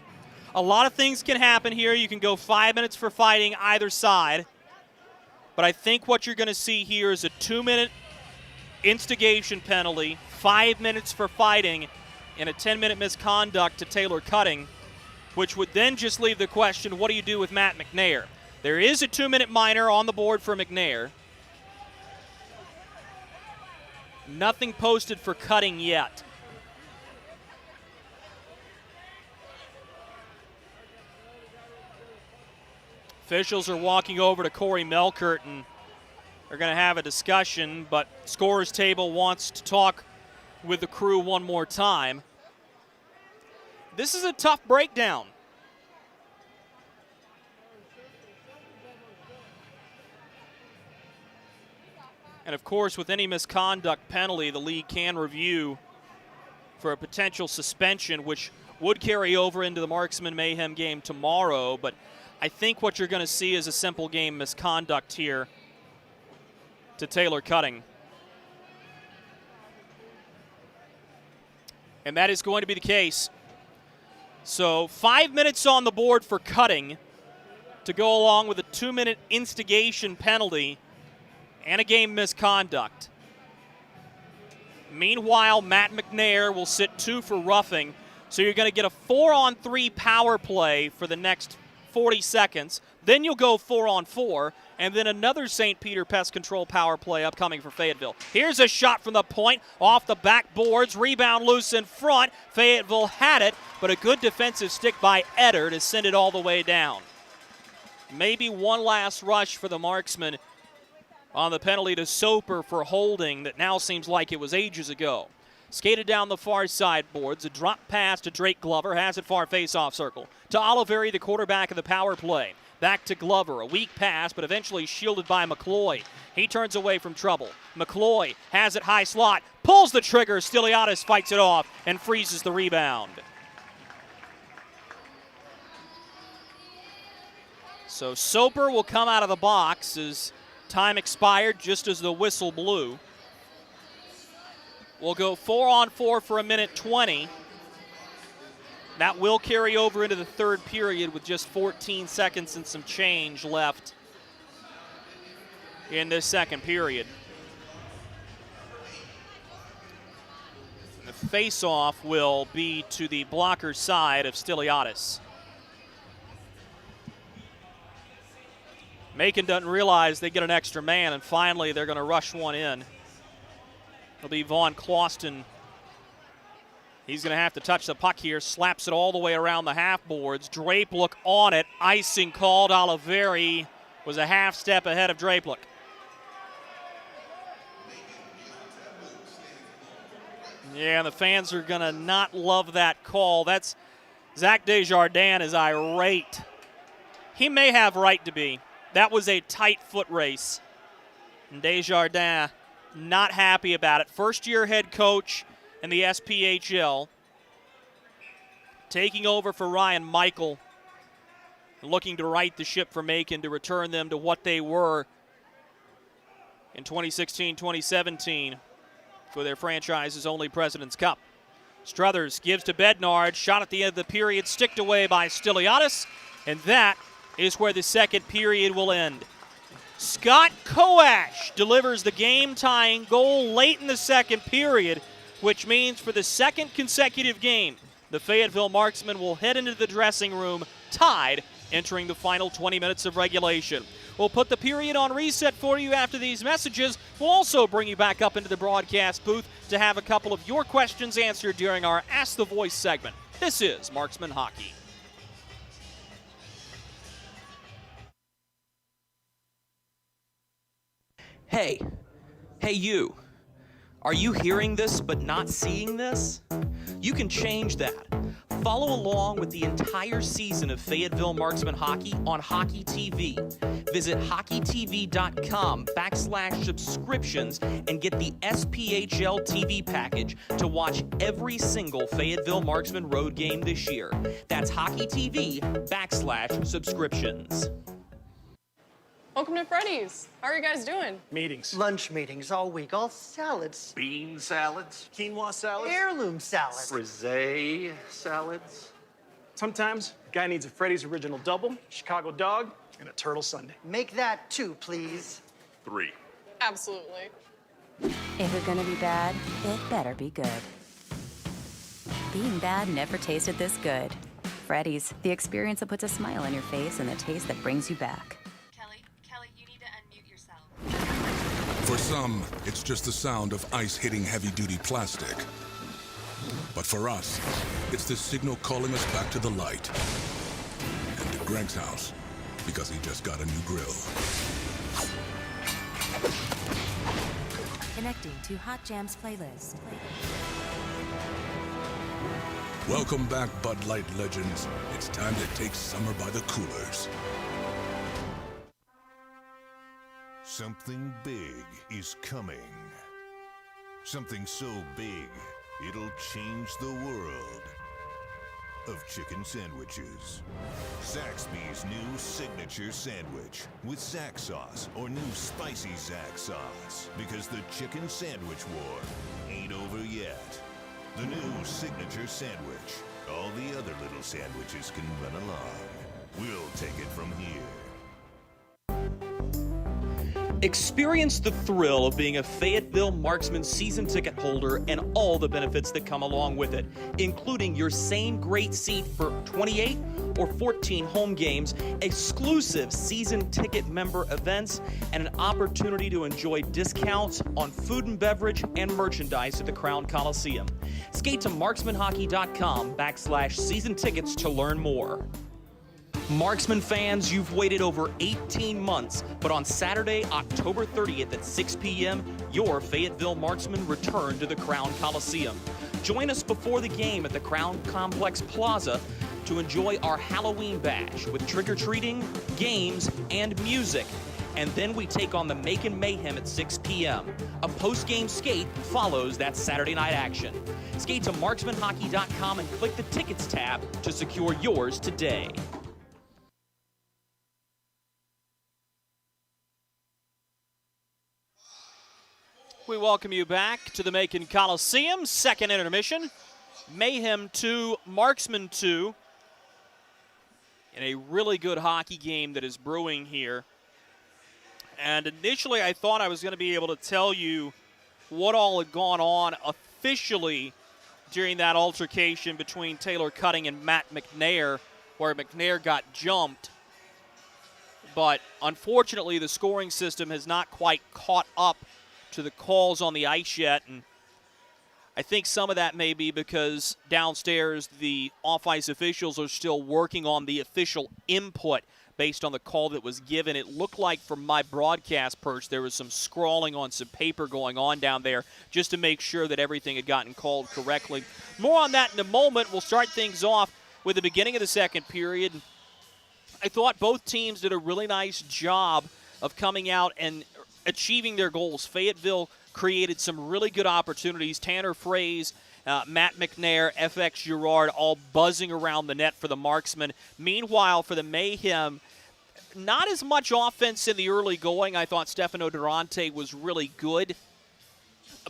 A lot of things can happen here. You can go 5 minutes for fighting either side. But I think what you're going to see here is a 2-minute instigation penalty, 5 minutes for fighting, and a 10-minute misconduct to Taylor Cutting, which would then just leave the question, what do you do with Matt McNair? There is a 2-minute minor on the board for McNair. Nothing posted for Cutting yet. Officials are walking over to Corey Melkert and are going to have a discussion, but scorer's table wants to talk with the crew one more time. This is a tough breakdown. And of course, with any misconduct penalty, the league can review for a potential suspension, which would carry over into the Marksman Mayhem game tomorrow. But I think what you're going to see is a simple game misconduct here to Taylor Cutting. And that is going to be the case. So 5 minutes on the board for Cutting to go along with a 2-minute instigation penalty and a game misconduct. Meanwhile, Matt McNair will sit 2 for roughing. So you're going to get a 4-on-3 power play for the next 40 seconds. Then you'll go 4-on-4, and then another St. Peter Pest Control power play upcoming for Fayetteville. Here's a shot from the point, off the backboards, rebound loose in front. Fayetteville had it, but a good defensive stick by Etter to send it all the way down. Maybe one last rush for the Marksmen on the penalty to Soper for holding that now seems like it was ages ago. Skated down the far side boards, a drop pass to Drake Glover, has it far face-off circle. To Oliveri, the quarterback of the power play. Back to Glover, a weak pass, but eventually shielded by McCloy. He turns away from trouble. McCloy has it high slot, pulls the trigger, Stiliadis fights it off and freezes the rebound. So Soper will come out of the box as time expired just as the whistle blew. We'll go 4-on-4 for 1:20. That will carry over into the third period with just 14 seconds and some change left in this second period. The face-off will be to the blocker side of Stiliadis. Macon doesn't realize they get an extra man, and finally they're going to rush one in. It'll be Vaughn Clauston. He's going to have to touch the puck here. Slaps it all the way around the half boards. Drape look on it. Icing called. Oliveri was a half step ahead of Drapelick. Yeah, the fans are going to not love that call. That's Zach Desjardins is irate. He may have right to be. That was a tight foot race. And Desjardins not happy about it. First-year head coach in the SPHL. Taking over for Ryan Michael. Looking to right the ship for Macon to return them to what they were in 2016-2017 for their franchise's only President's Cup. Struthers gives to Bednard. Shot at the end of the period, sticked away by Stiliadis. And that is where the second period will end. Scott Koash delivers the game-tying goal late in the second period, which means for the second consecutive game, the Fayetteville Marksmen will head into the dressing room tied, entering the final 20 minutes of regulation. We'll put the period on reset for you after these messages. We'll also bring you back up into the broadcast booth to have a couple of your questions answered during our Ask the Voice segment. This is Marksman Hockey. Hey you. Are you hearing this but not seeing this? You can change that. Follow along with the entire season of Fayetteville Marksman Hockey on Hockey TV. Visit hockeytv.com/subscriptions and get the SPHL TV package to watch every single Fayetteville Marksman road game this year. That's hockeytv.com/subscriptions. Welcome to Freddy's. How are you guys doing? Meetings. Lunch meetings all week, all salads. Bean salads. Quinoa salads. Heirloom salad. Frisee salads. Sometimes a guy needs a Freddy's original double, Chicago dog, and a turtle sundae. Make that 2, please. 3. Absolutely. If you're gonna be bad, it better be good. Being bad never tasted this good. Freddy's, the experience that puts a smile on your face and the taste that brings you back. Kelly, you need to unmute yourself. For some, it's just the sound of ice hitting heavy-duty plastic. But for us, it's the signal calling us back to the light. And to Greg's house, because he just got a new grill. Connecting to Hot Jams playlist. Welcome back, Bud Light legends. It's time to take summer by the coolers. Something big is coming. Something so big, it'll change the world of chicken sandwiches. Zaxby's new signature sandwich with Zax sauce or new spicy Zax sauce. Because the chicken sandwich war ain't over yet. The new signature sandwich. All the other little sandwiches can run along. We'll take it from here. Experience the thrill of being a Fayetteville Marksman season ticket holder and all the benefits that come along with it, including your same great seat for 28 or 14 home games, exclusive season ticket member events, and an opportunity to enjoy discounts on food and beverage and merchandise at the Crown Coliseum. Skate to marksmanhockey.com/season tickets to learn more. Marksman fans, you've waited over 18 months, but on Saturday, October 30th at 6 p.m., your Fayetteville Marksmen return to the Crown Coliseum. Join us before the game at the Crown Complex Plaza to enjoy our Halloween bash with trick-or-treating, games, and music. And then we take on the Macon Mayhem at 6 p.m. A post-game skate follows that Saturday night action. Skate to marksmanhockey.com and click the Tickets tab to secure yours today. We welcome you back to the Macon Coliseum, second intermission. Mayhem 2, Marksman 2. In a really good hockey game that is brewing here. And initially I thought I was going to be able to tell you what all had gone on officially during that altercation between Taylor Cutting and Matt McNair, where McNair got jumped. But unfortunately the scoring system has not quite caught up to the calls on the ice yet, and I think some of that may be because downstairs the off-ice officials are still working on the official input based on the call that was given. It looked like from my broadcast perch there was some scrawling on some paper going on down there just to make sure that everything had gotten called correctly. More on that in a moment. We'll start things off with the beginning of the second period. I thought both teams did a really nice job of coming out and achieving their goals. Fayetteville created some really good opportunities. Tanner Frey's, Matt McNair, FX Girard all buzzing around the net for the Marksmen. Meanwhile, for the Mayhem, not as much offense in the early going. I thought Stefano Durante was really good,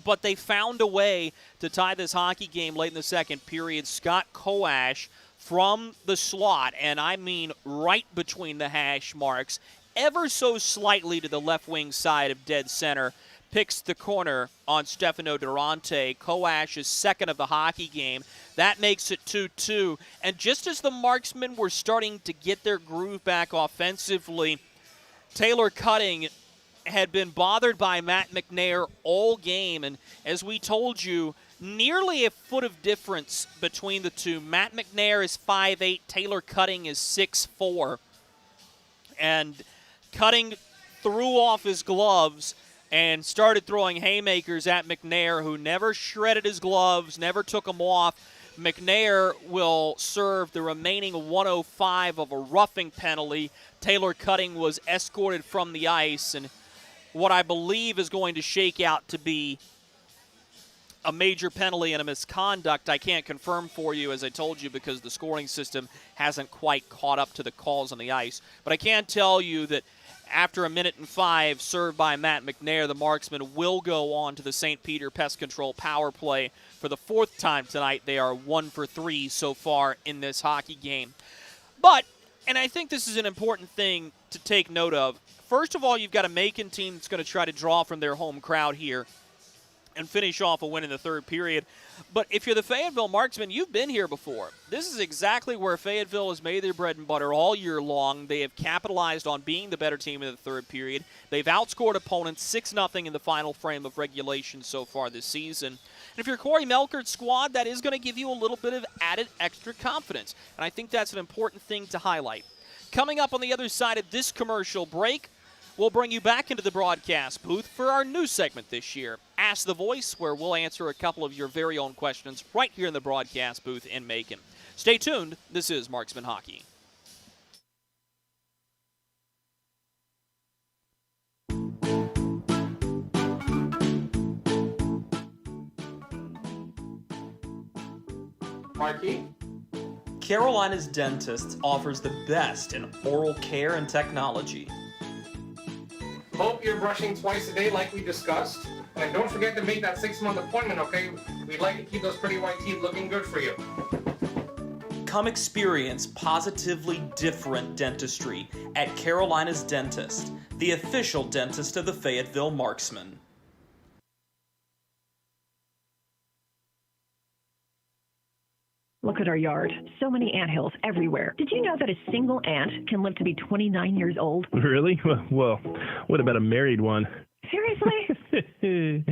but they found a way to tie this hockey game late in the second period. Scott Koash from the slot, and I mean right between the hash marks, ever so slightly to the left wing side of dead center, picks the corner on Stefano Durante. Koash is second of the hockey game. That makes it 2-2. And just as the Marksmen were starting to get their groove back offensively, Taylor Cutting had been bothered by Matt McNair all game. And as we told you, nearly a foot of difference between the two. Matt McNair is 5'8", Taylor Cutting is 6'4". And Cutting threw off his gloves and started throwing haymakers at McNair, who never shredded his gloves, never took them off. McNair will serve the remaining 105 of a roughing penalty. Taylor Cutting was escorted from the ice, and what I believe is going to shake out to be a major penalty and a misconduct. I can't confirm for you, as I told you, because the scoring system hasn't quite caught up to the calls on the ice. But I can tell you that after 1:05 served by Matt McNair, the Marksmen will go on to the St. Peter Pest Control power play for the fourth time tonight. They are 1 for 3 so far in this hockey game. But, and I think this is an important thing to take note of, first of all, you've got a Macon team that's going to try to draw from their home crowd here and finish off a win in the third period. But if you're the Fayetteville Marksmen, you've been here before. This is exactly where Fayetteville has made their bread and butter all year long. They have capitalized on being the better team in the third period. They've outscored opponents 6-0 in the final frame of regulation so far this season. And if you're Corey Melkert's squad, that is going to give you a little bit of added extra confidence. And I think that's an important thing to highlight. Coming up on the other side of this commercial break, we'll bring you back into the broadcast booth for our new segment this year, Ask the Voice, where we'll answer a couple of your very own questions right here in the broadcast booth in Macon. Stay tuned. This is Marksman Hockey. Markey? Carolina's Dentist offers the best in oral care and technology. Hope you're brushing twice a day like we discussed. And don't forget to make that 6-month appointment, okay? We'd like to keep those pretty white teeth looking good for you. Come experience positively different dentistry at Carolina's Dentist, the official dentist of the Fayetteville Marksmen. Look at our yard. So many anthills everywhere. Did you know that a single ant can live to be 29 years old? Really? Well, what about a married one? Seriously?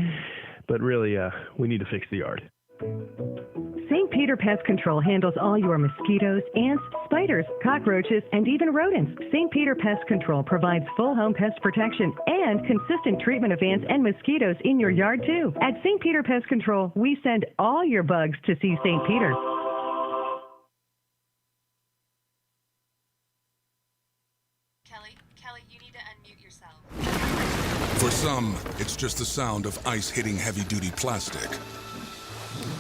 But really, we need to fix the yard. St. Peter Pest Control handles all your mosquitoes, ants, spiders, cockroaches, and even rodents. St. Peter Pest Control provides full home pest protection and consistent treatment of ants and mosquitoes in your yard, too. At St. Peter Pest Control, we send all your bugs to see St. Peter. Kelly, you need to unmute yourself. For some, it's just the sound of ice hitting heavy-duty plastic.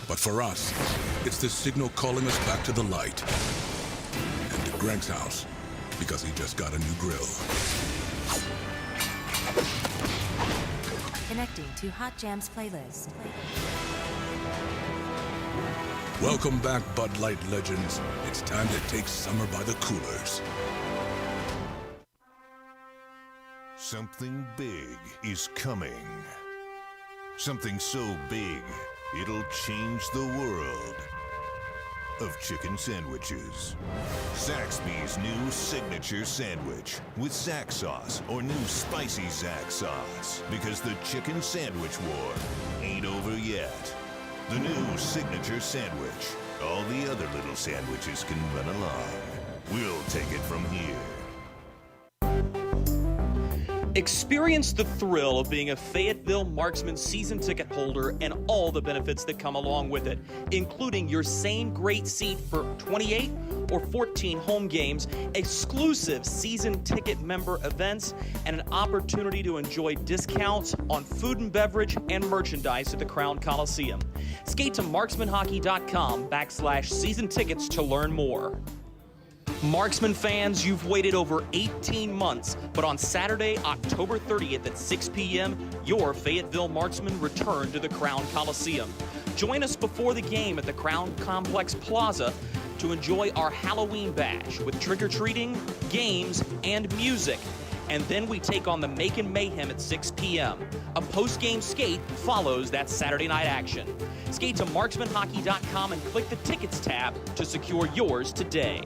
But for us, it's the signal calling us back to the light. And to Greg's house, because he just got a new grill. Connecting to Hot Jams playlist. Welcome back, Bud Light legends. It's time to take summer by the coolers. Something big is coming. Something so big, it'll change the world of chicken sandwiches. Zaxby's new signature sandwich with Zax sauce or new spicy Zax sauce. Because the chicken sandwich war ain't over yet. The new signature sandwich. All the other little sandwiches can run along. We'll take it from here. Experience the thrill of being a Fayetteville Marksman season ticket holder and all the benefits that come along with it, including your same great seat for 28 or 14 home games, exclusive season ticket member events, and an opportunity to enjoy discounts on food and beverage and merchandise at the Crown Coliseum. Skate to marksmanhockey.com/season tickets to learn more. Marksman fans, you've waited over 18 months, but on Saturday, October 30th at 6 p.m., your Fayetteville Marksmen return to the Crown Coliseum. Join us before the game at the Crown Complex Plaza to enjoy our Halloween bash with trick-or-treating, games, and music. And then we take on the Macon Mayhem at 6 p.m. A post-game skate follows that Saturday night action. Skate to marksmanhockey.com and click the Tickets tab to secure yours today.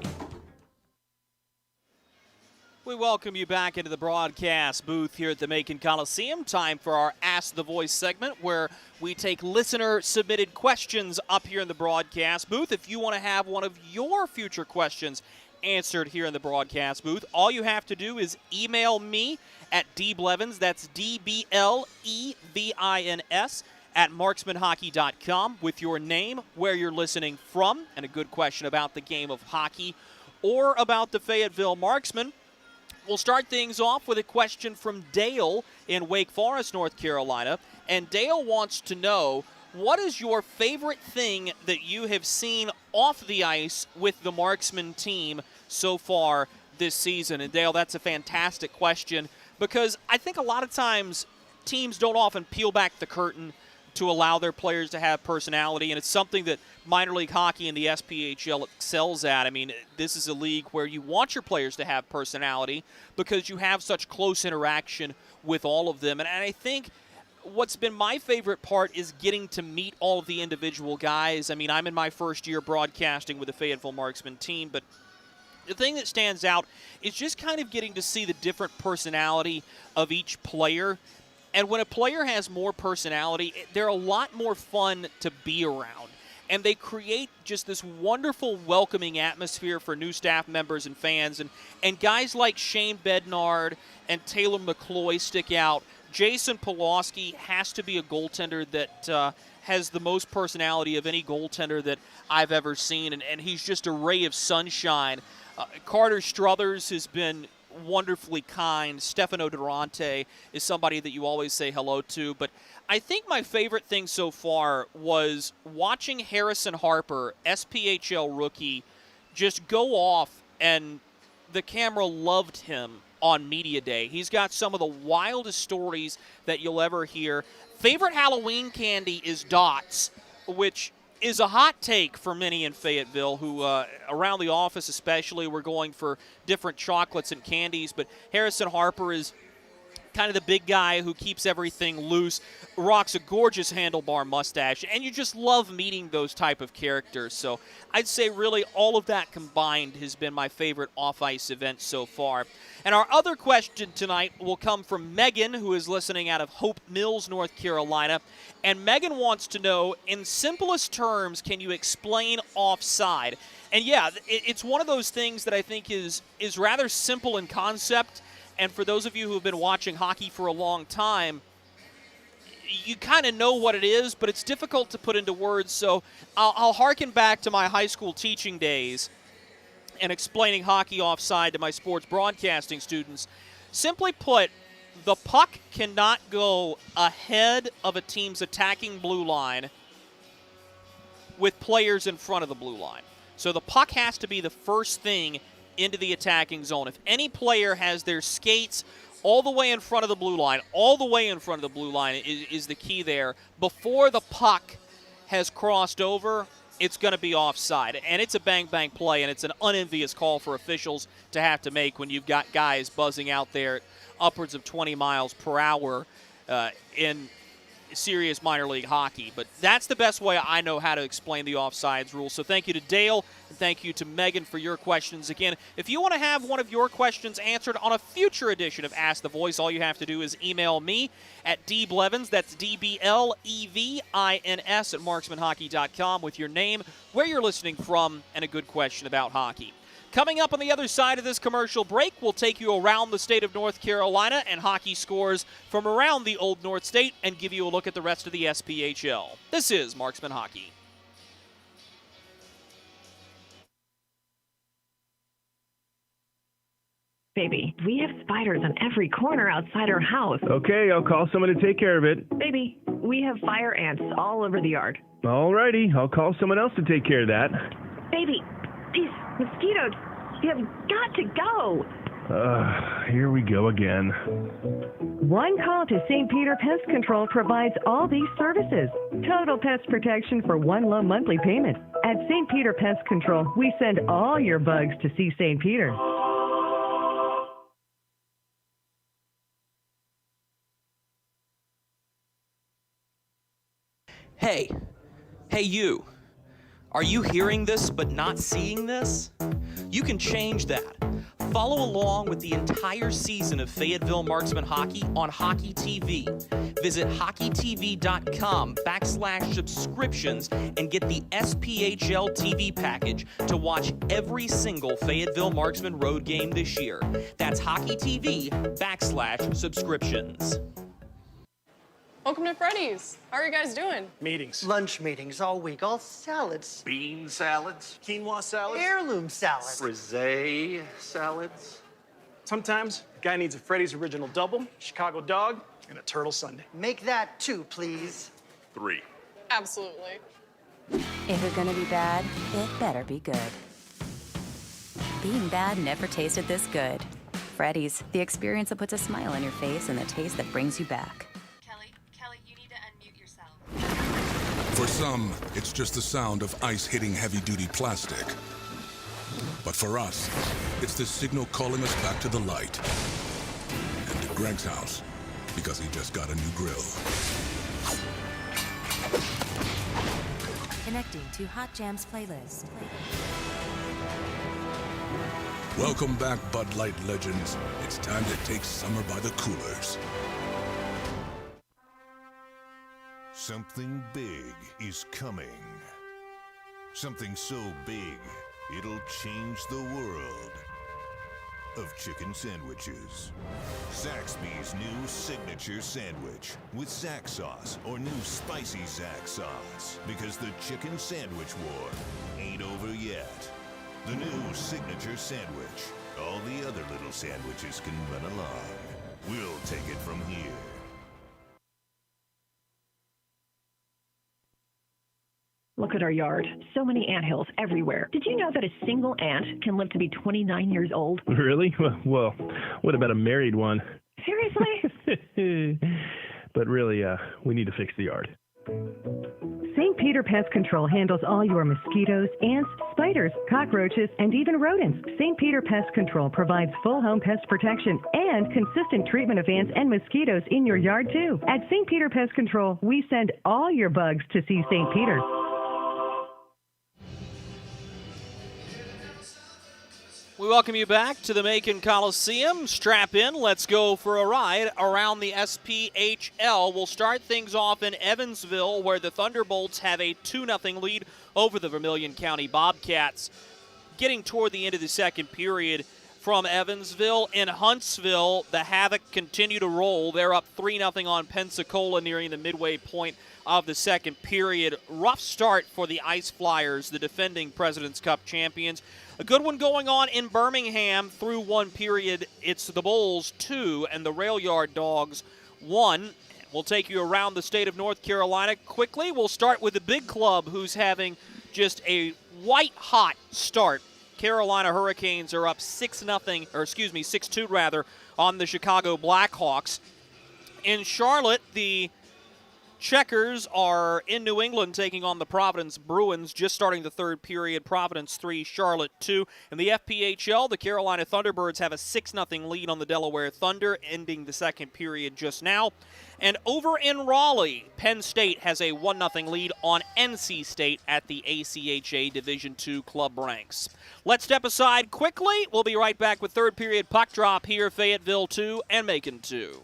We welcome you back into the broadcast booth here at the Macon Coliseum. Time for our Ask the Voice segment, where we take listener-submitted questions up here in the broadcast booth. If you want to have one of your future questions answered here in the broadcast booth, all you have to do is email me at dblevins, that's D-B-L-E-V-I-N-S, at marksmanhockey.com with your name, where you're listening from, and a good question about the game of hockey or about the Fayetteville Marksmen. We'll start things off with a question from Dale in Wake Forest, North Carolina. And Dale wants to know, what is your favorite thing that you have seen off the ice with the Marksman team so far this season? And Dale, that's a fantastic question, because I think a lot of times teams don't often peel back the curtain to allow their players to have personality, and it's something that minor league hockey and the SPHL excels at. I mean, this is a league where you want your players to have personality because you have such close interaction with all of them. And I think what's been my favorite part is getting to meet all of the individual guys. I mean, I'm in my first year broadcasting with the Fayetteville Marksman team, but the thing that stands out is just kind of getting to see the different personality of each player. And when a player has more personality, they're a lot more fun to be around. And they create just this wonderful, welcoming atmosphere for new staff members and fans. And guys like Shane Bednard and Taylor McCloy stick out. Jason Pawlowski has to be a goaltender that has the most personality of any goaltender that I've ever seen. And he's just a ray of sunshine. Carter Struthers has been wonderfully kind. Stefano Durante is somebody that you always say hello to. But I think my favorite thing so far was watching Harrison Harper, SPHL rookie, just go off, and the camera loved him on Media Day. He's got some of the wildest stories that you'll ever hear. Favorite Halloween candy is Dots, which is a hot take for many in Fayetteville who, around the office especially, we're going for different chocolates and candies. But Harrison Harper is kind of the big guy who keeps everything loose, rocks a gorgeous handlebar mustache, and you just love meeting those type of characters. So I'd say really all of that combined has been my favorite off-ice event so far. And our other question tonight will come from Megan, who is listening out of Hope Mills, North Carolina. And Megan wants to know, in simplest terms, can you explain offside? And yeah, it's one of those things that I think is rather simple in concept. And for those of you who have been watching hockey for a long time, you kind of know what it is, but it's difficult to put into words. So I'll harken back to my high school teaching days and explaining hockey offside to my sports broadcasting students. Simply put, the puck cannot go ahead of a team's attacking blue line with players in front of the blue line. So the puck has to be the first thing into the attacking zone. If any player has their skates all the way in front of the blue line, all the way in front of the blue line is the key there. Before the puck has crossed over, it's going to be offside. And it's a bang-bang play, and it's an unenvious call for officials to have to make when you've got guys buzzing out there at upwards of 20 miles per hour in serious minor league hockey. But that's the best way I know how to explain the offsides rule. So thank you to Dale, and thank you to Megan for your questions. Again, if you want to have one of your questions answered on a future edition of Ask the Voice, all you have to do is email me at dblevins, that's DBLEVINS at marksmanhockey.com with your name, where you're listening from, and a good question about hockey. Coming up on the other side of this commercial break, we'll take you around the state of North Carolina and hockey scores from around the Old North State and give you a look at the rest of the SPHL. This is Marksman Hockey. Baby, we have spiders on every corner outside our house. Okay, I'll call someone to take care of it. Baby, we have fire ants all over the yard. Alrighty, I'll call someone else to take care of that. Baby, these mosquitoes, you have got to go. Here we go again. One call to St. Peter Pest Control provides all these services. Total pest protection for one low monthly payment. At St. Peter Pest Control, we send all your bugs to see St. Peter. Hey you. Are you hearing this but not seeing this? You can change that. Follow along with the entire season of Fayetteville Marksman hockey on Hockey TV. Visit hockeytv.com/subscriptions and get the SPHL TV package to watch every single Fayetteville Marksman road game this year. That's hockeytv.com/subscriptions. Welcome to Freddy's. How are you guys doing? Meetings. Lunch meetings all week, all salads. Bean salads. Quinoa salads. Heirloom salads. Frisee salads. Sometimes a guy needs a Freddy's original double, Chicago dog, and a turtle sundae. Make that 2, please. 3. Absolutely. If you're gonna be bad, it better be good. Being bad never tasted this good. Freddy's, the experience that puts a smile on your face and the taste that brings you back. Kelly, you need to unmute yourself. For some, it's just the sound of ice hitting heavy-duty plastic. But for us, it's the signal calling us back to the light. And to Greg's house, because he just got a new grill. Connecting to Hot Jams playlist. Welcome back, Bud Light legends. It's time to take summer by the coolers. Something big is coming. Something so big, it'll change the world of chicken sandwiches. Zaxby's new signature sandwich with Zax sauce or new spicy Zax sauce. Because the chicken sandwich war ain't over yet. The new signature sandwich. All the other little sandwiches can run along. We'll take it from here. Look at our yard. So many anthills everywhere. Did you know that a single ant can live to be 29 years old? Really? Well, what about a married one? Seriously? But really, we need to fix the yard. St. Peter Pest Control handles all your mosquitoes, ants, spiders, cockroaches, and even rodents. St. Peter Pest Control provides full home pest protection and consistent treatment of ants and mosquitoes in your yard, too. At St. Peter Pest Control, we send all your bugs to see St. Peter. We welcome you back to the Macon Coliseum. Strap in. Let's go for a ride around the SPHL. We'll start things off in Evansville, where the Thunderbolts have a 2-0 lead over the Vermilion County Bobcats. Getting toward the end of the second period from Evansville. In Huntsville, the Havoc continue to roll. They're up 3-0 on Pensacola nearing the midway point of the second period. Rough start for the Ice Flyers, the defending President's Cup champions. A good one going on in Birmingham through one period. It's the Bulls 2 and the Rail Yard Dogs 1. We'll take you around the state of North Carolina quickly. We'll start with the big club, who's having just a white-hot start. Carolina Hurricanes are up 6-2 on the Chicago Blackhawks. In Charlotte, the Checkers are in New England taking on the Providence Bruins, just starting the third period. Providence 3, Charlotte 2. In the FPHL, the Carolina Thunderbirds have a 6-0 lead on the Delaware Thunder, ending the second period just now. And over in Raleigh, Penn State has a 1-0 lead on NC State at the ACHA Division II club ranks. Let's step aside quickly. We'll be right back with third period puck drop here, Fayetteville 2 and Macon 2.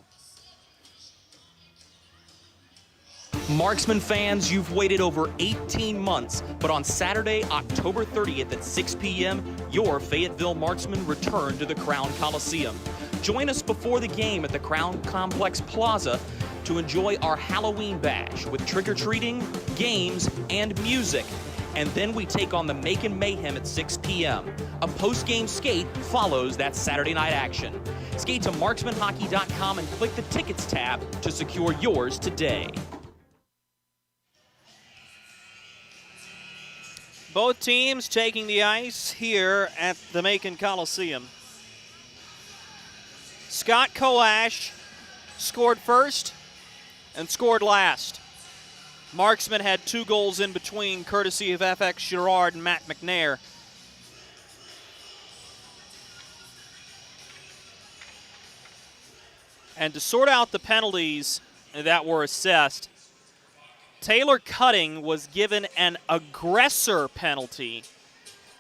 Marksman fans, you've waited over 18 months, but on Saturday, October 30th at 6 p.m., your Fayetteville Marksmen return to the Crown Coliseum. Join us before the game at the Crown Complex Plaza to enjoy our Halloween bash with trick-or-treating, games, and music. And then we take on the Macon Mayhem at 6 p.m. A post-game skate follows that Saturday night action. Skate to marksmanhockey.com and click the Tickets tab to secure yours today. Both teams taking the ice here at the Macon Coliseum. Scott Koash scored first and scored last. Marksman had 2 goals in between, courtesy of FX Girard and Matt McNair. And to sort out the penalties that were assessed, Taylor Cutting was given an aggressor penalty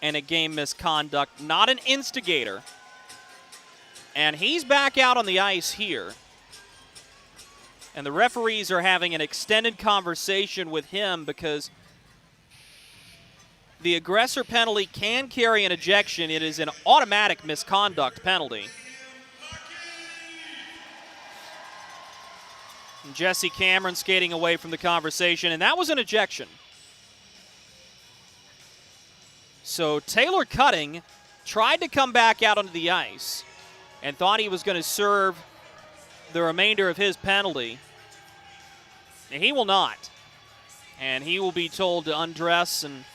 and a game misconduct, not an instigator. And he's back out on the ice here. And the referees are having an extended conversation with him because the aggressor penalty can carry an ejection. It is an automatic misconduct penalty. And Jesse Cameron skating away from the conversation, and that was an ejection. So Taylor Cutting tried to come back out onto the ice and thought he was going to serve the remainder of his penalty. And he will not. And he will be told to undress and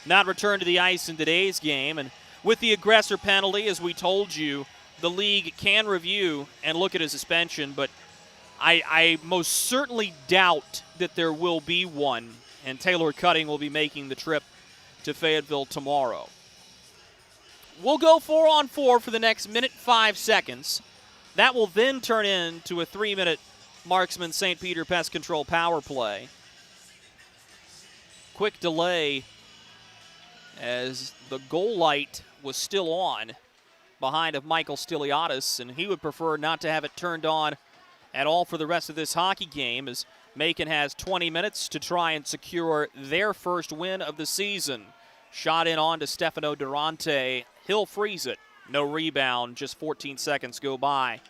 not return to the ice in today's game. And with the aggressor penalty, as we told you, the league can review and look at a suspension, but I most certainly doubt that there will be one, and Taylor Cutting will be making the trip to Fayetteville tomorrow. We'll go 4-on-4 for the next minute 5 seconds. That will then turn into a 3-minute Marksman St. Peter Pest Control power play. Quick delay as the goal light was still on behind of Michael Stiliadis, and he would prefer not to have it turned on at all for the rest of this hockey game, as Macon has 20 minutes to try and secure their first win of the season. Shot in on to Stefano Durante. He'll freeze it. No rebound. Just 14 seconds go by.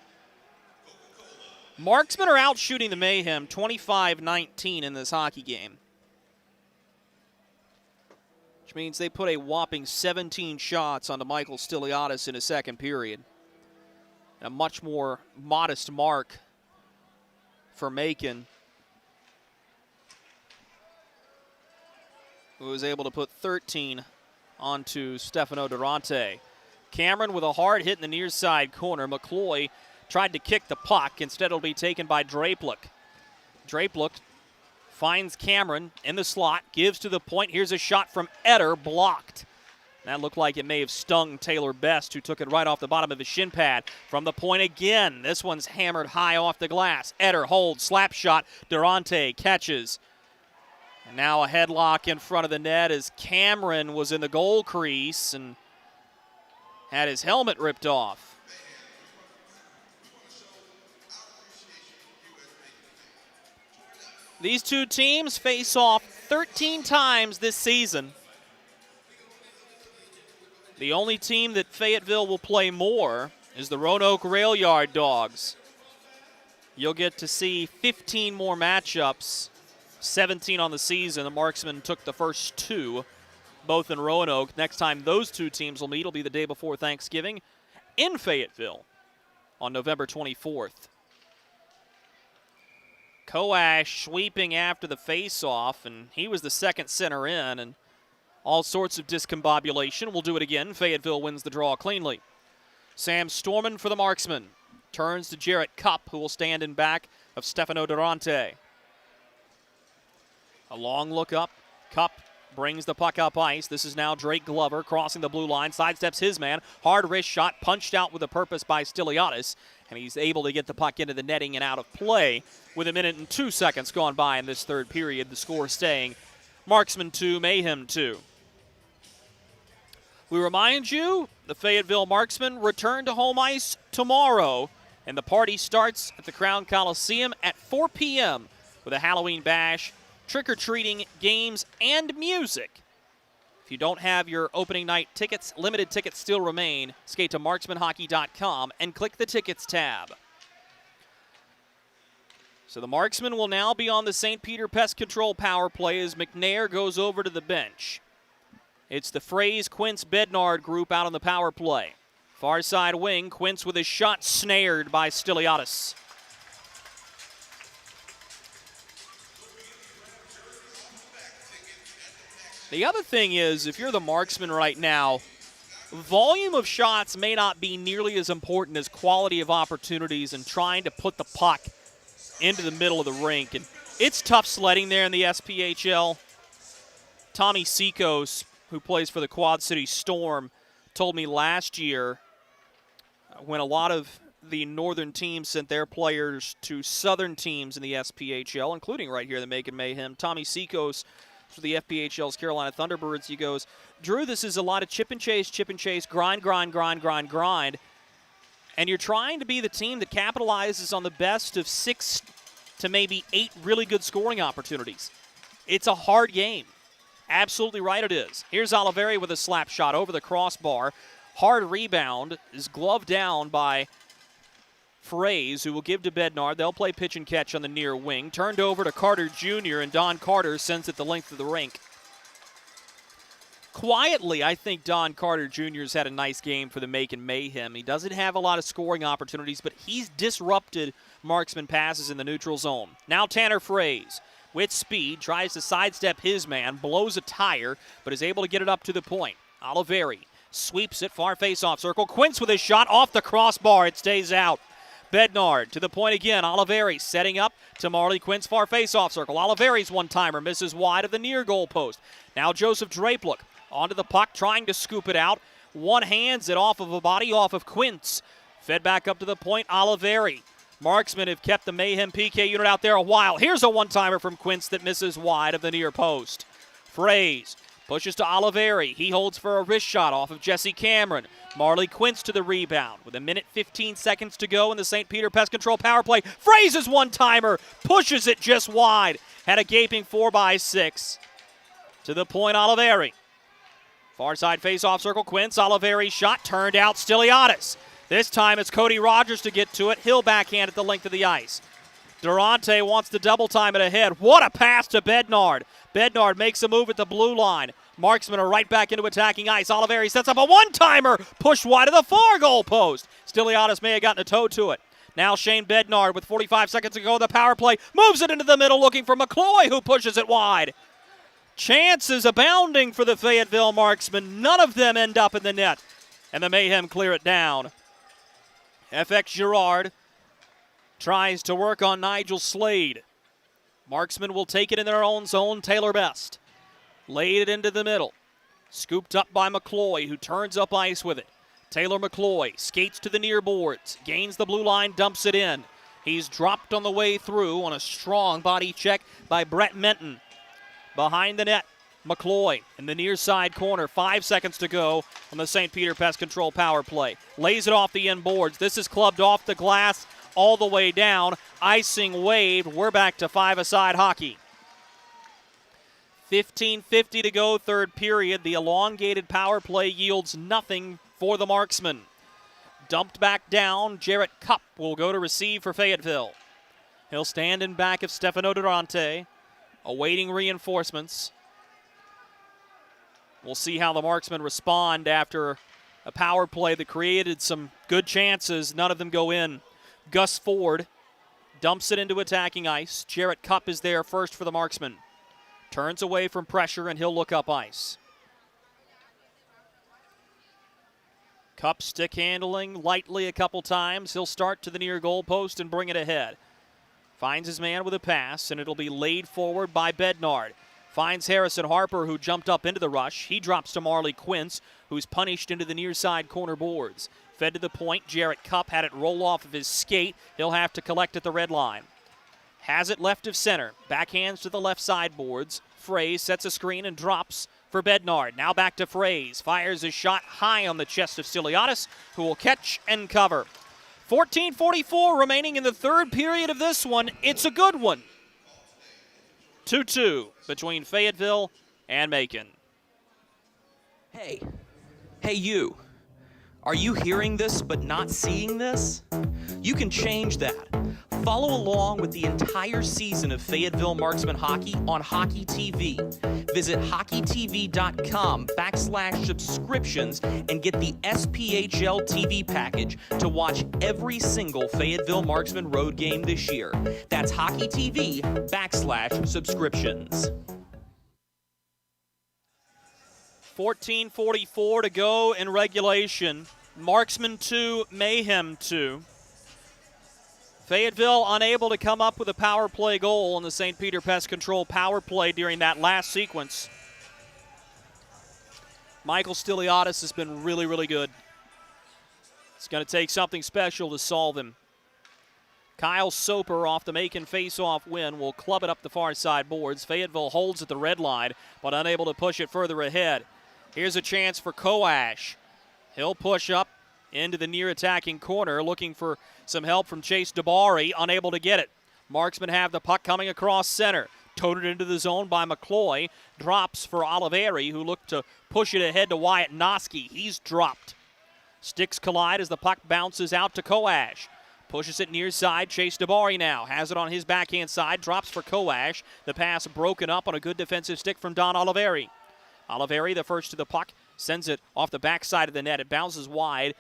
Marksmen are out shooting the Mayhem 25-19 in this hockey game, which means they put a whopping 17 shots onto Michael Stiliadis in a second period. A much more modest mark for Macon, who was able to put 13 onto Stefano Durante. Cameron with a hard hit in the near side corner. McCloy tried to kick the puck. Instead, it'll be taken by Drapeluk. Drapeluk finds Cameron in the slot, gives to the point. Here's a shot from Eder, blocked. That looked like it may have stung Taylor Best, who took it right off the bottom of his shin pad. From the point again, this one's hammered high off the glass. Eder holds, slap shot. Durante catches. And now a headlock in front of the net as Cameron was in the goal crease and had his helmet ripped off. These two teams face off 13 times this season. The only team that Fayetteville will play more is the Roanoke Rail Yard Dogs. You'll get to see 15 more matchups, 17 on the season. The Marksmen took the first 2, both in Roanoke. Next time those two teams will meet will be the day before Thanksgiving in Fayetteville on November 24th. Koash sweeping after the face-off, and he was the second center in, and all sorts of discombobulation. We'll do it again. Fayetteville wins the draw cleanly. Sam Storman for the Marksmen. Turns to Jarrett Cupp, who will stand in back of Stefano Durante. A long look up. Cupp brings the puck up ice. This is now Drake Glover crossing the blue line. Sidesteps his man. Hard wrist shot punched out with a purpose by Stiliadis. And he's able to get the puck into the netting and out of play with 1 minute and 2 seconds gone by in this third period. The score staying Marksman 2, Mayhem 2. We remind you, the Fayetteville Marksmen return to home ice tomorrow, and the party starts at the Crown Coliseum at 4 p.m. with a Halloween bash, trick-or-treating, games, and music. If you don't have your opening night tickets, limited tickets still remain. Skate to marksmanhockey.com and click the Tickets tab. So the Marksmen will now be on the St. Peter Pest Control power play as McNair goes over to the bench. It's the Frey's Quince Bednard group out on the power play. Far side wing, Quince with his shot snared by Stiliadis. The other thing is, if you're the Marksman right now, volume of shots may not be nearly as important as quality of opportunities and trying to put the puck into the middle of the rink. And it's tough sledding there in the SPHL. Tommy Seikos, who plays for the Quad City Storm, told me last year when a lot of the northern teams sent their players to southern teams in the SPHL, including right here the Macon Mayhem, Tommy Seikos for the FPHL's Carolina Thunderbirds, he goes, Drew, this is a lot of chip and chase, grind, and you're trying to be the team that capitalizes on the best of 6 to maybe 8 really good scoring opportunities. It's a hard game. Absolutely right it is. Here's Oliveri with a slap shot over the crossbar. Hard rebound is gloved down by Frey, who will give to Bednard. They'll play pitch and catch on the near wing. Turned over to Carter Jr., and Don Carter sends it the length of the rink. Quietly, I think Don Carter Jr. has had a nice game for the Macon Mayhem. He doesn't have a lot of scoring opportunities, but he's disrupted Marksman passes in the neutral zone. Now Tanner Frey, with speed, tries to sidestep his man, blows a tire, but is able to get it up to the point. Oliveri sweeps it, far face-off circle. Quince with his shot off the crossbar. It stays out. Bednard to the point again. Oliveri setting up to Marley Quince, far face-off circle. Oliveri's one-timer misses wide of the near goal post. Now Joseph Drapelook onto the puck, trying to scoop it out. One hands it off of a body off of Quince. Fed back up to the point, Oliveri. Marksmen have kept the Mayhem PK unit out there a while. Here's a one-timer from Quince that misses wide of the near post. Frey pushes to Oliveri. He holds for a wrist shot off of Jesse Cameron. Marley Quince to the rebound with 1:15 to go in the St. Peter Pest Control power play. Frey's one-timer, pushes it just wide. Had a gaping 4x6. To the point, Oliveri. Far side face-off circle, Quince. Oliveri shot turned out, Stiliadis. This time it's Cody Rogers to get to it. He'll backhand at the length of the ice. Durante wants to double time it ahead. What a pass to Bednard. Bednard makes a move at the blue line. Marksmen are right back into attacking ice. Oliveri sets up a one-timer, pushed wide of the far goal post. Stiliadis may have gotten a toe to it. Now Shane Bednard with 45 seconds to go in the power play. Moves it into the middle looking for McCloy, who pushes it wide. Chances abounding for the Fayetteville Marksmen. None of them end up in the net. And the Mayhem clear it down. FX Girard tries to work on Nigel Slade. Marksmen will take it in their own zone. Taylor Best laid it into the middle. Scooped up by McCloy, who turns up ice with it. Taylor McCloy skates to the near boards. Gains the blue line, dumps it in. He's dropped on the way through on a strong body check by Brett Menton. Behind the net, McCloy in the near side corner. 5 seconds to go on the St. Peter Pest Control power play. Lays it off the end boards. This is clubbed off the glass all the way down. Icing waved. We're back to 5-a-side hockey. 15:50 to go, third period. The elongated power play yields nothing for the Marksmen. Dumped back down. Jarrett Cupp will go to receive for Fayetteville. He'll stand in back of Stefano Durante, awaiting reinforcements. We'll see how the Marksmen respond after a power play that created some good chances. None of them go in. Gus Ford dumps it into attacking ice. Jarrett Cupp is there first for the Marksmen. Turns away from pressure, and he'll look up ice. Cupp stick handling lightly a couple times. He'll start to the near goal post and bring it ahead. Finds his man with a pass, and it'll be laid forward by Bednard. Finds Harrison Harper, who jumped up into the rush. He drops to Marley Quince, who's punished into the near side corner boards. Fed to the point. Jarrett Cupp had it roll off of his skate. He'll have to collect at the red line. Has it left of center. Backhands to the left side boards. Frey sets a screen and drops for Bednard. Now back to Frey. Fires his shot high on the chest of Stiliadis, who will catch and cover. 14:44 remaining in the third period of this one. It's a good one. 2-2 between Fayetteville and Macon. Hey you. Are you hearing this but not seeing this? You can change that. Follow along with the entire season of Fayetteville Marksman hockey on Hockey TV. Visit hockeytv.com/subscriptions and get the SPHL TV package to watch every single Fayetteville Marksman road game this year. That's hockeytv.com/subscriptions. 14:44 to go in regulation. Marksman 2, Mayhem 2. Fayetteville unable to come up with a power play goal on the St. Peter Pest Control power play during that last sequence. Michael Stiliadis has been really, really good. It's going to take something special to solve him. Kyle Soper off the Macon face-off win will club it up the far side boards. Fayetteville holds at the red line, but unable to push it further ahead. Here's a chance for Koash. He'll push up into the near attacking corner, looking for some help from Chase DeBari, unable to get it. Marksmen have the puck coming across center. Toted into the zone by McCloy. Drops for Oliveri, who looked to push it ahead to Wyatt Noski. He's dropped. Sticks collide as the puck bounces out to Koash. Pushes it near side. Chase DeBari now has it on his backhand side. Drops for Koash. The pass broken up on a good defensive stick from Don Oliveri. Oliveri, the first to the puck, sends it off the backside of the net. It bounces wide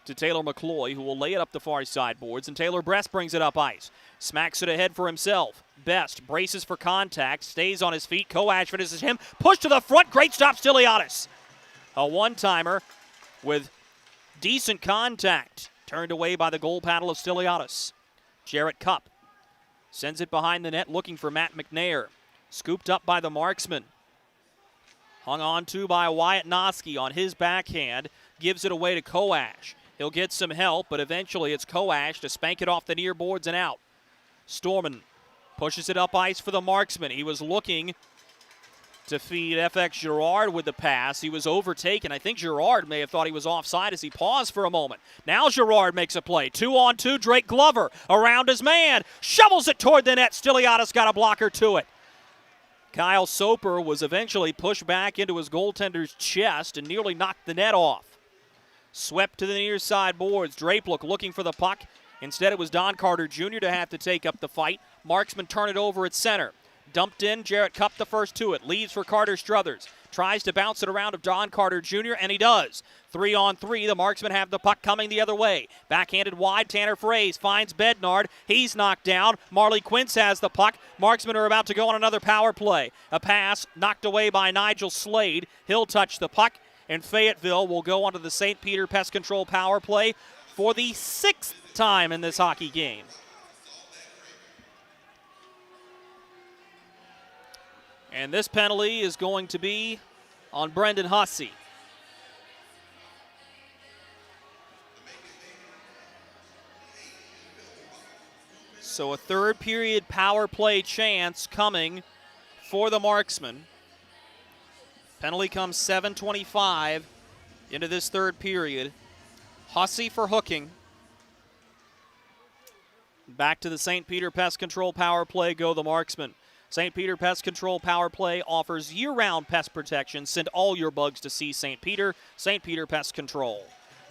to Taylor McCloy, who will lay it up the far side boards, and Taylor Brest brings it up ice. Smacks it ahead for himself. Best braces for contact, stays on his feet. Koash finishes him. Push to the front. Great stop, Stiliadis. A one-timer with decent contact. Turned away by the goal paddle of Stiliadis. Jarrett Cupp sends it behind the net, looking for Matt McNair. Scooped up by the Marksman. Hung on to by Wyatt Noski on his backhand. Gives it away to Koash. He'll get some help, but eventually it's Koash to spank it off the near boards and out. Storman pushes it up ice for the Marksman. He was looking to feed FX Girard with the pass. He was overtaken. I think Girard may have thought he was offside as he paused for a moment. Now Girard makes a play. 2-on-2, Drake Glover around his man. Shovels it toward the net. Stiliadis got a blocker to it. Kyle Soper was eventually pushed back into his goaltender's chest and nearly knocked the net off. Swept to the near side boards. Drapelook looking for the puck. Instead, it was Don Carter Jr. to have to take up the fight. Marksman turn it over at center. Dumped in. Jarrett Cupp the first to it. Leaves for Carter Struthers. Tries to bounce it around of Don Carter Jr., and he does. 3-on-3. The Marksmen have the puck coming the other way. Backhanded wide. Tanner Frey finds Bednard. He's knocked down. Marley Quince has the puck. Marksmen are about to go on another power play. A pass knocked away by Nigel Slade. He'll touch the puck, and Fayetteville will go onto the St. Peter Pest Control power play for the 6th time in this hockey game. And this penalty is going to be on Brendan Hussey. So a third period power play chance coming for the Marksmen. Penalty comes 7:25 into this third period. Hussey for hooking. Back to the St. Peter Pest Control power play go the Marksmen. St. Peter Pest Control Power Play offers year-round pest protection. Send all your bugs to see St. Peter Pest Control.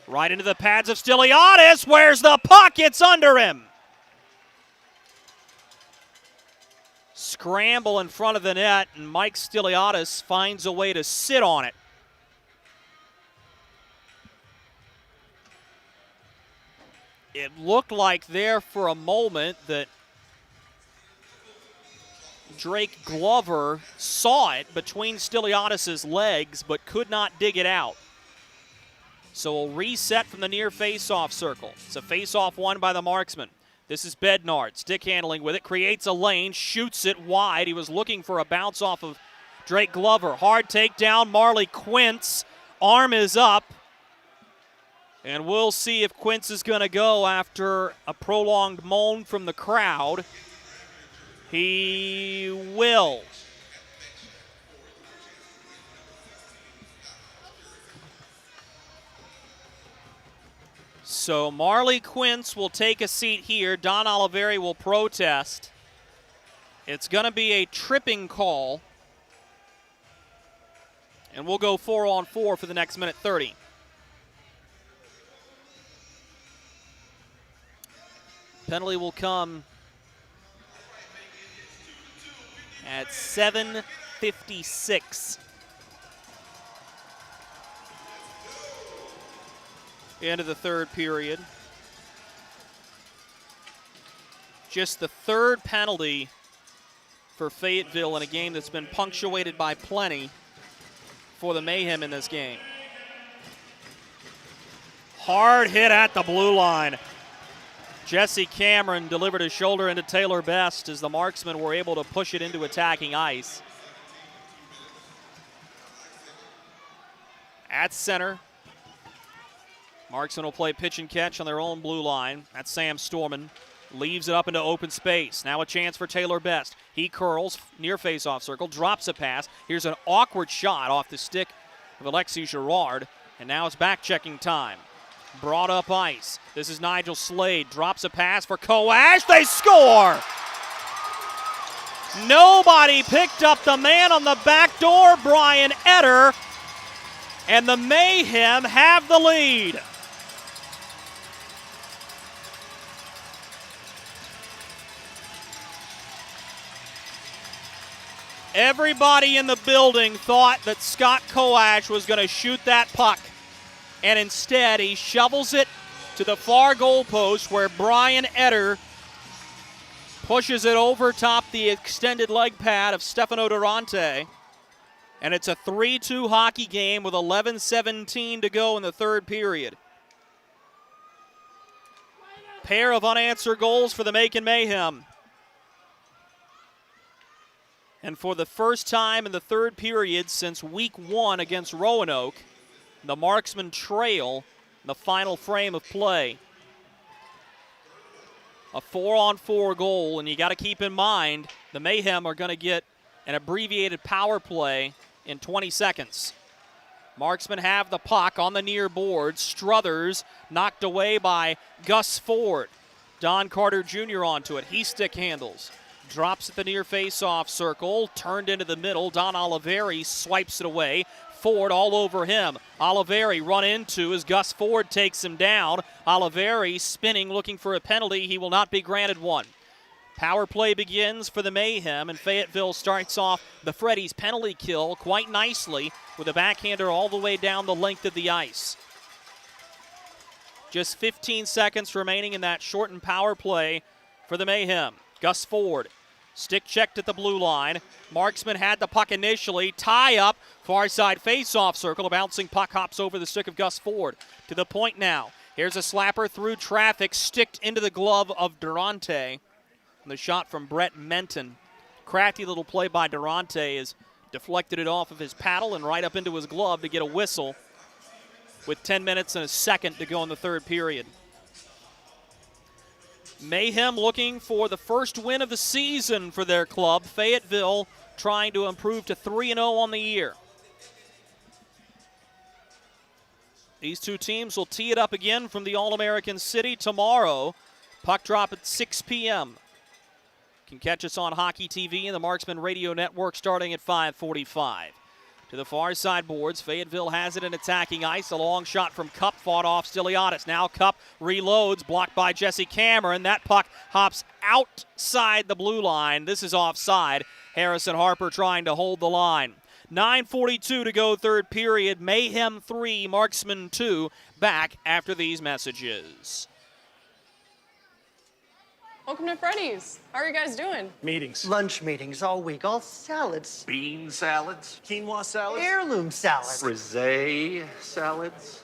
Right into the pads of Stiliadis. Where's the puck? It's under him. Scramble in front of the net, and Mike Stiliadis finds a way to sit on it. It looked like there for a moment that Drake Glover saw it between Stiliadis' legs but could not dig it out. So a reset from the near face-off circle. It's a face-off won by the Marksman. This is Bednard, stick handling with it, creates a lane, shoots it wide. He was looking for a bounce off of Drake Glover. Hard takedown, Marley Quince. Arm is up. And we'll see if Quince is going to go after a prolonged moan from the crowd. He will. So Marley Quince will take a seat here. Don Oliveri will protest. It's going to be a tripping call. And we'll go 4-on-4 for the next minute 30. Penalty will come at 7:56. End of the third period. Just the third penalty for Fayetteville in a game that's been punctuated by plenty for the Mayhem in this game. Hard hit at the blue line. Jesse Cameron delivered his shoulder into Taylor Best as the Marksmen were able to push it into attacking ice. At center, Marksmen will play pitch and catch on their own blue line. That's Sam Storman. Leaves it up into open space. Now a chance for Taylor Best. He curls near faceoff circle, drops a pass. Here's an awkward shot off the stick of Alexis Girard, and now it's back-checking time. Brought up ice. This is Nigel Slade. Drops a pass for Coash. They score! Nobody picked up the man on the back door, Brian Etter, and the Mayhem have the lead. Everybody in the building thought that Scott Coash was going to shoot that puck, and instead he shovels it to the far goal post where Brian Etter pushes it over top the extended leg pad of Stefano Durante, and it's a 3-2 hockey game with 11:17 to go in the third period. Pair of unanswered goals for the Macon Mayhem. And for the first time in the third period since week 1 against Roanoke, the Marksmen trail in the final frame of play. A 4-on-4 goal, and you got to keep in mind the Mayhem are going to get an abbreviated power play in 20 seconds. Marksmen have the puck on the near board. Struthers knocked away by Gus Ford. Don Carter Jr. onto it. He stick handles. Drops at the near face-off circle, turned into the middle. Don Oliveri swipes it away. Ford all over him. Oliveri run into as Gus Ford takes him down. Oliveri spinning, looking for a penalty. He will not be granted one. Power play begins for the Mayhem, and Fayetteville starts off the Freddy's penalty kill quite nicely with a backhander all the way down the length of the ice. Just 15 seconds remaining in that shortened power play for the Mayhem. Gus Ford. Stick checked at the blue line. Marksman had the puck initially. Tie up. Far side face-off circle. A bouncing puck hops over the stick of Gus Ford. To the point now. Here's a slapper through traffic. Sticked into the glove of Durante. And the shot from Brett Menton. Crafty little play by Durante has deflected it off of his paddle and right up into his glove to get a whistle with 10 minutes and a second to go in the third period. Mayhem looking for the first win of the season for their club. Fayetteville trying to improve to 3-0 on the year. These two teams will tee it up again from the All-American City tomorrow. Puck drop at 6 p.m. You can catch us on Hockey TV and the Marksman Radio Network starting at 5:45. To the far side boards, Fayetteville has it in attacking ice. A long shot from Cup, fought off Stiliadis. Now Cup reloads, blocked by Jesse Cameron. That puck hops outside the blue line. This is offside. Harrison Harper trying to hold the line. 9:42 to go third period. Mayhem 3, Marksman 2. Back after these messages. Welcome to Freddy's. How are you guys doing? Meetings. Lunch meetings all week, all salads. Bean salads. Quinoa salads. Heirloom salads. Frisee salads.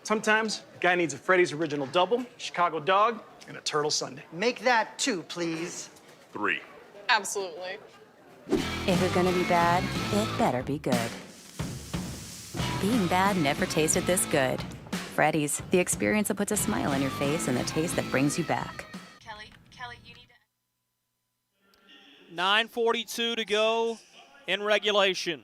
Sometimes a guy needs a Freddy's original double, Chicago dog, and a turtle sundae. Make that 2, please. 3. Absolutely. If you're gonna be bad, it better be good. Being bad never tasted this good. Freddy's, the experience that puts a smile on your face and the taste that brings you back. Kelly, you need to... 9:42 to go in regulation.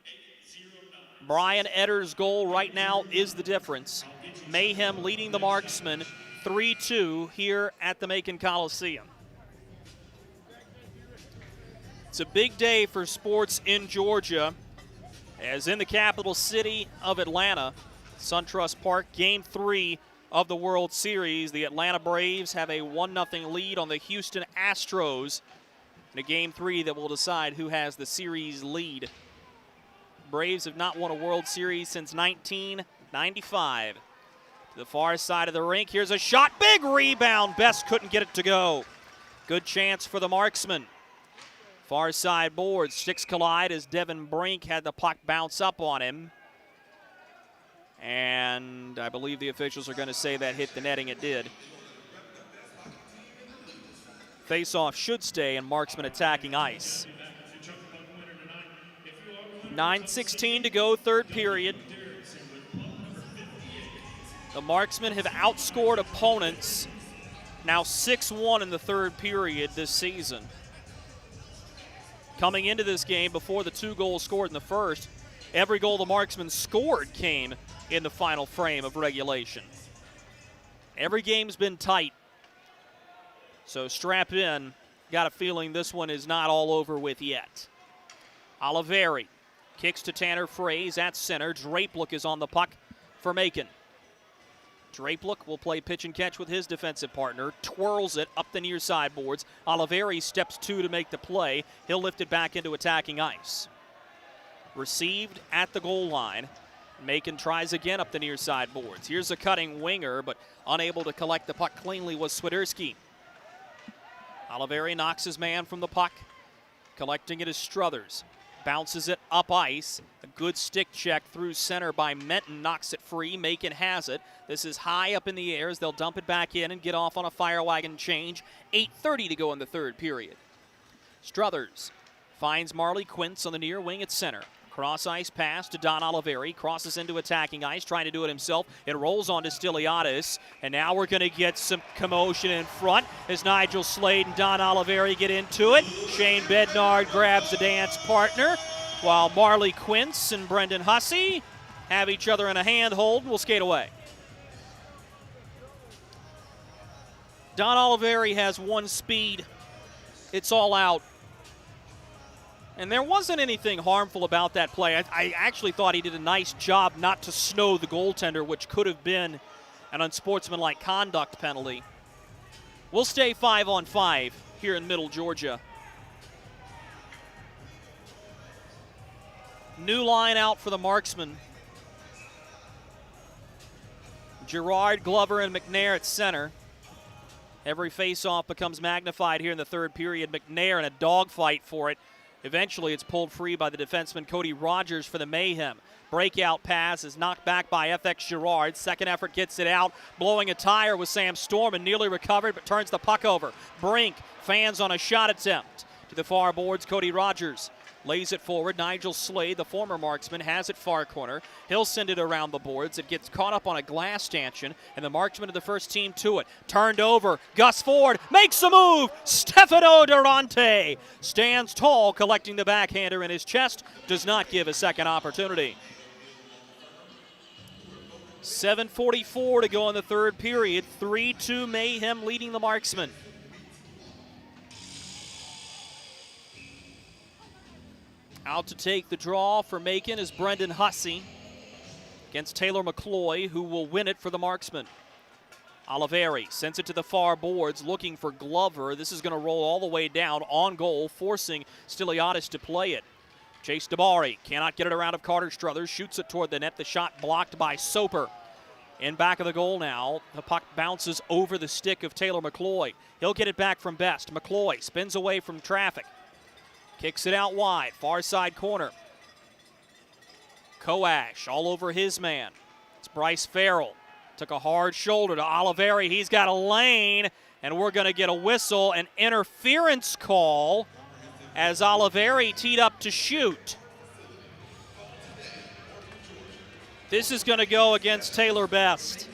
Brian Etter's goal right now is the difference. Mayhem leading the Marksmen 3-2 here at the Macon Coliseum. It's a big day for sports in Georgia, as in the capital city of Atlanta, SunTrust Park, Game 3 of the World Series. The Atlanta Braves have a 1-0 lead on the Houston Astros in a Game 3 that will decide who has the series lead. Braves have not won a World Series since 1995. To the far side of the rink, here's a shot, big rebound. Pest couldn't get it to go. Good chance for the Marksman. Far side boards, sticks collide as Devin Brink had the puck bounce up on him. And I believe the officials are going to say that hit the netting. It did. Face-off should stay, and Marksman attacking ice. 9:16 to go, third period. The Marksmen have outscored opponents now 6-1 in the third period this season. Coming into this game, before the 2 goals scored in the first, every goal the Marksmen scored came in the final frame of regulation. Every game's been tight. So strap in. Got a feeling this one is not all over with yet. Oliveri kicks to Tanner Frey at center. Drapelook is on the puck for Macon. Drapelook will play pitch and catch with his defensive partner. Twirls it up the near side boards. Oliveri steps 2 to make the play. He'll lift it back into attacking ice. Received at the goal line. Macon tries again up the near side boards. Here's a cutting winger, but unable to collect the puck cleanly was Swiderski. Oliveri knocks his man from the puck. Collecting it is Struthers. Bounces it up ice. A good stick check through center by Menton. Knocks it free. Macon has it. This is high up in the air as they'll dump it back in and get off on a fire wagon change. 8:30 to go in the third period. Struthers finds Marley Quince on the near wing at center. Cross ice pass to Don Oliveri. Crosses into attacking ice, trying to do it himself. It rolls on to Stiliadis. And now we're going to get some commotion in front as Nigel Slade and Don Oliveri get into it. Shane Bednard grabs the dance partner, while Marley Quince and Brendan Hussey have each other in a handhold and will skate away. Don Oliveri has one speed. It's all out. And there wasn't anything harmful about that play. I actually thought he did a nice job not to snow the goaltender, which could have been an unsportsmanlike conduct penalty. We'll stay 5-on-5 here in Middle Georgia. New line out for the Marksmen. Girard, Glover, and McNair at center. Every faceoff becomes magnified here in the third period. McNair in a dogfight for it. Eventually, it's pulled free by the defenseman Cody Rogers for the Mayhem. Breakout pass is knocked back by FX Girard. Second effort gets it out. Blowing a tire with Sam Storm and nearly recovered, but turns the puck over. Brink fans on a shot attempt. To the far boards, Cody Rogers lays it forward. Nigel Slade, the former Marksman, has it far corner. He'll send it around the boards. It gets caught up on a glass stanchion, and the Marksman of the first team to it. Turned over. Gus Ford makes a move. Stefano Durante stands tall, collecting the backhander in his chest. Does not give a second opportunity. 7:44 to go in the third period. 3-2 Mayhem leading the Marksman. Out to take the draw for Macon is Brendan Hussey against Taylor McCloy, who will win it for the Marksman. Oliveri sends it to the far boards, looking for Glover. This is going to roll all the way down on goal, forcing Stiliadis to play it. Chase DeBari cannot get it around of Carter Struthers, shoots it toward the net. The shot blocked by Soper. In back of the goal now, the puck bounces over the stick of Taylor McCloy. He'll get it back from Best. McCloy spins away from traffic. Kicks it out wide, far side corner. Koash all over his man. It's Bryce Farrell. Took a hard shoulder to Oliveri. He's got a lane, and we're going to get a whistle, an interference call as Oliveri teed up to shoot. This is going to go against Taylor Best.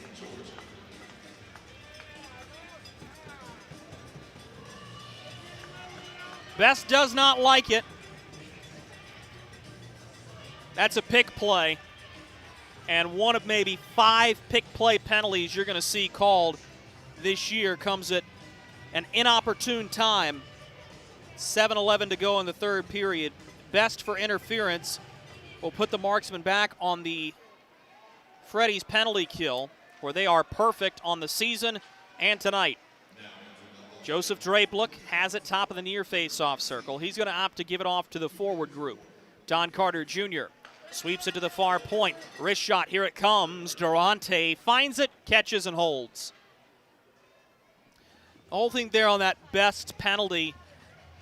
Best does not like it. That's a pick play. And one of maybe 5 pick play penalties you're going to see called this year comes at an inopportune time. 7:11 to go in the third period. Best for interference will put the Marksmen back on the Freddy's penalty kill, where they are perfect on the season and tonight. Joseph Drapelook has it top of the near face-off circle. He's going to opt to give it off to the forward group. Don Carter Jr. sweeps it to the far point. Wrist shot, here it comes. Durante finds it, catches and holds. The whole thing there on that Best penalty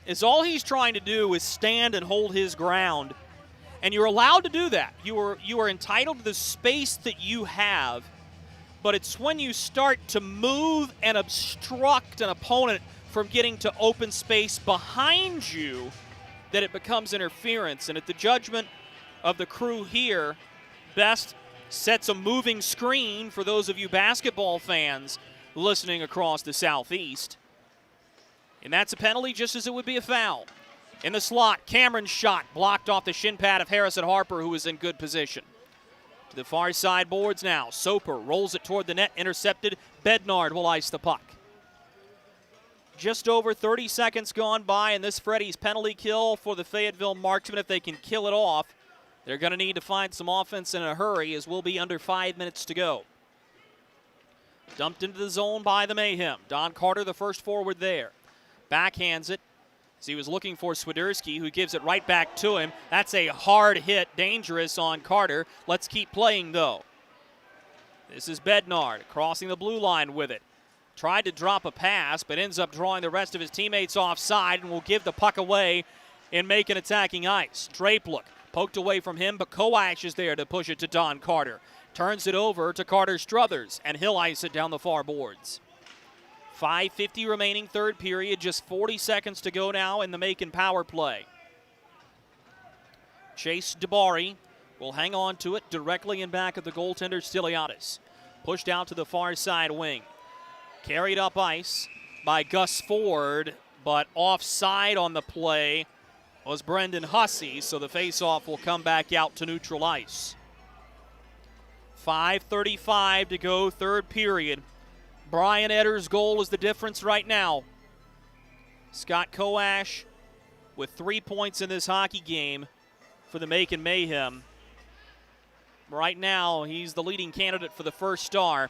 is all he's trying to do is stand and hold his ground. And you're allowed to do that. You are entitled to the space that you have. But it's when you start to move and obstruct an opponent from getting to open space behind you that it becomes interference. And at the judgment of the crew here, Best sets a moving screen for those of you basketball fans listening across the southeast. And that's a penalty just as it would be a foul. In the slot, Cameron's shot blocked off the shin pad of Harrison Harper, who is in good position. To the far side boards now. Soper rolls it toward the net, intercepted. Bednard will ice the puck. Just over 30 seconds gone by in this Freddy's penalty kill for the Fayetteville Marksmen. If they can kill it off, they're going to need to find some offense in a hurry, as we'll be under 5 minutes to go. Dumped into the zone by the Mayhem. Don Carter, the first forward there. Backhands it as he was looking for Swiderski, who gives it right back to him. That's a hard hit, dangerous on Carter. Let's keep playing, though. This is Bednard crossing the blue line with it. Tried to drop a pass, but ends up drawing the rest of his teammates offside and will give the puck away in Macon attacking ice. Drapelook poked away from him, but Kowash is there to push it to Don Carter. Turns it over to Carter Struthers, and he'll ice it down the far boards. 5:50 remaining third period, just 40 seconds to go now in the Macon power play. Chase DeBari will hang on to it directly in back of the goaltender Stiliadis. Pushed out to the far side wing. Carried up ice by Gus Ford, but offside on the play was Brendan Hussey, so the faceoff will come back out to neutral ice. 5:35 to go, third period. Brian Etter's goal is the difference right now. Scott Kowash with 3 points in this hockey game for the Macon Mayhem. Right now, he's the leading candidate for the first star.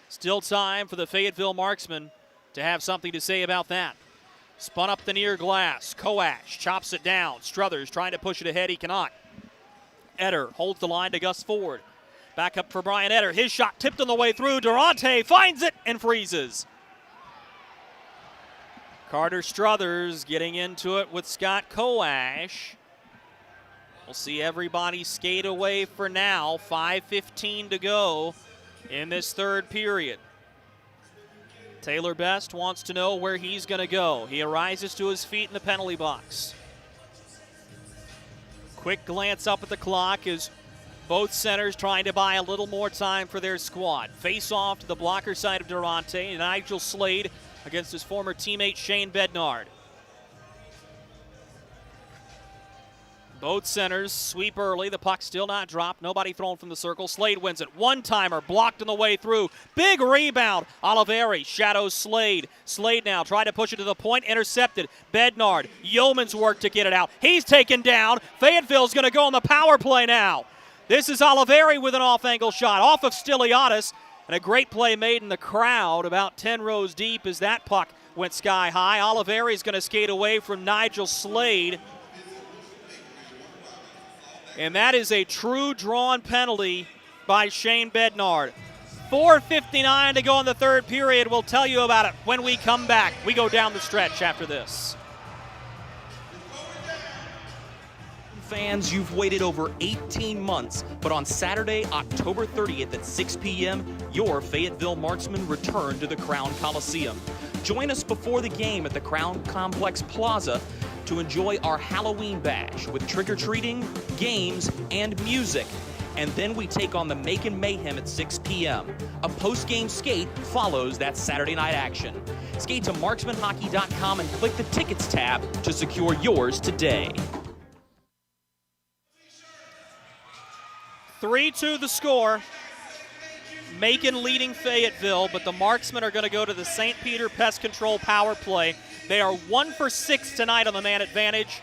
Still time for the Fayetteville Marksmen to have something to say about that. Spun up the near glass. Kowash chops it down. Struthers trying to push it ahead. He cannot. Etter holds the line to Gus Ford. Back up for Brian Etter. His shot tipped on the way through. Durante finds it and freezes. Carter Struthers getting into it with Scott Kowash. We'll see everybody skate away for now. 5:15 to go in this third period. Taylor Best wants to know where he's going to go. He arises to his feet in the penalty box. Quick glance up at the clock as both centers trying to buy a little more time for their squad. Face off to the blocker side of Durante. Nigel Slade against his former teammate Shane Bednard. Both centers sweep early. The puck still not dropped. Nobody thrown from the circle. Slade wins it. One-timer blocked on the way through. Big rebound. Oliveri shadows Slade. Slade now trying to push it to the point. Intercepted. Bednard. Yeoman's work to get it out. He's taken down. Fayetteville's going to go on the power play now. This is Oliveri with an off-angle shot off of Stiliadis. And a great play made in the crowd about 10 rows deep as that puck went sky high. Oliveri's going to skate away from Nigel Slade. And that is a true drawn penalty by Shane Bednard. 4:59 to go in the third period. We'll tell you about it when we come back. We go down the stretch after this. Fans, you've waited over 18 months, but on Saturday, October 30th at 6 p.m., your Fayetteville Marksmen return to the Crown Coliseum. Join us before the game at the Crown Complex Plaza to enjoy our Halloween bash with trick-or-treating, games, and music. And then we take on the Macon Mayhem at 6 p.m. A post-game skate follows that Saturday night action. Skate to marksmanhockey.com and click the Tickets tab to secure yours today. 3-2 the score. Macon leading Fayetteville, but the Marksmen are going to go to the St. Peter Pest Control power play. They are 1 for 6 tonight on the man advantage.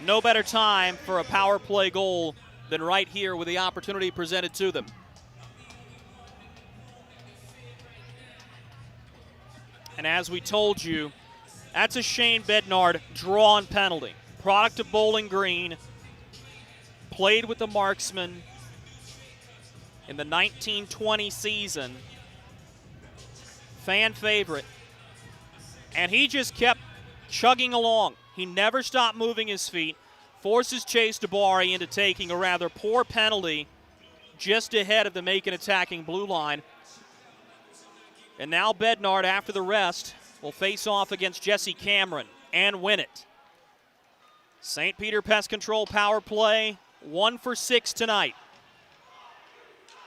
No better time for a power play goal than right here with the opportunity presented to them. And as we told you, that's a Shane Bednard drawn penalty. Product of Bowling Green. Played with the Marksmen in the 1920 season. Fan favorite. And he just kept chugging along. He never stopped moving his feet. Forces Chase DeBari into taking a rather poor penalty just ahead of the Macon attacking blue line. And now Bednard, after the rest, will face off against Jesse Cameron and win it. St. Peter Pest Control power play, 1 for 6 tonight.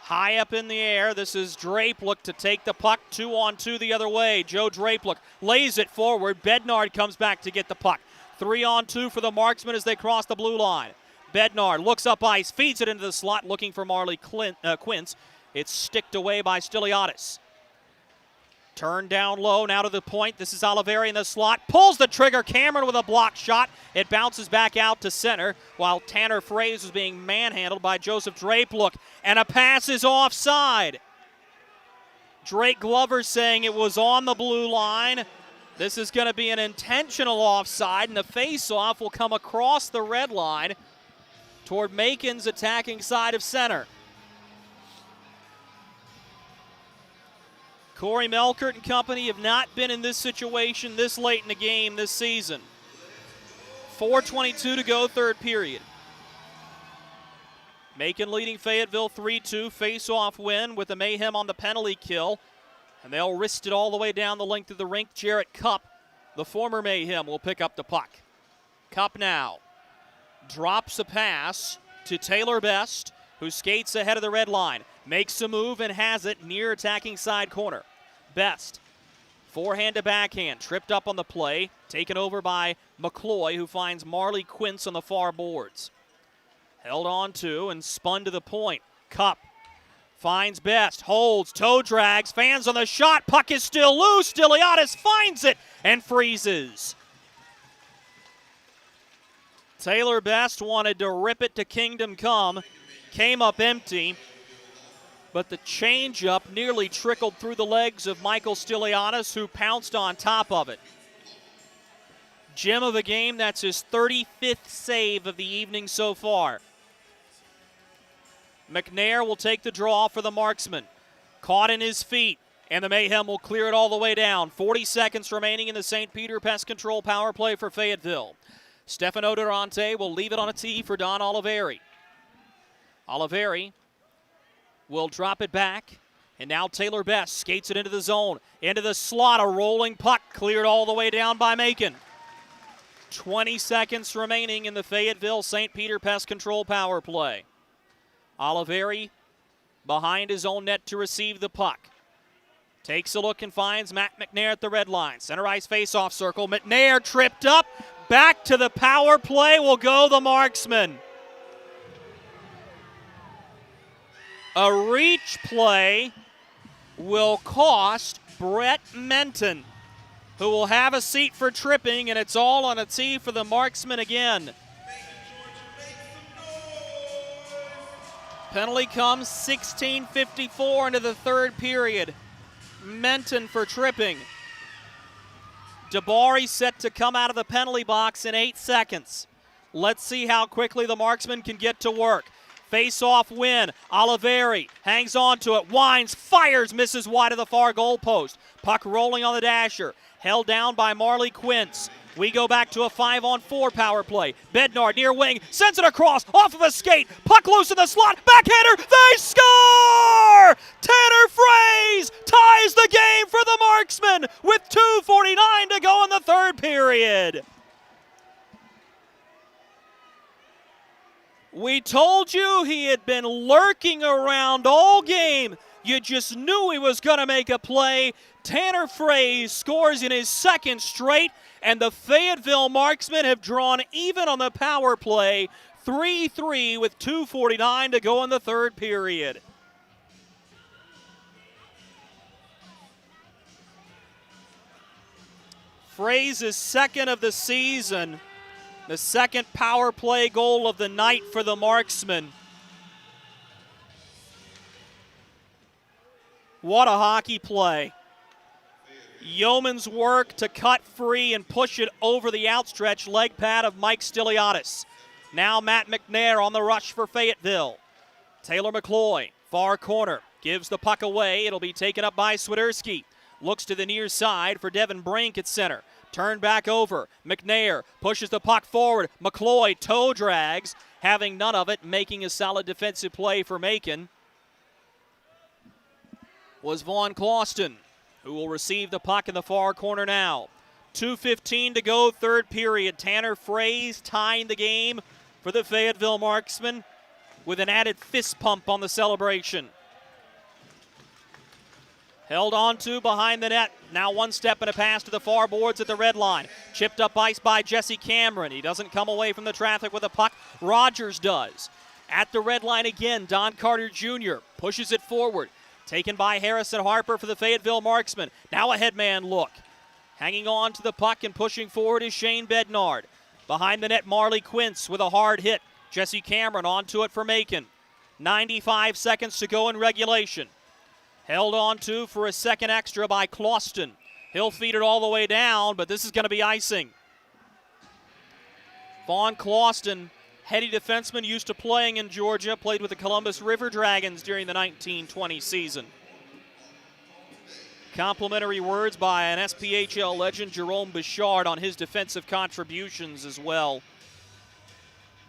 High up in the air, this is Drapelook to take the puck, 2-on-2 the other way. Joe Drapelook lays it forward. Bednard comes back to get the puck. 3-on-2 for the Marksmen as they cross the blue line. Bednard looks up ice, feeds it into the slot, looking for Marley Quince. It's sticked away by Stiliadis. Turned down low, now to the point. This is Oliveri in the slot. Pulls the trigger. Cameron with a block shot. It bounces back out to center while Tanner Frey was being manhandled by Joseph Drapelook. And a pass is offside. Drake Glover saying it was on the blue line. This is going to be an intentional offside, and the face-off will come across the red line toward Macon's attacking side of center. Corey Melkert and company have not been in this situation this late in the game this season. 4:22 to go, third period. Macon leading Fayetteville 3-2, face-off win with the Mayhem on the penalty kill. And they'll wrist it all the way down the length of the rink. Jarrett Cupp, the former Mayhem, will pick up the puck. Cupp now drops a pass to Taylor Best, who skates ahead of the red line. Makes a move and has it near attacking side corner. Best, forehand to backhand, tripped up on the play, taken over by McCloy, who finds Marley Quince on the far boards. Held on to and spun to the point. Cupp finds Best, holds, toe drags, fans on the shot, puck is still loose. Stiliadis finds it and freezes. Taylor Best wanted to rip it to Kingdom Come, came up empty, but the changeup nearly trickled through the legs of Michael Stiliadis, who pounced on top of it. Gem of the game, that's his 35th save of the evening so far. McNair will take the draw for the Marksman. Caught in his feet, and the Mayhem will clear it all the way down. 40 seconds remaining in the St. Peter Pest Control power play for Fayetteville. Stefano Durante will leave it on a tee for Don Oliveri. Oliveri will drop it back, and now Taylor Best skates it into the zone. Into the slot, a rolling puck cleared all the way down by Macon. 20 seconds remaining in the Fayetteville St. Peter Pest Control power play. Oliveri behind his own net to receive the puck. Takes a look and finds Matt McNair at the red line. Center ice face-off circle. McNair tripped up. Back to the power play will go the Marksman. A reach play will cost Brett Menton, who will have a seat for tripping, and it's all on a tee for the Marksman again. Penalty comes 16:54 into the third period. Menton for tripping. DeBari set to come out of the penalty box in 8 seconds. Let's see how quickly the Marksman can get to work. Face-off win. Oliveri hangs on to it, winds, fires, misses wide of the far goal post. Puck rolling on the dasher. Held down by Marley Quince. We go back to a 5-on-4 power play. Bednard near wing, sends it across, off of a skate. Puck loose in the slot, backhander, they score! Tanner Frey ties the game for the Marksmen with 2:49 to go in the third period. We told you he had been lurking around all game. You just knew he was going to make a play. Tanner Frey scores in his second straight, and the Fayetteville Marksmen have drawn even on the power play, 3-3 with 2:49 to go in the third period. Frey's second of the season, the second power play goal of the night for the Marksmen. What a hockey play. Yeoman's work to cut free and push it over the outstretched leg pad of Mike Stiliadis. Now Matt McNair on the rush for Fayetteville. Taylor McCloy, far corner, gives the puck away. It'll be taken up by Swiderski. Looks to the near side for Devin Brink at center. Turned back over. McNair pushes the puck forward. McCloy toe drags, having none of it, making a solid defensive play for Macon. Was Vaughn Clauston, who will receive the puck in the far corner now. 2:15 to go, third period. Tanner Frey's tying the game for the Fayetteville Marksmen with an added fist pump on the celebration. Held on to behind the net. Now one step and a pass to the far boards at the red line. Chipped up ice by Jesse Cameron. He doesn't come away from the traffic with a puck. Rogers does. At the red line again, Don Carter Jr. pushes it forward. Taken by Harrison Harper for the Fayetteville Marksmen. Now a headman look. Hanging on to the puck and pushing forward is Shane Bednard. Behind the net, Marley Quince with a hard hit. Jesse Cameron onto it for Macon. 95 seconds to go in regulation. Held on to for a second extra by Clauston. He'll feed it all the way down, but this is going to be icing. Vaughn Clauston, heady defenseman, used to playing in Georgia, played with the Columbus River Dragons during the 1920 season. Complimentary words by an SPHL legend, Jerome Bichard, on his defensive contributions as well.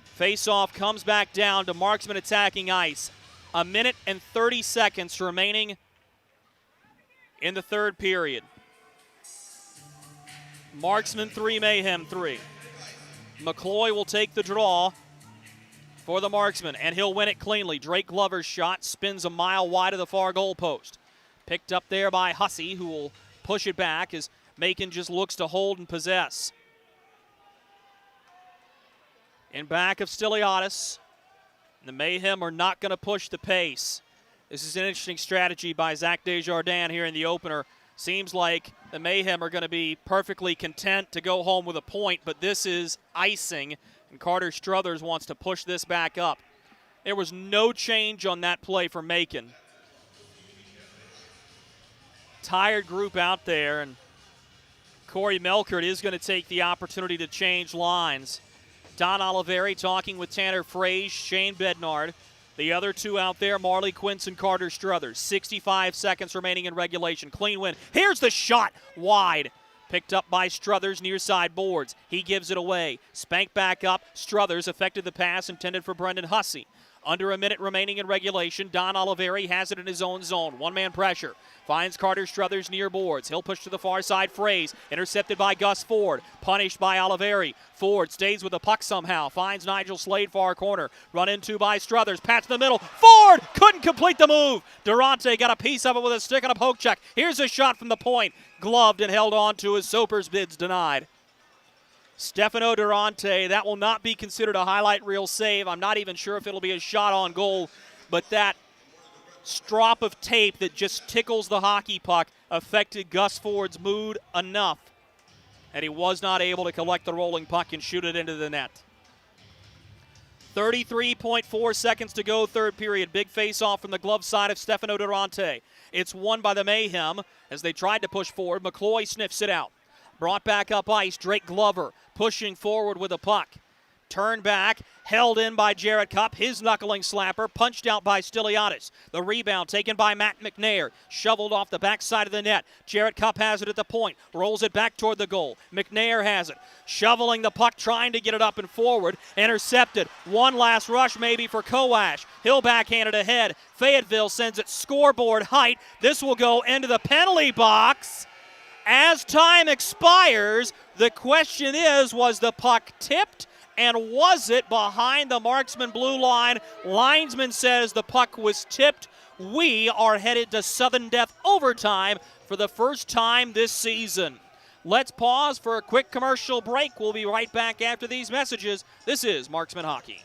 Face-off comes back down to Marksman attacking ice. 1 minute and 30 seconds remaining in the third period. Marksman 3, Mayhem 3. McCloy will take the draw for the Marksman, and he'll win it cleanly. Drake Glover's shot spins a mile wide of the far goal post. Picked up there by Hussey, who will push it back as Macon just looks to hold and possess. In back of Stiliadis. The Mayhem are not going to push the pace. This is an interesting strategy by Zach Desjardins here in the opener. Seems like the Mayhem are going to be perfectly content to go home with a point, but this is icing, and Carter Struthers wants to push this back up. There was no change on that play for Macon. Tired group out there, and Corey Melkert is going to take the opportunity to change lines. Don Oliveri talking with Tanner Frey, Shane Bednard. The other two out there, Marley Quince and Carter Struthers. 65 seconds remaining in regulation. Clean win. Here's the shot. Wide. Picked up by Struthers near side boards. He gives it away. Spanked back up. Struthers affected the pass intended for Brendan Hussey. Under a minute remaining in regulation. Don Oliveri has it in his own zone. One-man pressure. Finds Carter Struthers near boards. He'll push to the far side. Fraze intercepted by Gus Ford. Punished by Oliveri. Ford stays with the puck somehow. Finds Nigel Slade far corner. Run into by Struthers. Patch in the middle. Ford couldn't complete the move. Durante got a piece of it with a stick and a poke check. Here's a shot from the point. Gloved and held on to as Soper's bids denied. Stefano Durante, that will not be considered a highlight reel save. I'm not even sure if it'll be a shot on goal, but that strop of tape that just tickles the hockey puck affected Gus Ford's mood enough, and he was not able to collect the rolling puck and shoot it into the net. 33.4 seconds to go, third period. Big face-off from the glove side of Stefano Durante. It's won by the Mayhem as they tried to push forward. McCloy sniffs it out. Brought back up ice, Drake Glover pushing forward with a puck. Turned back, held in by Jarrett Cupp. His knuckling slapper, punched out by Stiliadis. The rebound taken by Matt McNair. Shoveled off the backside of the net. Jarrett Cupp has it at the point. Rolls it back toward the goal. McNair has it. Shoveling the puck, trying to get it up and forward. Intercepted. One last rush maybe for Kowash. He'll backhand it ahead. Fayetteville sends it scoreboard height. This will go into the penalty box. As time expires, the question is, was the puck tipped? And was it behind the Marksman blue line? Linesman says the puck was tipped. We are headed to sudden death overtime for the first time this season. Let's pause for a quick commercial break. We'll be right back after these messages. This is Marksman Hockey.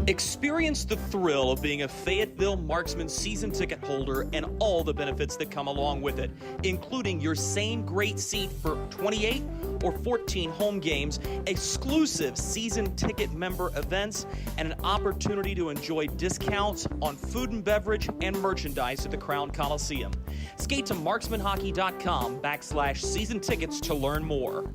Experience the thrill of being a Fayetteville Marksman season ticket holder and all the benefits that come along with it, including your same great seat for 28 or 14 home games, exclusive season ticket member events, and an opportunity to enjoy discounts on food and beverage and merchandise at the Crown Coliseum. Skate to marksmanhockey.com/season tickets to learn more.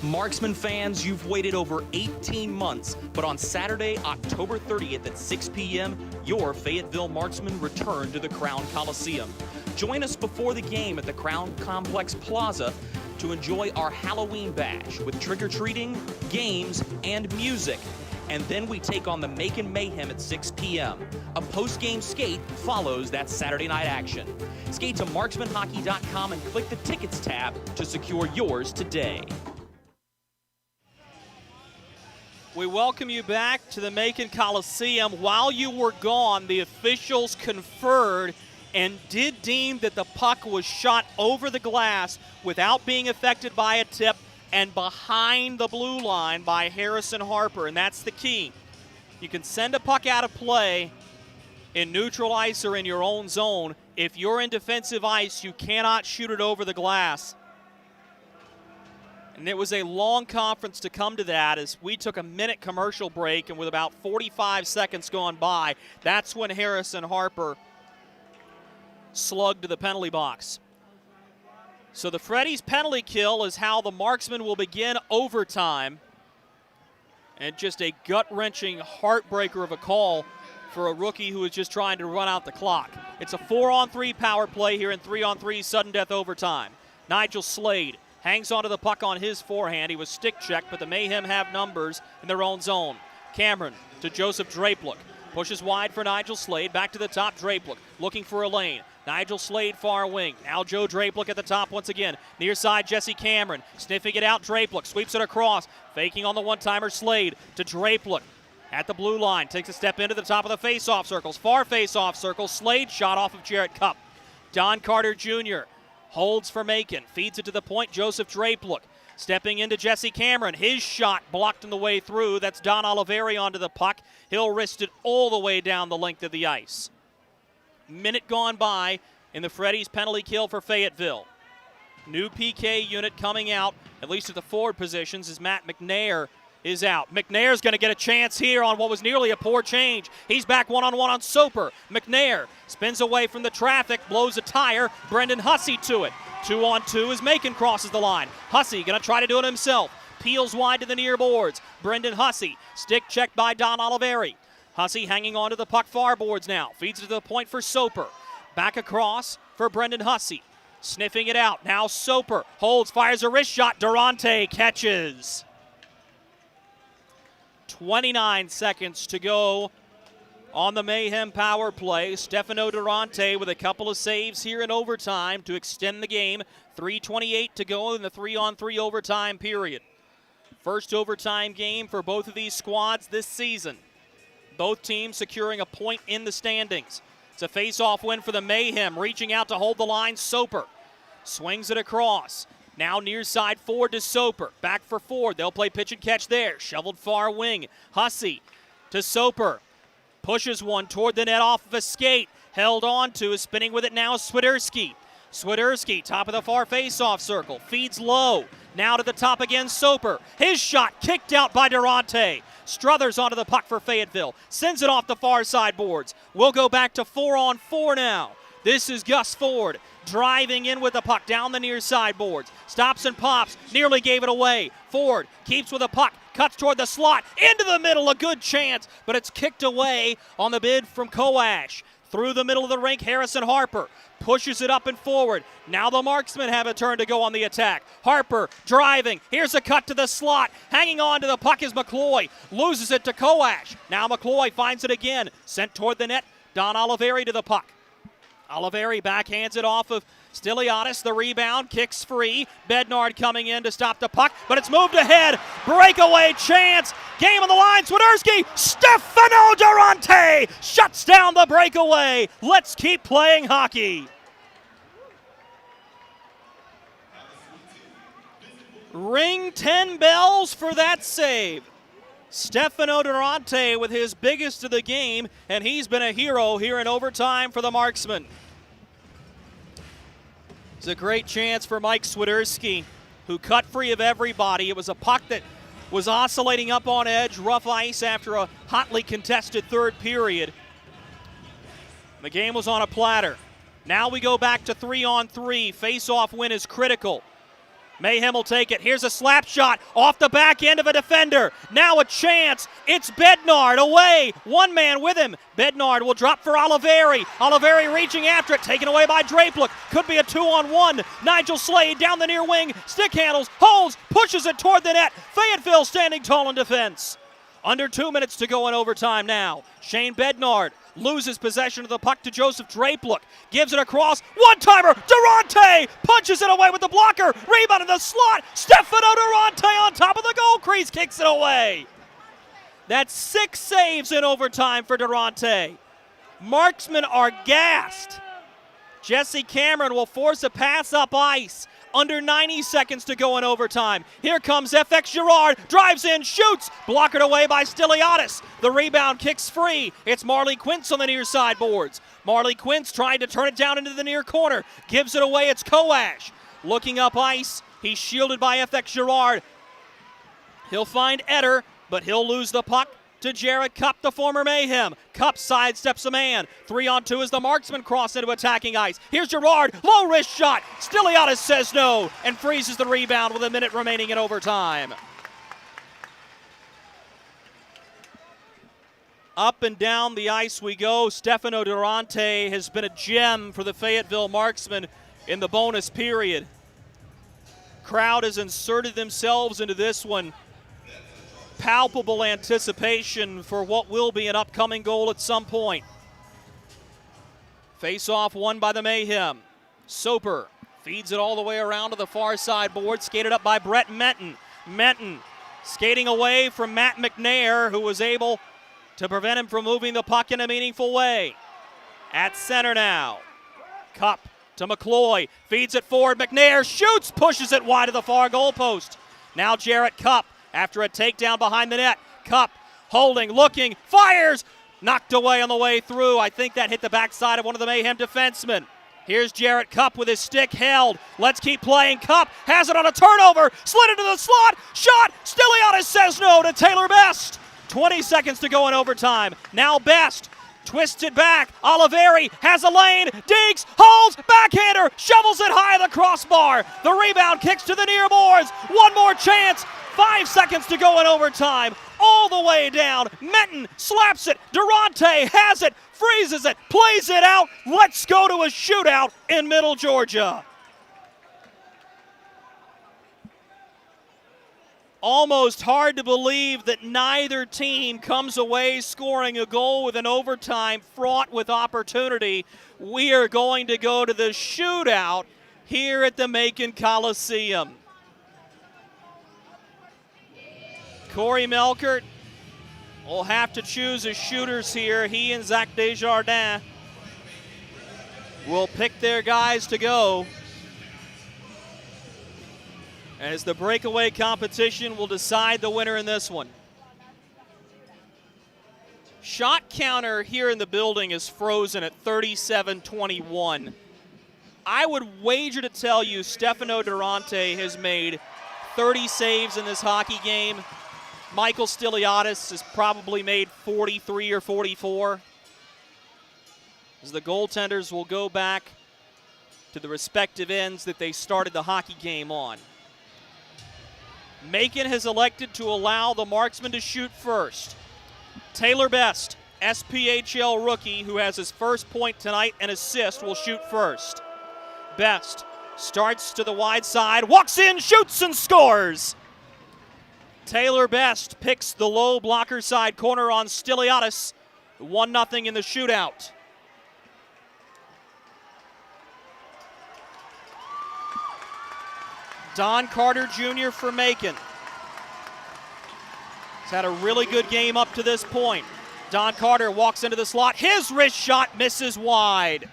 Marksman fans, you've waited over 18 months, but on Saturday, October 30th at 6 p.m., your Fayetteville Marksmen return to the Crown Coliseum. Join us before the game at the Crown Complex Plaza to enjoy our Halloween bash with trick-or-treating, games, and music. And then we take on the Macon Mayhem at 6 p.m. A post-game skate follows that Saturday night action. Skate to marksmanhockey.com and click the Tickets tab to secure yours today. We welcome you back to the Macon Coliseum. While you were gone, the officials conferred and did deem that the puck was shot over the glass without being affected by a tip and behind the blue line by Harrison Harper, and that's the key. You can send a puck out of play in neutral ice or in your own zone. If you're in defensive ice, you cannot shoot it over the glass. And it was a long conference to come to that as we took a minute commercial break, and with about 45 seconds gone by, that's when Harrison Harper slugged to the penalty box. So the Freddy's penalty kill is how the Marksmen will begin overtime. And just a gut-wrenching heartbreaker of a call for a rookie who is just trying to run out the clock. It's a 4-on-3 power play here in 3-on-3 sudden death overtime. Nigel Slade hangs onto the puck on his forehand. He was stick-checked, but the Mayhem have numbers in their own zone. Cameron to Joseph Drapelook. Pushes wide for Nigel Slade. Back to the top, Drapelook looking for a lane. Nigel Slade far wing. Now Joe Drapelook at the top once again. Near side, Jesse Cameron. Sniffing it out, Drapelook sweeps it across. Faking on the one-timer, Slade to Drapelook. At the blue line, takes a step into the top of the face-off circles. Far face-off circle, Slade shot off of Jarrett Cupp. Don Carter Jr. holds for Macon, feeds it to the point, Joseph Drapelook. Stepping into Jesse Cameron, his shot blocked on the way through. That's Don Oliveri onto the puck. He'll wrist it all the way down the length of the ice. Minute gone by in the Freddy's penalty kill for Fayetteville. New PK unit coming out, at least at the forward positions, as Matt McNair is out. McNair's going to get a chance here on what was nearly a poor change. He's back one-on-one on Soper. McNair spins away from the traffic, blows a tire. Brendan Hussey to it. 2-on-2 as Macon crosses the line. Hussey going to try to do it himself. Peels wide to the near boards. Brendan Hussey, stick checked by Don Oliveri. Hussey hanging on to the puck far boards now. Feeds it to the point for Soper. Back across for Brendan Hussey. Sniffing it out. Now Soper holds, fires a wrist shot. Durante catches. 29 seconds to go on the Mayhem power play. Stefano Durante with a couple of saves here in overtime to extend the game. 3:28 to go in the 3-on-3 overtime period. First overtime game for both of these squads this season. Both teams securing a point in the standings. It's a face-off win for the Mayhem. Reaching out to hold the line, Soper. Swings it across. Now near side forward to Soper. Back for Ford. They'll play pitch and catch there. Shoveled far wing. Hussey to Soper. Pushes one toward the net off of a skate. Held on to, is spinning with it now, Swiderski. Swiderski, top of the far face-off circle. Feeds low. Now to the top again, Soper. His shot kicked out by Durante. Struthers onto the puck for Fayetteville. Sends it off the far side boards. We'll go back to 4-on-4 now. This is Gus Ford driving in with the puck down the near side boards. Stops and pops. Nearly gave it away. Ford keeps with the puck. Cuts toward the slot. Into the middle. A good chance. But it's kicked away on the bid from Koash. Through the middle of the rink, Harrison Harper pushes it up and forward. Now the Marksmen have a turn to go on the attack. Harper driving. Here's a cut to the slot. Hanging on to the puck is McCloy. Loses it to Koash. Now McCloy finds it again. Sent toward the net. Don Oliveri to the puck. Oliveri backhands it off of Stiliadis. The rebound. Kicks free. Bednard coming in to stop the puck. But it's moved ahead. Breakaway chance. Game on the line. Swiderski. Stefano Durante shuts down the breakaway. Let's keep playing hockey. Ring 10 bells for that save. Stefano Durante with his biggest of the game, and he's been a hero here in overtime for the Marksmen. It's a great chance for Mike Swiderski, who cut free of everybody. It was a puck that was oscillating up on edge, rough ice after a hotly contested third period. The game was on a platter. Now we go back to 3-on-3. Face-off win is critical. Mayhem will take it. Here's a slap shot off the back end of a defender. Now a chance. It's Bednard away. One man with him. Bednard will drop for Oliveri. Oliveri reaching after it. Taken away by Drapeluk. Could be a 2-on-1. Nigel Slade down the near wing. Stick handles. Holds. Pushes it toward the net. Fayetteville standing tall in defense. Under 2 minutes to go in overtime now. Shane Bednard loses possession of the puck to Joseph Drapeluk. Gives it across. One-timer. Durante punches it away with the blocker. Rebound in the slot. Stefano Durante on top of the goal crease. Kicks it away. That's 6 saves in overtime for Durante. Marksmen are gassed. Jesse Cameron will force a pass up ice. Under 90 seconds to go in overtime. Here comes FX Girard, drives in, shoots, blockered away by Stiliadis. The rebound kicks free. It's Marley Quince on the near side boards. Marley Quince trying to turn it down into the near corner. Gives it away, it's Koash. Looking up ice, he's shielded by FX Girard. He'll find Eder, but he'll lose the puck to Jarrett Cupp, the former Mayhem. Cupp sidesteps a man. 3-on-2 as the Marksman cross into attacking ice. Here's Girard, low wrist shot. Stiliadis says no and freezes the rebound with a minute remaining in overtime. Up and down the ice we go. Stefano Durante has been a gem for the Fayetteville Marksmen in the bonus period. Crowd has inserted themselves into this one. Palpable anticipation for what will be an upcoming goal at some point. Face-off won by the Mayhem. Soper feeds it all the way around to the far side board, skated up by Brett Menton. Menton skating away from Matt McNair, who was able to prevent him from moving the puck in a meaningful way. At center now. Cupp to McCloy, feeds it forward. McNair shoots, pushes it wide of the far goal post. Now Jarrett Cupp. After a takedown behind the net, Cupp holding, looking, fires, knocked away on the way through. I think that hit the backside of one of the Mayhem defensemen. Here's Jarrett Cupp with his stick held. Let's keep playing. Cupp has it on a turnover, slid into the slot, shot. Stiliadis says no to Taylor Best. 20 seconds to go in overtime. Now Best twists it back. Oliveri has a lane, digs, holds, backhander, shovels it high of the crossbar. The rebound kicks to the near boards. One more chance. 5 seconds to go in overtime. All the way down. Menton slaps it. Durante has it. Freezes it. Plays it out. Let's go to a shootout in Middle Georgia. Almost hard to believe that neither team comes away scoring a goal with an overtime fraught with opportunity. We are going to go to the shootout here at the Macon Coliseum. Corey Melkert will have to choose his shooters here. He and Zach Desjardins will pick their guys to go, as the breakaway competition will decide the winner in this one. Shot counter here in the building is frozen at 37-21. I would wager to tell you Stefano Durante has made 30 saves in this hockey game. Michael Stiliadis has probably made 43 or 44. As the goaltenders will go back to the respective ends that they started the hockey game on. Macon has elected to allow the Marksmen to shoot first. Taylor Best, SPHL rookie, who has his first point tonight and assist, will shoot first. Best starts to the wide side, walks in, shoots, and scores. Taylor Best picks the low blocker side corner on Stiliadis. 1-0 in the shootout. Don Carter Jr. for Macon. He's had a really good game up to this point. Don Carter walks into the slot. His wrist shot misses wide.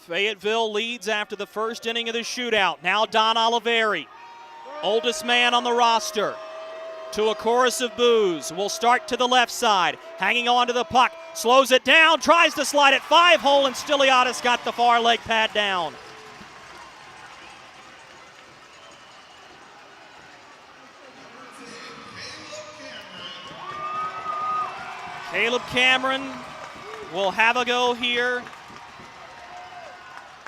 Fayetteville leads after the first inning of the shootout. Now Don Oliveri, oldest man on the roster, to a chorus of boos. Will start to the left side, hanging on to the puck, slows it down, tries to slide it 5-hole, and Stiliadis got the far leg pad down. Caleb Cameron will have a go here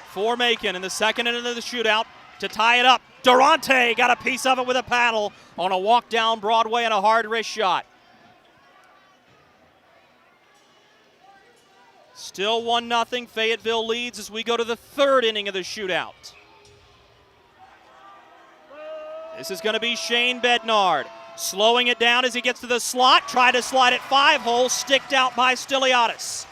for Macon in the second inning of the shootout to tie it up. Durante got a piece of it with a paddle on a walk down Broadway and a hard wrist shot. Still 1-0. Fayetteville leads as we go to the third inning of the shootout. This is going to be Shane Bednard. Slowing it down as he gets to the slot. Try to slide it 5-hole. Sticked out by Stiliadis.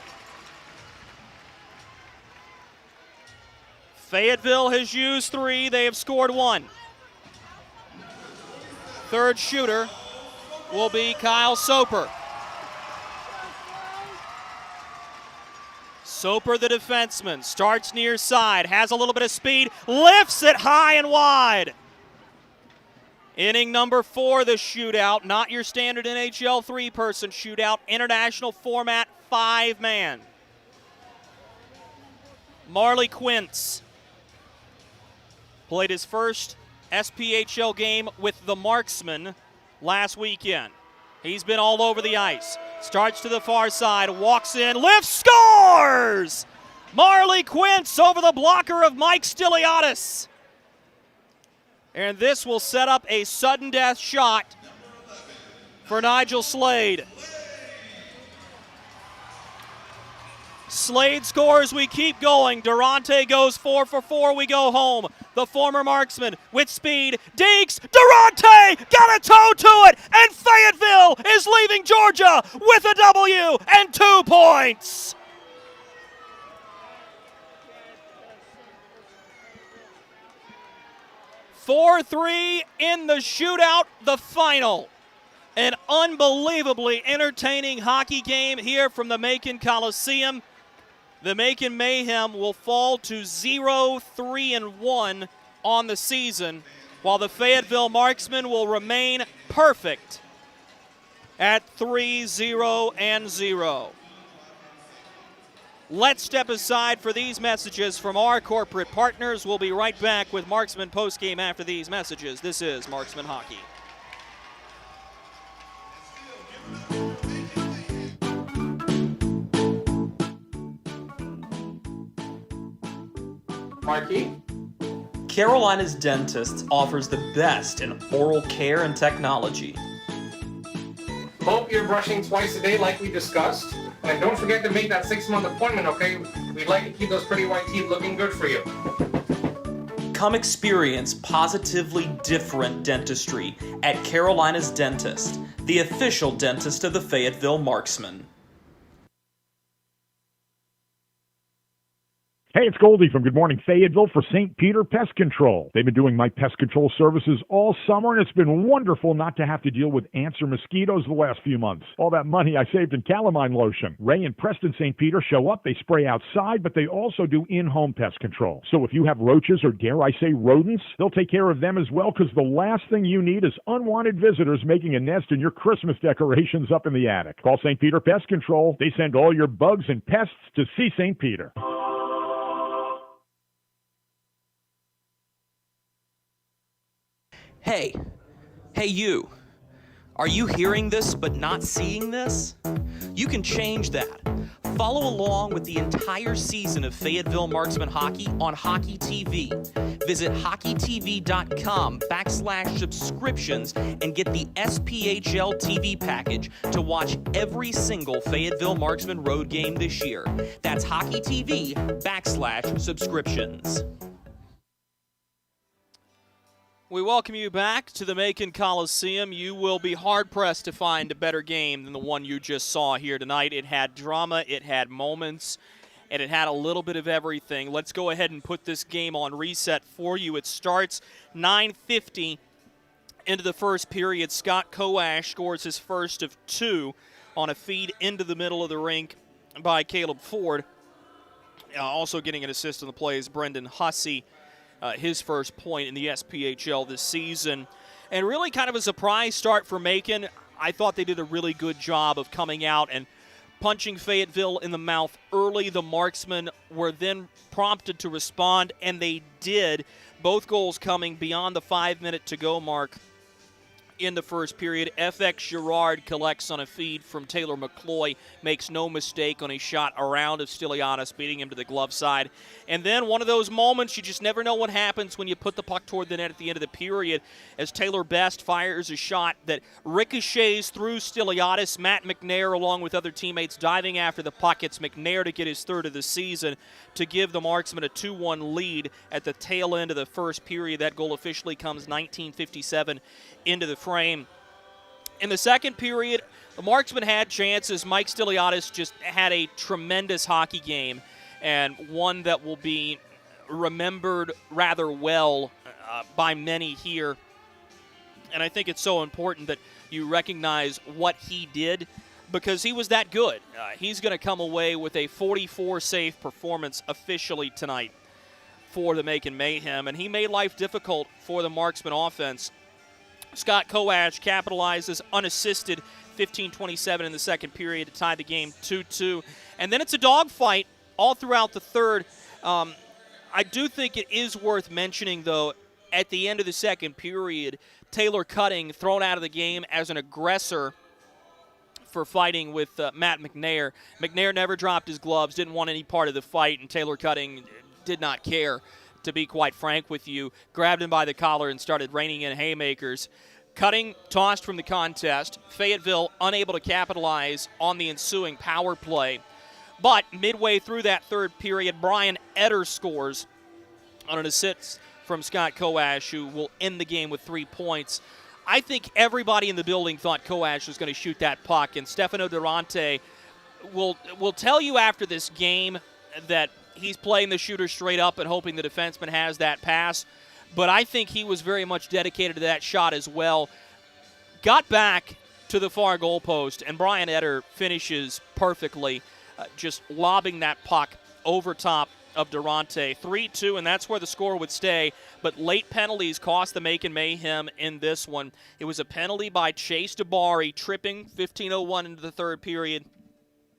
Fayetteville has used 3. They have scored 1. Third shooter will be Kyle Soper. Soper, the defenseman, starts near side, has a little bit of speed, lifts it high and wide. Inning number 4, the shootout, not your standard NHL 3-person shootout, international format, 5-man. Marley Quintz played his first SPHL game with the Marksmen last weekend. He's been all over the ice. Starts to the far side, walks in, lifts, scores! Marley Quintz over the blocker of Mike Stiliadis. And this will set up a sudden death shot for Nigel Slade. Slade scores, we keep going. Durante goes 4 for 4, we go home. The former Marksman with speed, Deeks, Durante got a toe to it, and Fayetteville is leaving Georgia with a W and 2 points. "4-3 in the shootout, the final. An unbelievably entertaining hockey game here from the Macon Coliseum. The Macon Mayhem will fall to 0-3-1 on the season, while the Fayetteville Marksmen will remain perfect at 3-0-0. Let's step aside for these messages from our corporate partners. We'll be right back with Marksman postgame after these messages. This is Marksman Hockey. Marky? Carolina's Dentists offers the best in oral care and technology. Hope you're brushing twice a day like we discussed. And don't forget to make that 6-month appointment, okay? We'd like to keep those pretty white teeth looking good for you. Come experience positively different dentistry at Carolina's Dentist, the official dentist of the Fayetteville Marksmen. Hey, it's Goldie from Good Morning Fayetteville for St. Peter Pest Control. They've been doing my pest control services all summer, and it's been wonderful not to have to deal with ants or mosquitoes the last few months. All that money I saved in calamine lotion. Ray and Preston St. Peter show up, they spray outside, but they also do in-home pest control. So if you have roaches or, dare I say, rodents, they'll take care of them as well, because the last thing you need is unwanted visitors making a nest in your Christmas decorations up in the attic. Call St. Peter Pest Control. They send all your bugs and pests to see St. Peter. Hey you, are you hearing this but not seeing this? You can change that. Follow along with the entire season of Fayetteville Marksman Hockey on Hockey TV. Visit hockeytv.com/subscriptions and get the SPHL TV package to watch every single Fayetteville Marksman road game this year. That's hockeytv.com/subscriptions. We welcome you back to the Macon Coliseum. You will be hard-pressed to find a better game than the one you just saw here tonight. It had drama, it had moments, and it had a little bit of everything. Let's go ahead and put this game on reset for you. It starts 9:50 into the first period. Scott Koash scores his first of 2 on a feed into the middle of the rink by Caleb Ford. Also getting an assist on the play is Brendan Hussey, his first point in the SPHL this season. And really kind of a surprise start for Macon. I thought they did a really good job of coming out and punching Fayetteville in the mouth early. The Marksmen were then prompted to respond, and they did. Both goals coming beyond the 5-minute-to-go mark in the first period. FX Girard collects on a feed from Taylor McCloy, makes no mistake on a shot around of Stiliadis, beating him to the glove side. And then one of those moments, you just never know what happens when you put the puck toward the net at the end of the period, as Taylor Best fires a shot that ricochets through Stiliadis. Matt McNair, along with other teammates, diving after the puck. It's McNair to get his third of the season to give the Marksmen a 2-1 lead at the tail end of the first period. That goal officially comes 19:57 into the frame. In the second period, the Marksmen had chances. Mike Stiliadis just had a tremendous hockey game, and one that will be remembered rather well by many here. And I think it's so important that you recognize what he did, because he was that good. He's going to come away with a 44-save performance officially tonight for the Macon Mayhem, and he made life difficult for the Marksman offense. Scott Koash capitalizes unassisted, 15:27 in the second period to tie the game 2-2. And then it's a dogfight all throughout the third. I do think it is worth mentioning, though, at the end of the second period, Taylor Cutting thrown out of the game as an aggressor for fighting with Matt McNair. McNair never dropped his gloves, didn't want any part of the fight, and Taylor Cutting did not care, to be quite frank with you. Grabbed him by the collar and started raining in haymakers. Cutting tossed from the contest. Fayetteville unable to capitalize on the ensuing power play. But midway through that third period, Brian Etter scores on an assist from Scott Koash, who will end the game with 3 points. I think everybody in the building thought Koash was going to shoot that puck, and Stefano Durante will tell you after this game that he's playing the shooter straight up and hoping the defenseman has that pass. But I think he was very much dedicated to that shot as well. Got back to the far goal post, and Brian Etter finishes perfectly, just lobbing that puck over top of Durante. 3-2, and that's where the score would stay. But late penalties cost the Macon Mayhem in this one. It was a penalty by Chase DeBari, tripping 15:01 into the third period.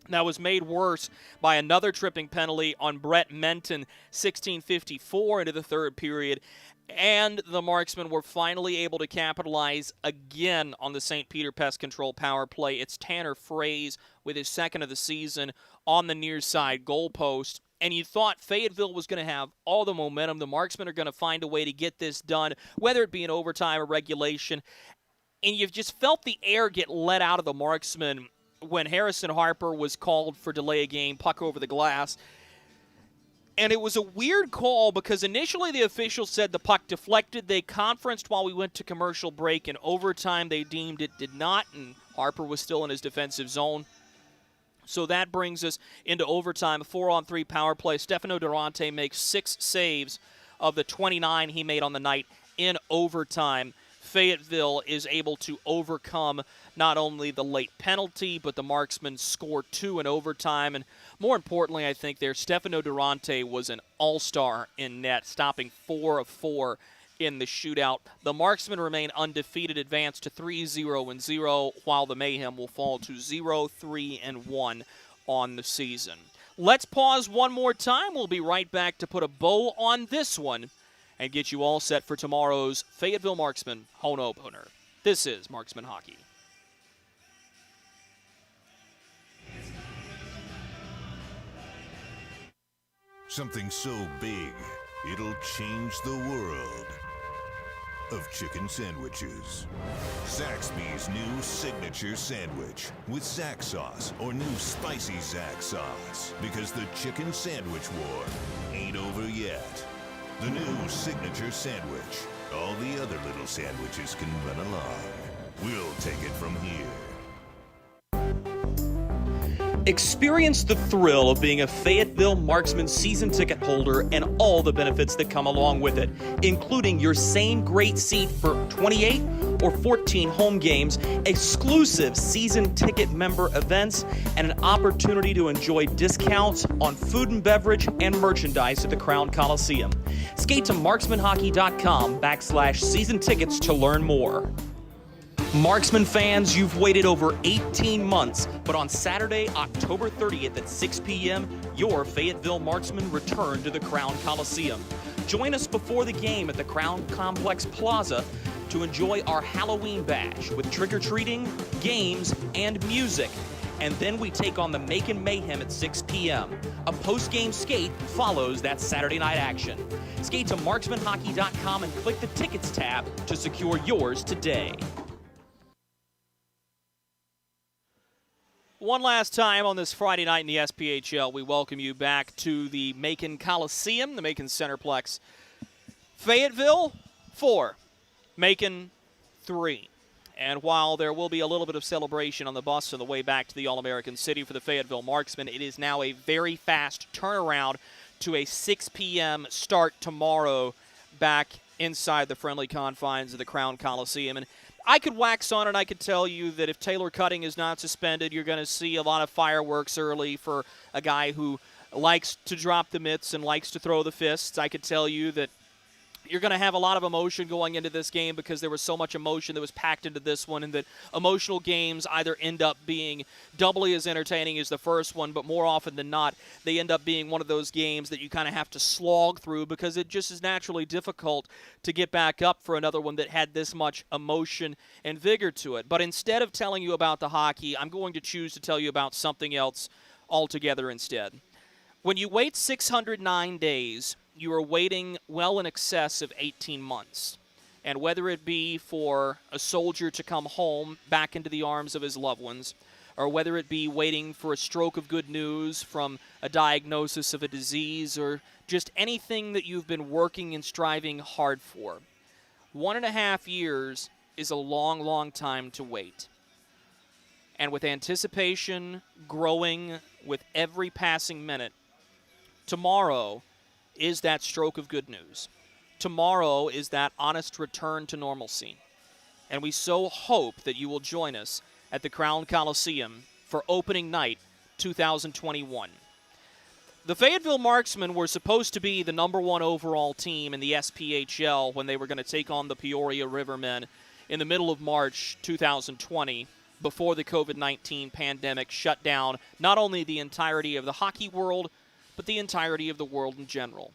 That was made worse by another tripping penalty on Brett Menton, 16:54 into the third period. And the Marksmen were finally able to capitalize again on the St. Peter Pest Control power play. It's Tanner Frey with his second of the season on the near side goal post. And you thought Fayetteville was going to have all the momentum. The Marksmen are going to find a way to get this done, whether it be in overtime or regulation. And you've just felt the air get let out of the Marksmen when Harrison Harper was called for delay of game, puck over the glass. And it was a weird call because initially the officials said the puck deflected. They conferenced while we went to commercial break. In overtime, they deemed it did not, and Harper was still in his defensive zone. So that brings us into overtime, a 4-on-3 power play. Stefano Durante makes 6 saves of the 29 he made on the night in overtime. Fayetteville is able to overcome not only the late penalty, but the Marksmen score 2 in overtime. And more importantly, I think there, Stefano Durante was an all-star in net, stopping 4 of 4 in the shootout. The Marksmen remain undefeated, advance to 3-0-0, while the Mayhem will fall to 0-3-1 on the season. Let's pause one more time. We'll be right back to put a bow on this one and get you all set for tomorrow's Fayetteville Marksmen home opener. This is Marksman Hockey. Something so big, it'll change the world of chicken sandwiches. Zaxby's new signature sandwich with Zax sauce or new spicy Zax sauce, because the chicken sandwich war ain't over yet. The new signature sandwich. All the other little sandwiches can run along. We'll take it from here. Experience the thrill of being a Fayetteville Marksman season ticket holder and all the benefits that come along with it, including your same great seat for 28 or 14 home games, exclusive season ticket member events, and an opportunity to enjoy discounts on food and beverage and merchandise at the Crown Coliseum. Skate to marksmanhockey.com/season tickets to learn more. Marksman fans, you've waited over 18 months, but on Saturday, October 30th at 6 p.m., your Fayetteville Marksmen return to the Crown Coliseum. Join us before the game at the Crown Complex Plaza to enjoy our Halloween bash with trick-or-treating, games, and music. And then we take on the Macon Mayhem at 6 p.m. A post-game skate follows that Saturday night action. Skate to marksmanhockey.com and click the Tickets tab to secure yours today. One last time on this Friday night in the SPHL, we welcome you back to the Macon Coliseum, the Macon Centerplex. Fayetteville, 4. Macon, 3. And while there will be a little bit of celebration on the bus on the way back to the All-American City for the Fayetteville Marksmen, it is now a very fast turnaround to a 6 p.m. start tomorrow back inside the friendly confines of the Crown Coliseum. And I could wax on and I could tell you that if Taylor Cutting is not suspended, you're going to see a lot of fireworks early for a guy who likes to drop the mitts and likes to throw the fists. I could tell you that you're going to have a lot of emotion going into this game because there was so much emotion that was packed into this one, and that emotional games either end up being doubly as entertaining as the first one, but more often than not, they end up being one of those games that you kind of have to slog through because it just is naturally difficult to get back up for another one that had this much emotion and vigor to it. But instead of telling you about the hockey, I'm going to choose to tell you about something else altogether instead. When you wait 609 days, you are waiting well in excess of 18 months. And whether it be for a soldier to come home back into the arms of his loved ones, or whether it be waiting for a stroke of good news from a diagnosis of a disease, or just anything that you've been working and striving hard for, 1.5 years is a long, long time to wait. And with anticipation growing with every passing minute, tomorrow is that stroke of good news. Tomorrow is that honest return to normalcy. And we so hope that you will join us at the Crown Coliseum for opening night 2021. The Fayetteville Marksmen were supposed to be the #1 overall team in the SPHL when they were going to take on the Peoria Rivermen in the middle of March 2020, before the COVID-19 pandemic shut down not only the entirety of the hockey world, but the entirety of the world in general.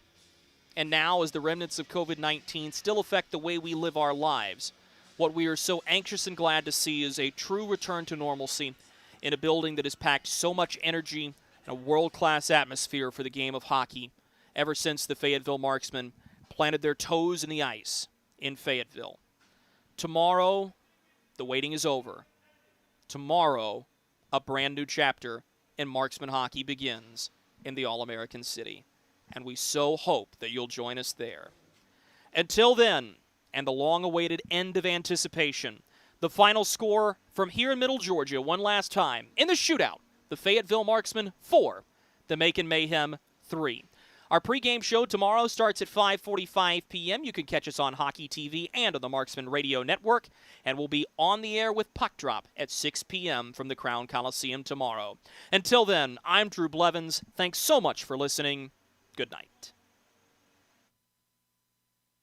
And now, as the remnants of COVID-19 still affect the way we live our lives, what we are so anxious and glad to see is a true return to normalcy in a building that has packed so much energy and a world-class atmosphere for the game of hockey ever since the Fayetteville Marksmen planted their toes in the ice in Fayetteville. Tomorrow, the waiting is over. Tomorrow, a brand new chapter in Marksman hockey begins in the All-American City. And we so hope that you'll join us there. Until then, and the long-awaited end of anticipation, the final score from here in Middle Georgia one last time. In the shootout, the Fayetteville Marksmen 4, the Macon Mayhem 3. Our pregame show tomorrow starts at 5:45 p.m. You can catch us on Hockey TV and on the Marksman Radio Network. And we'll be on the air with Puck Drop at 6 p.m. from the Crown Coliseum tomorrow. Until then, I'm Drew Blevins. Thanks so much for listening. Good night.